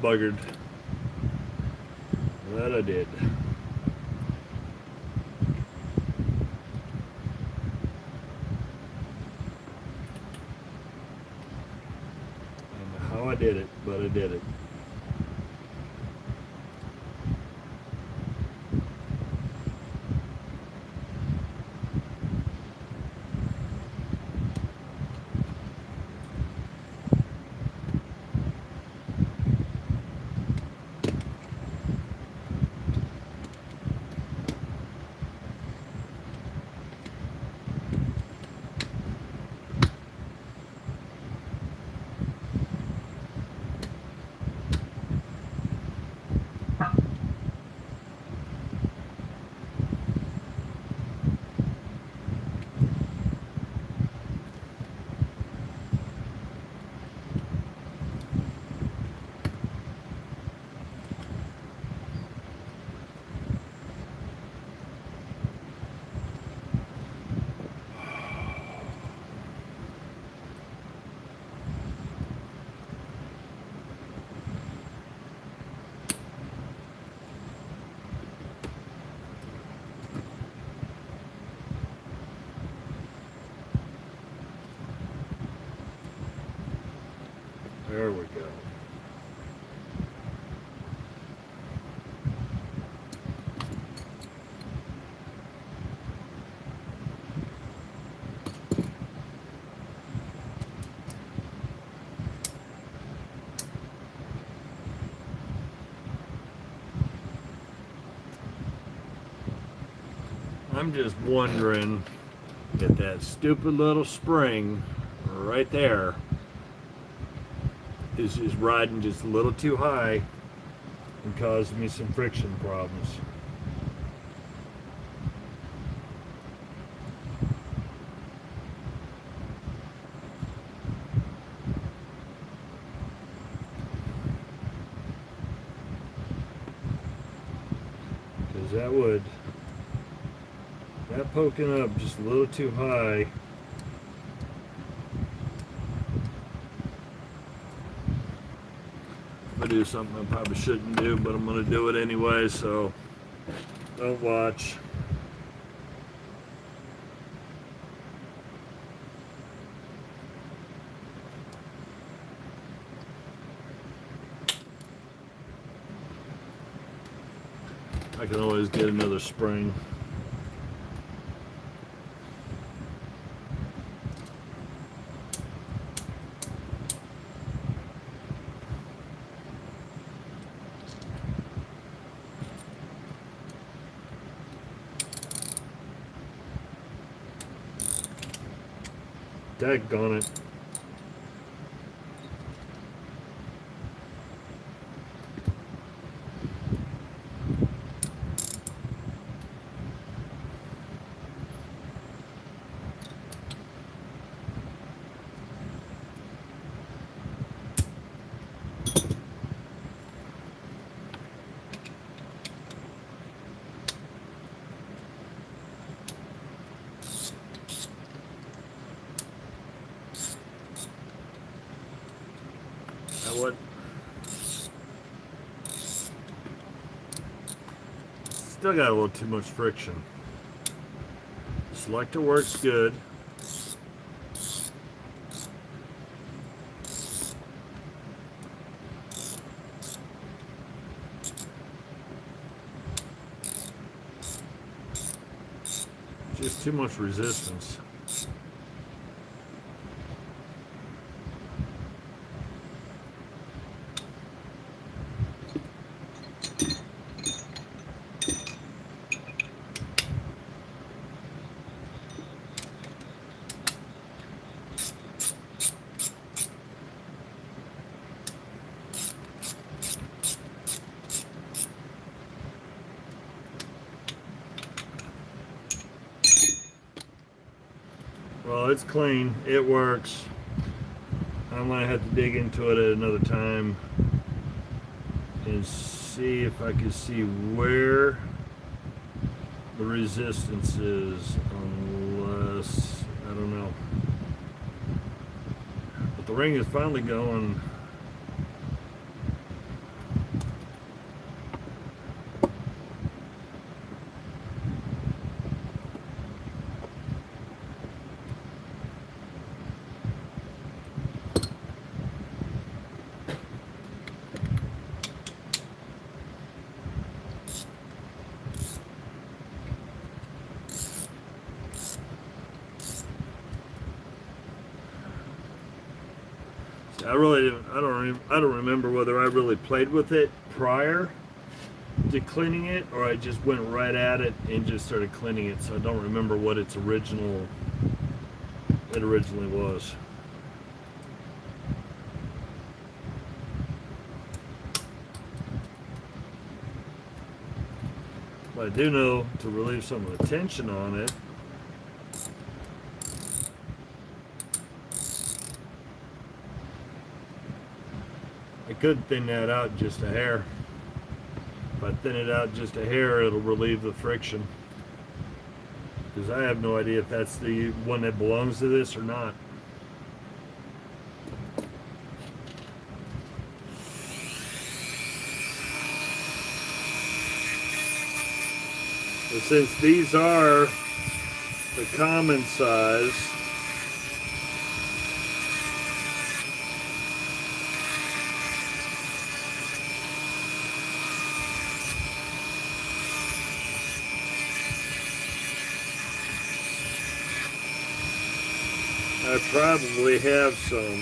Buggered. That I did. I don't know how I did it, but I did it. There we go. I'm just wondering if that stupid little spring right there is just riding just a little too high and causing me some friction problems. Because that poking up just a little too high, I do something I probably shouldn't do, but I'm going to do it anyway, so don't watch. I can always get another spring. Daggone it. What? Still got a little too much friction. Selector works good. Just too much resistance. Well, it's clean. It works. I might have to dig into it at another time and see if I can see where the resistance is, unless, I don't know. But the ring is finally going. I don't remember whether I really played with it prior to cleaning it, or I just went right at it and just started cleaning it. So I don't remember what it originally was. But I do know to relieve some of the tension on it, I could thin that out just a hair. If I thin it out just a hair, it'll relieve the friction. Because I have no idea if that's the one that belongs to this or not. But since these are the common size, I probably have some.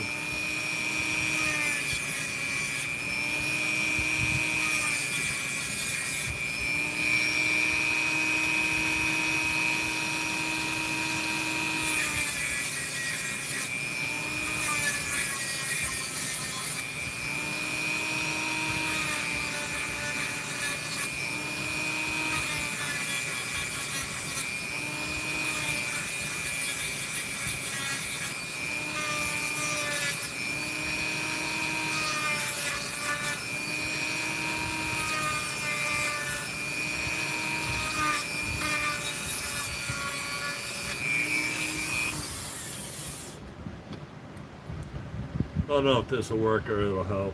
don't know if this will work or it'll help.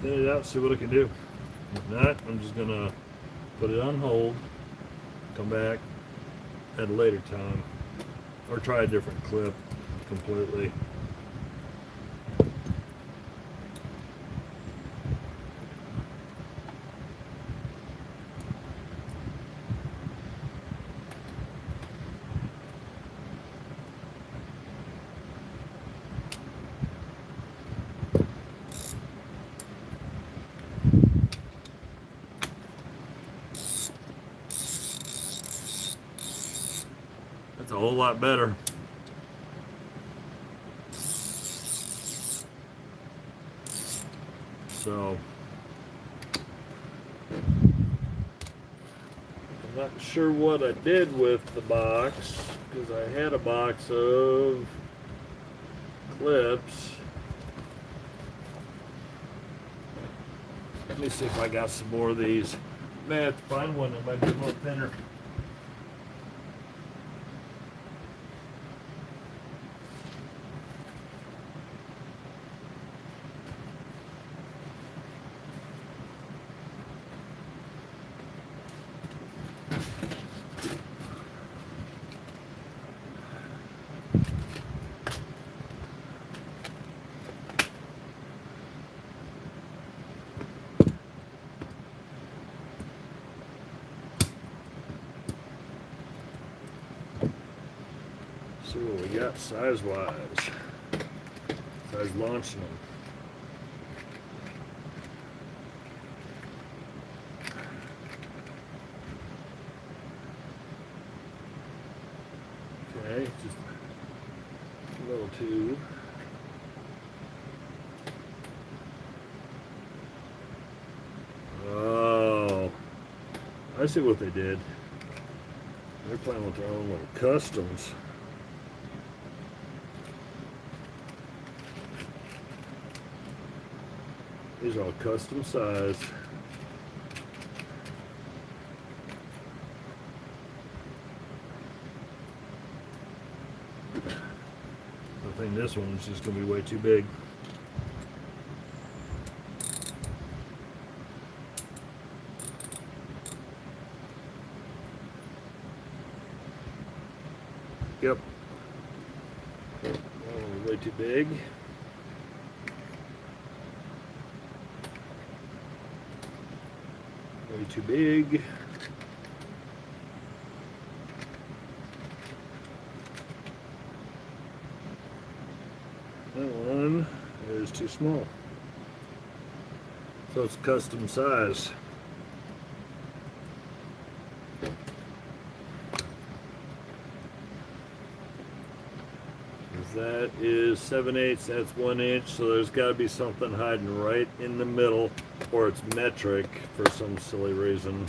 Get it out, see what I can do. If not, I'm just gonna put it on hold, come back at a later time, or try a different clip completely. That's a whole lot better. So, I'm not sure what I did with the box, because I had a box of clips. Let me see if I got some more of these. May have to find one that might be a little thinner. See what we got size-wise. Size launching them. Okay, just a little tube. Oh, I see what they did. They're playing with their own little customs. These are all custom size. I think this one's just going to be way too big. Yep. Oh, way too big. Way too big. That one is too small. So it's custom size. That is 7/8, that's 1 inch, so there's got to be something hiding right in the middle, or it's metric for some silly reason.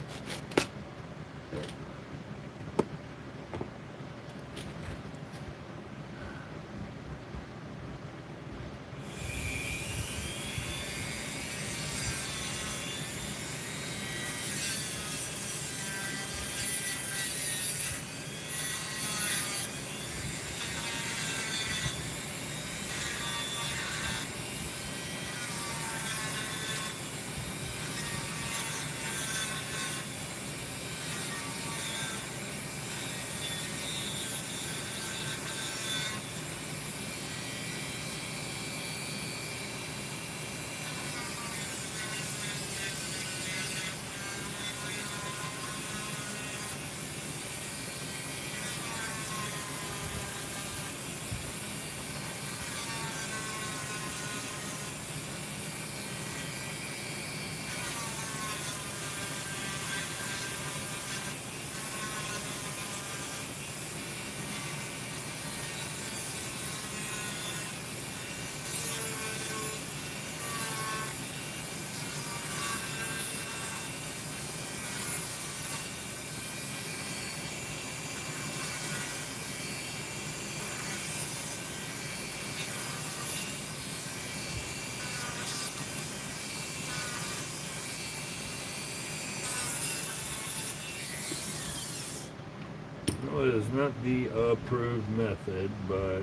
Well, it is not the approved method, but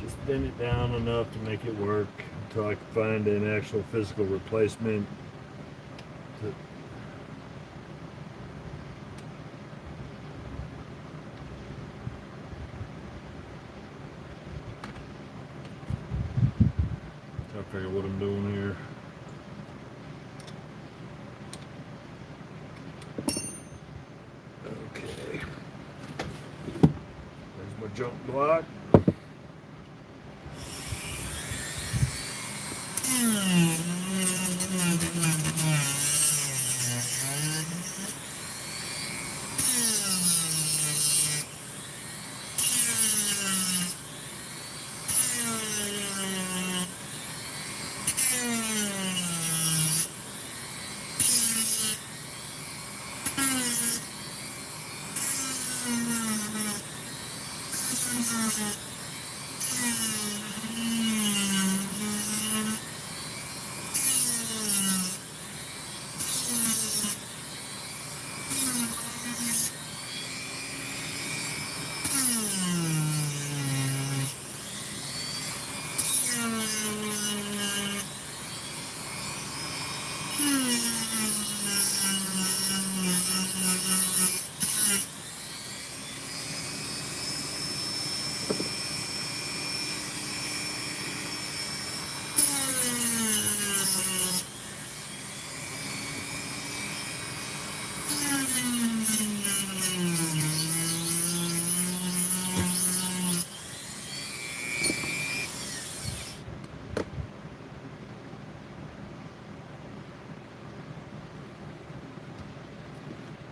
just thin it down enough to make it work until I can find an actual physical replacement. I figure what I'm doing here. Okay. There's my jump block.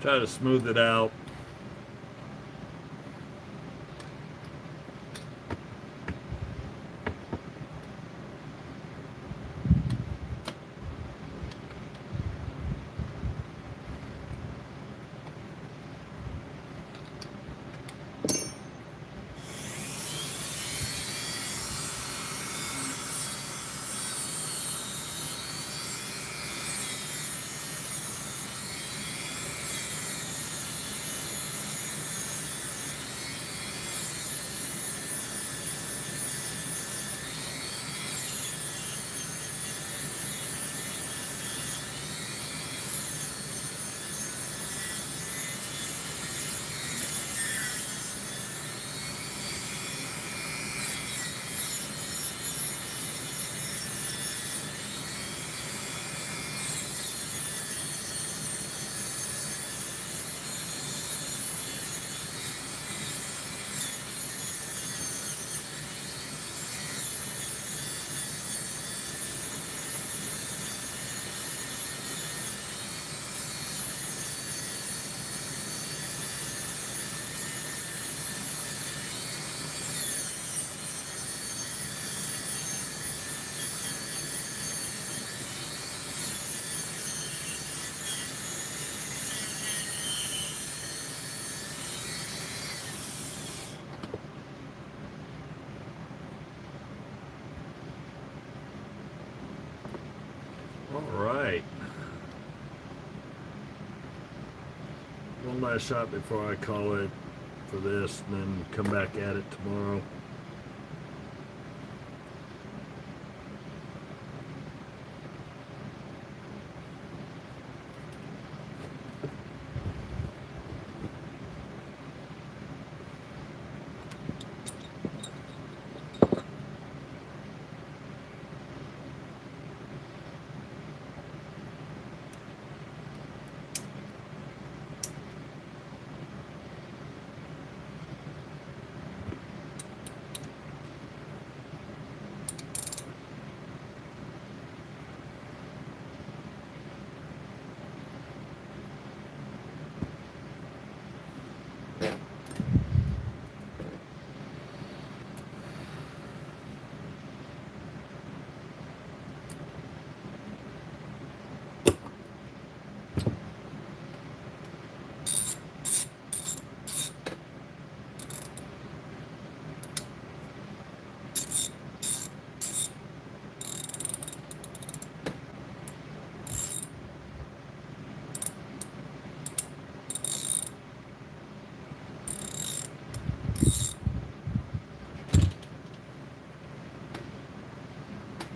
Try to smooth it out. Alright. One last shot before I call it for this, and then come back at it tomorrow.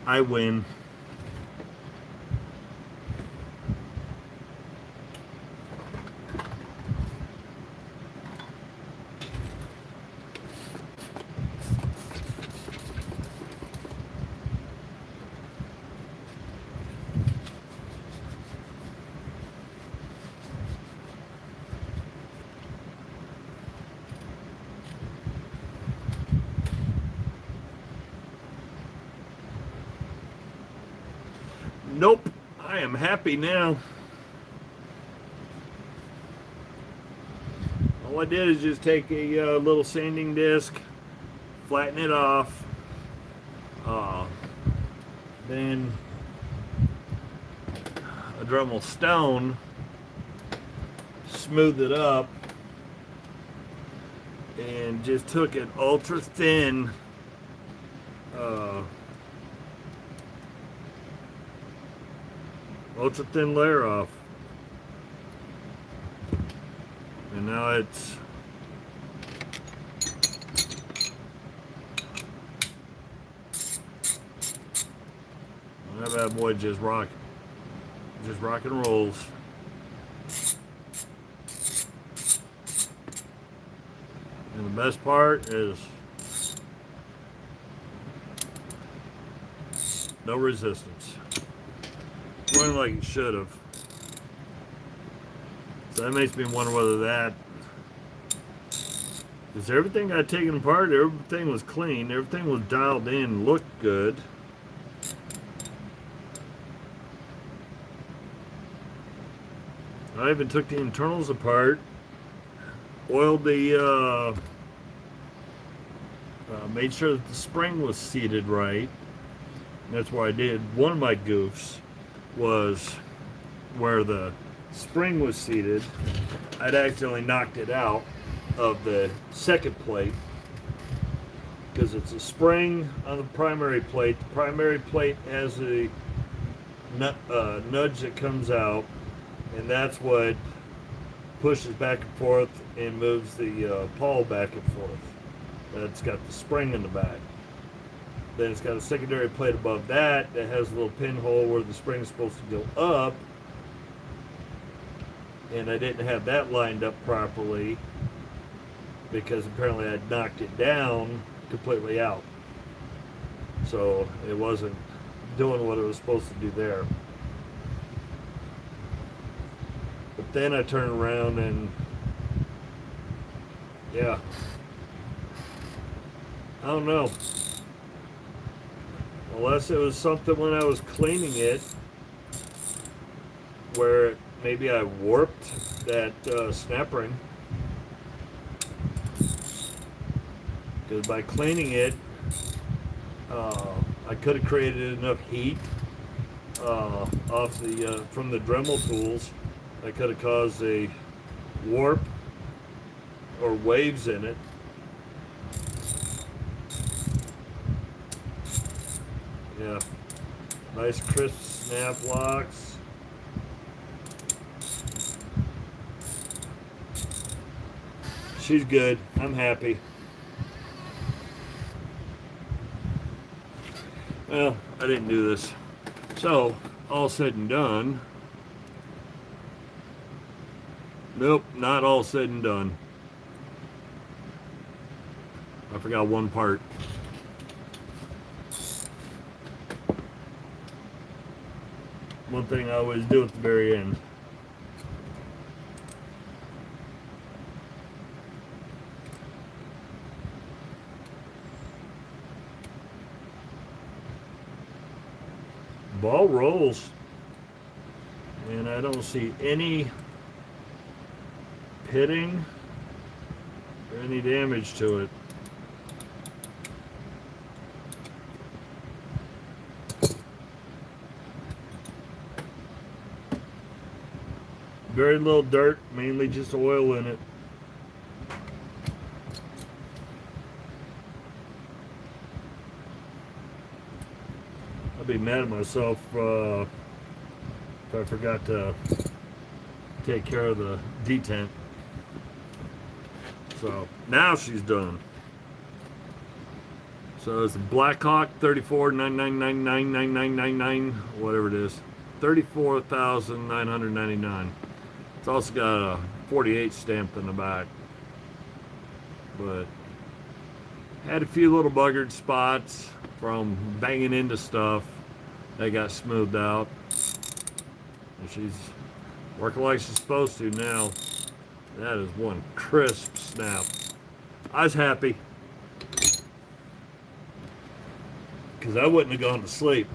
I win. Nope, I am happy now. All I did is just take a little sanding disc, flatten it off, then a Dremel stone, smooth it up, and just took an ultra thin layer off. And now it's that bad boy just rock and rolls. And the best part is no resistance. Running like it should have. So that makes me wonder whether that, because everything got taken apart, everything was clean, everything was dialed in, looked good. I even took the internals apart, oiled the, made sure that the spring was seated right. That's what I did. One of my goofs was where the spring was seated. I'd accidentally knocked it out of the second plate because it's a spring on the primary plate. The primary plate has a nudge that comes out, and that's what pushes back and forth and moves the pawl back and forth. That's got the spring in the back. Then it's got a secondary plate above that that has a little pinhole where the spring is supposed to go up. And I didn't have that lined up properly because apparently I'd knocked it down completely out. So it wasn't doing what it was supposed to do there. But then I turned around and, yeah, I don't know. Unless it was something when I was cleaning it where maybe I warped that snap ring. Because by cleaning it, I could have created enough heat off the from the Dremel tools that could have caused a warp or waves in it. Yeah, nice crisp snap locks. She's good. I'm happy. Well, I didn't do this. So, all said and done. Nope, not all said and done. I forgot one part. One thing I always do at the very end. Ball rolls, and I don't see any pitting or any damage to it. Very little dirt, mainly just oil in it. I'd be mad at myself if I forgot to take care of the detent. So now she's done. So it's a Blackhawk 34,999,999, whatever it is. 34,999. It's also got a 48 stamped in the back. But had a few little buggered spots from banging into stuff. They got smoothed out. And she's working like she's supposed to now. That is one crisp snap. I was happy, because I wouldn't have gone to sleep.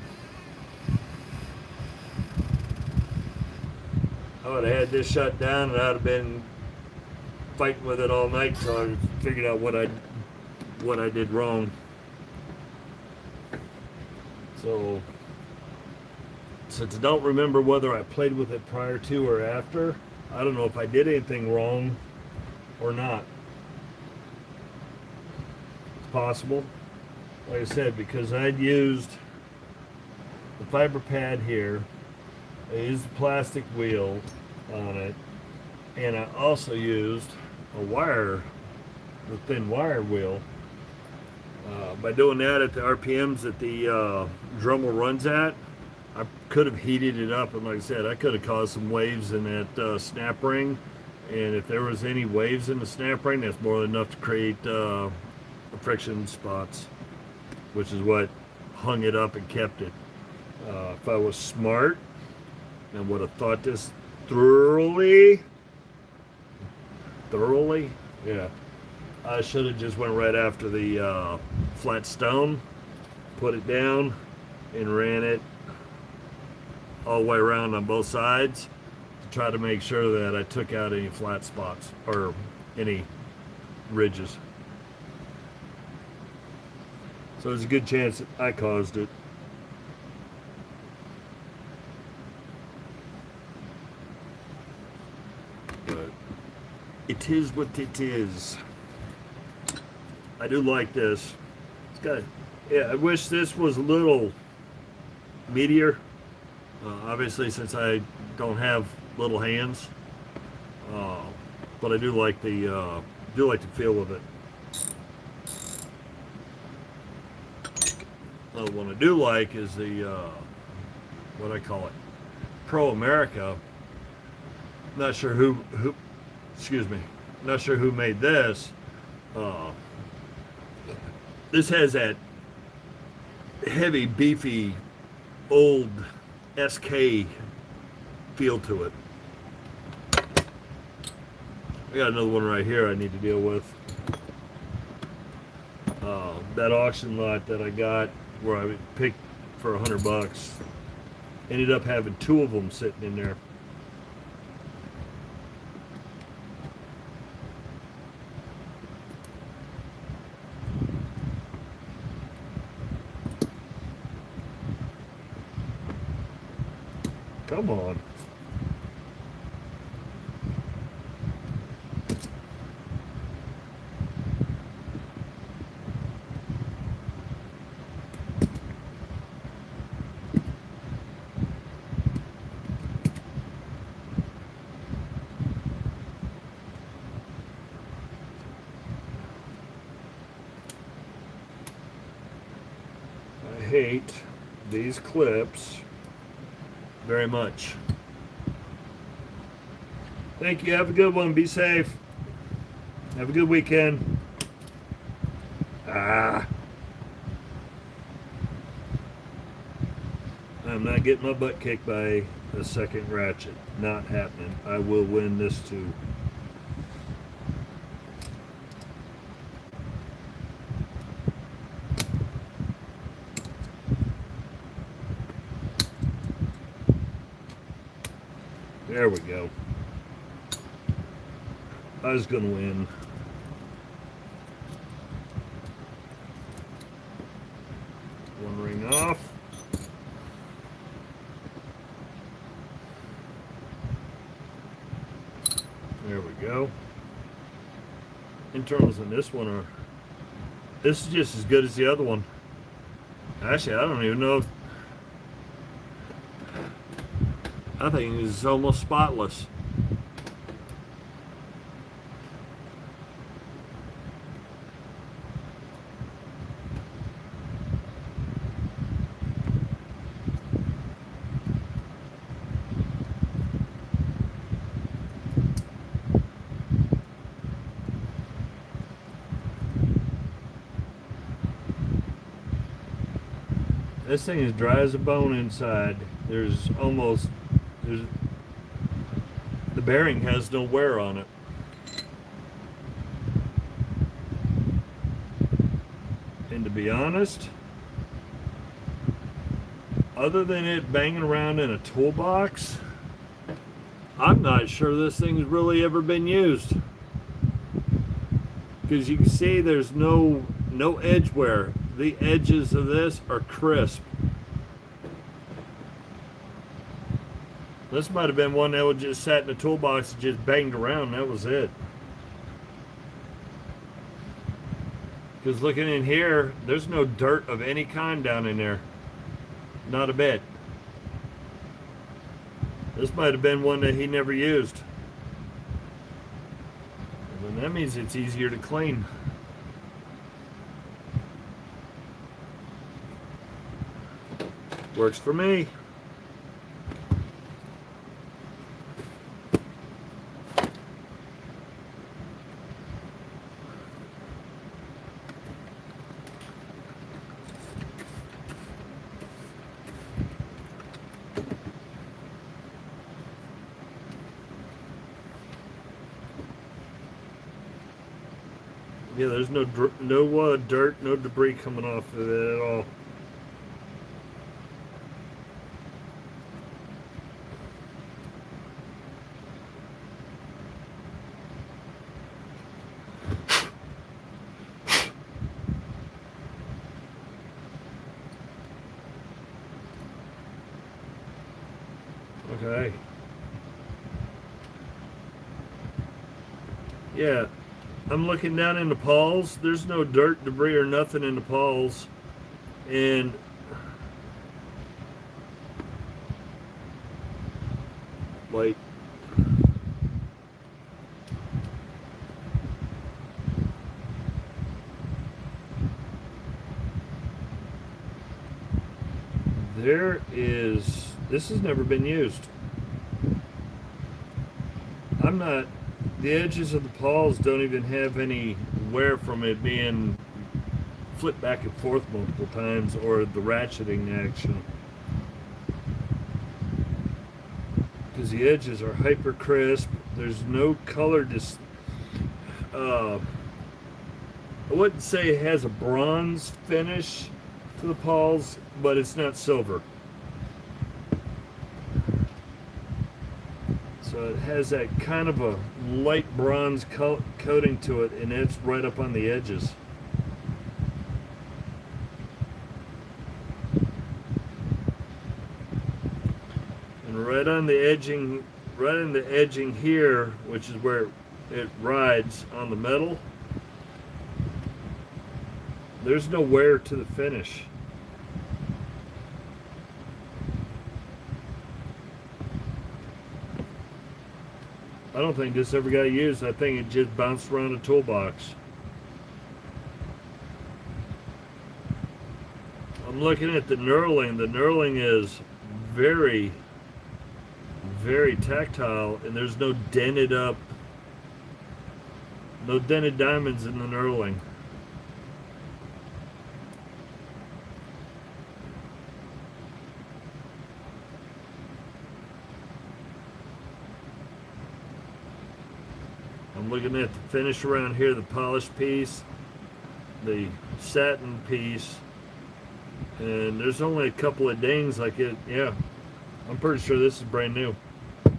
I would have had this shut down, and I'd have been fighting with it all night until I figured out what I did wrong. So, since I don't remember whether I played with it prior to or after, I don't know if I did anything wrong or not. It's possible. Like I said, because I'd used the fiber pad here, I used the plastic wheel on it, and I also used a wire, the thin wire wheel. By doing that at the RPMs that the Dremel runs at, I could have heated it up, and like I said, I could have caused some waves in that snap ring. And if there was any waves in the snap ring, that's more than enough to create friction spots, which is what hung it up and kept it. If I was smart and would have thought this thoroughly, yeah, I should have just went right after the flat stone, put it down, and ran it all the way around on both sides to try to make sure that I took out any flat spots or any ridges. So there's a good chance that I caused it. But it is what it is. I do like this. It's got, yeah, I wish this was a little meatier. Obviously, since I don't have little hands, but I do like the feel of it. The one I do like is the what I call it, Pro America. Not sure who excuse me. Not sure who made this. This has that heavy, beefy, old SK feel to it. I got another one right here I need to deal with. That auction lot that I got where I picked for $100 ended up having two of them sitting in there. Come on. I hate these clips very much. Thank you. Have a good one. Be safe. Have a good weekend. I'm not getting my butt kicked by a second ratchet. Not happening. I will win this too. There we go. I was going to win. One ring off. There we go. Internals in this one are... This is just as good as the other one. Actually, I don't even know if... I think it's almost spotless. This thing is dry as a bone inside. There's the bearing has no wear on it. And to be honest, other than it banging around in a toolbox, I'm not sure this thing's really ever been used. Because you can see there's no edge wear. The edges of this are crisp. This might have been one that was just sat in the toolbox and just banged around. That was it. Because looking in here, there's no dirt of any kind down in there. Not a bit. This might have been one that he never used. And that means it's easier to clean. Works for me. Yeah, there's no dirt, no debris coming off of it at all. Okay. Yeah. I'm looking down in the pawls. There's no dirt, debris, or nothing in the pawls. And like this has never been used. The edges of the pawls don't even have any wear from it being flipped back and forth multiple times or the ratcheting action. Because the edges are hyper crisp. There's no color I wouldn't say it has a bronze finish to the pawls, but it's not silver. So it has that kind of a light bronze coating to it, and it's right up on the edges. And right on the edging here, which is where it rides on the metal, there's no wear to the finish. I don't think this ever got used. I think it just bounced around a toolbox. I'm looking at the knurling. The knurling is very, very tactile, and there's no dented diamonds in the knurling. I'm looking at the finish around here, the polished piece, the satin piece, and there's only a couple of dings like it. Yeah, I'm pretty sure this is brand new. And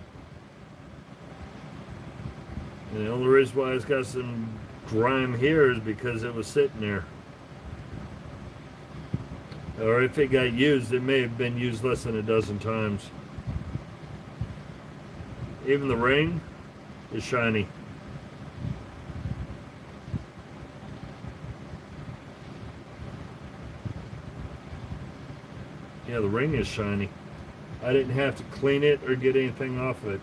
the only reason why it's got some grime here is because it was sitting there. Or if it got used, it may have been used less than a dozen times. Even the ring is shiny. Yeah, the ring is shiny. I didn't have to clean it or get anything off of it.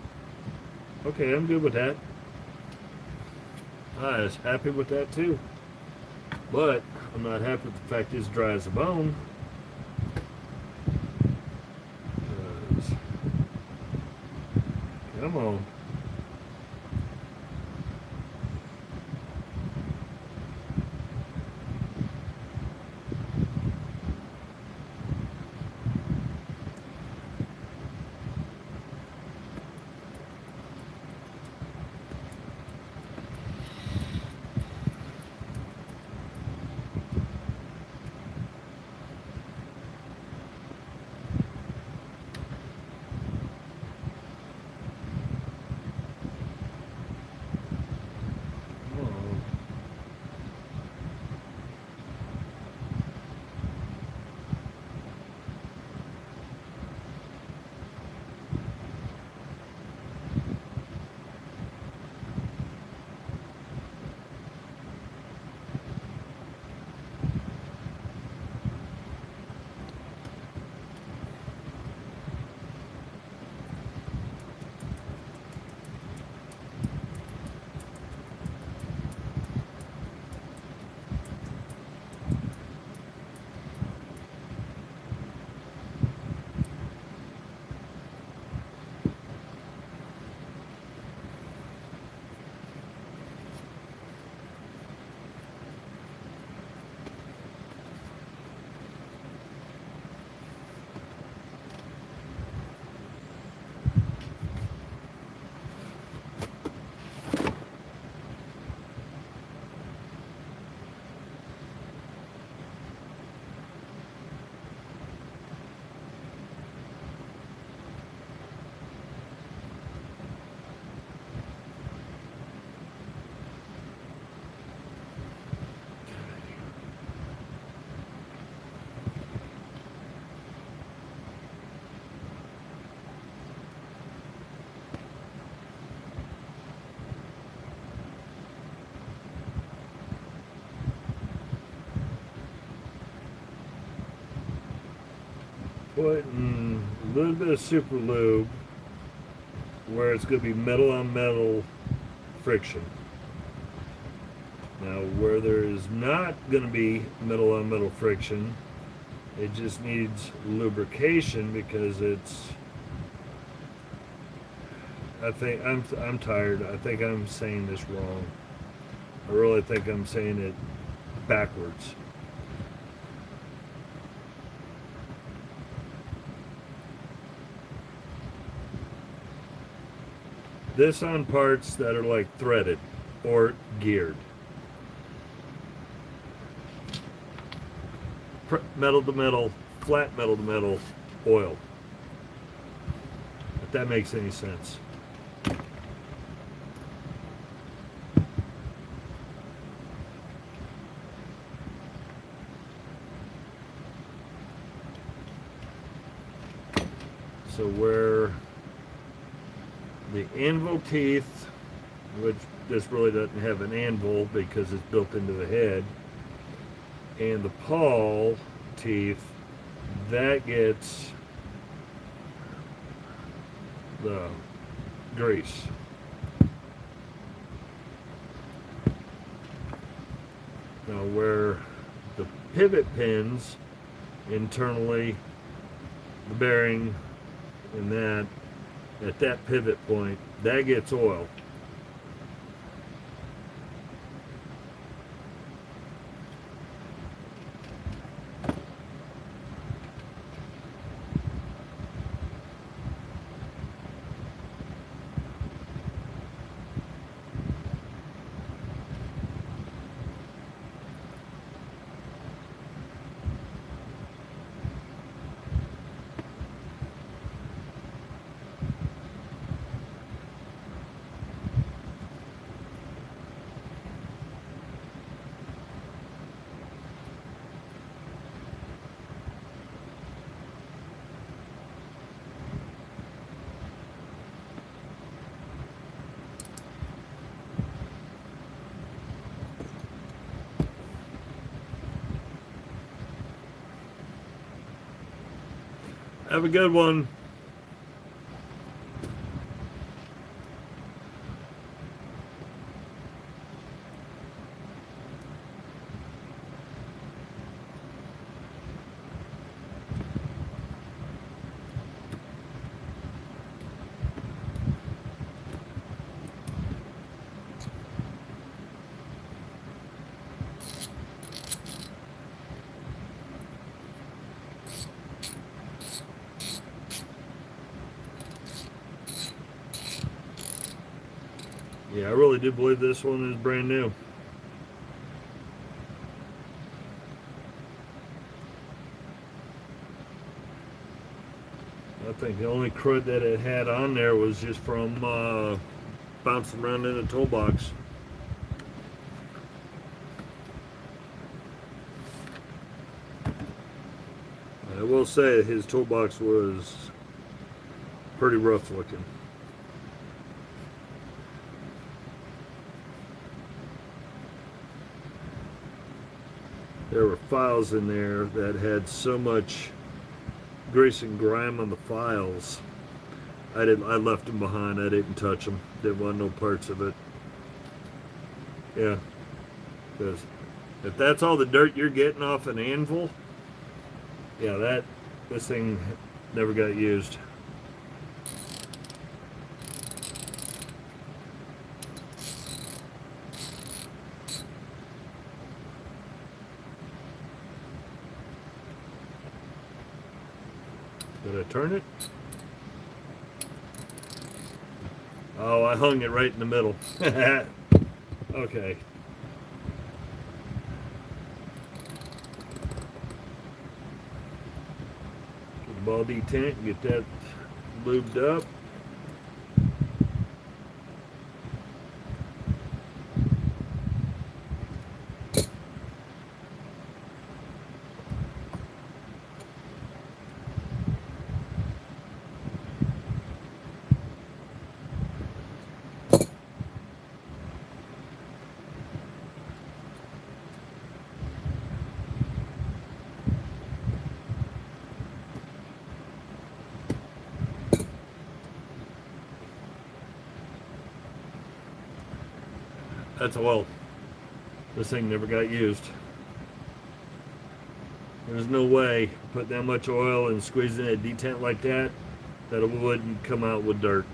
Okay, I'm good with that. I was happy with that too. But I'm not happy with the fact it's dry as a bone. Come on. putting a little bit of super lube where it's going to be metal on metal friction. Now, where there is not going to be metal on metal friction, it just needs lubrication because it's. I think I'm tired. I think I'm saying this wrong. I really think I'm saying it backwards. This on parts that are like threaded or geared. Metal to metal, flat metal to metal, oil. If that makes any sense. So where the anvil teeth, which this really doesn't have an anvil because it's built into the head, and the pawl teeth, that gets the grease. Now where the pivot pins internally, the bearing and that, at that pivot point, that gets oil. Have a good one. Yeah, I really do believe this one is brand new. I think the only crud that it had on there was just from bouncing around in a toolbox. I will say his toolbox was pretty rough looking. There were files in there that had so much grease and grime on the files. I left them behind. I didn't touch them. Didn't want no parts of it. Yeah, because if that's all the dirt you're getting off an anvil, yeah, this thing never got used. Did I turn it? Oh, I hung it right in the middle. Okay. Get the ball detent, get that lubed up. That's oil. This thing never got used. There's no way putting that much oil and squeezing a detent like that it wouldn't come out with dirt.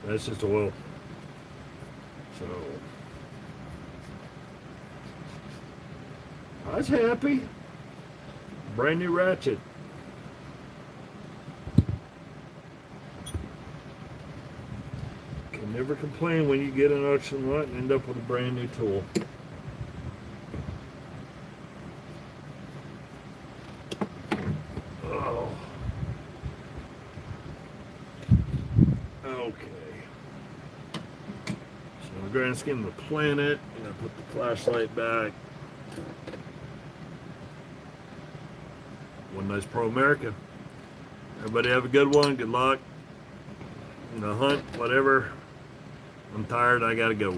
That's just oil. So I was happy. Brand new ratchet. Can never complain when you get an auction lot and end up with a brand new tool. Oh. Okay. So in the grand scheme of the planet, I'm gonna put the flashlight back. One nice Pro America. Everybody have a good one. Good luck. Hunt, whatever. I'm tired. I gotta go.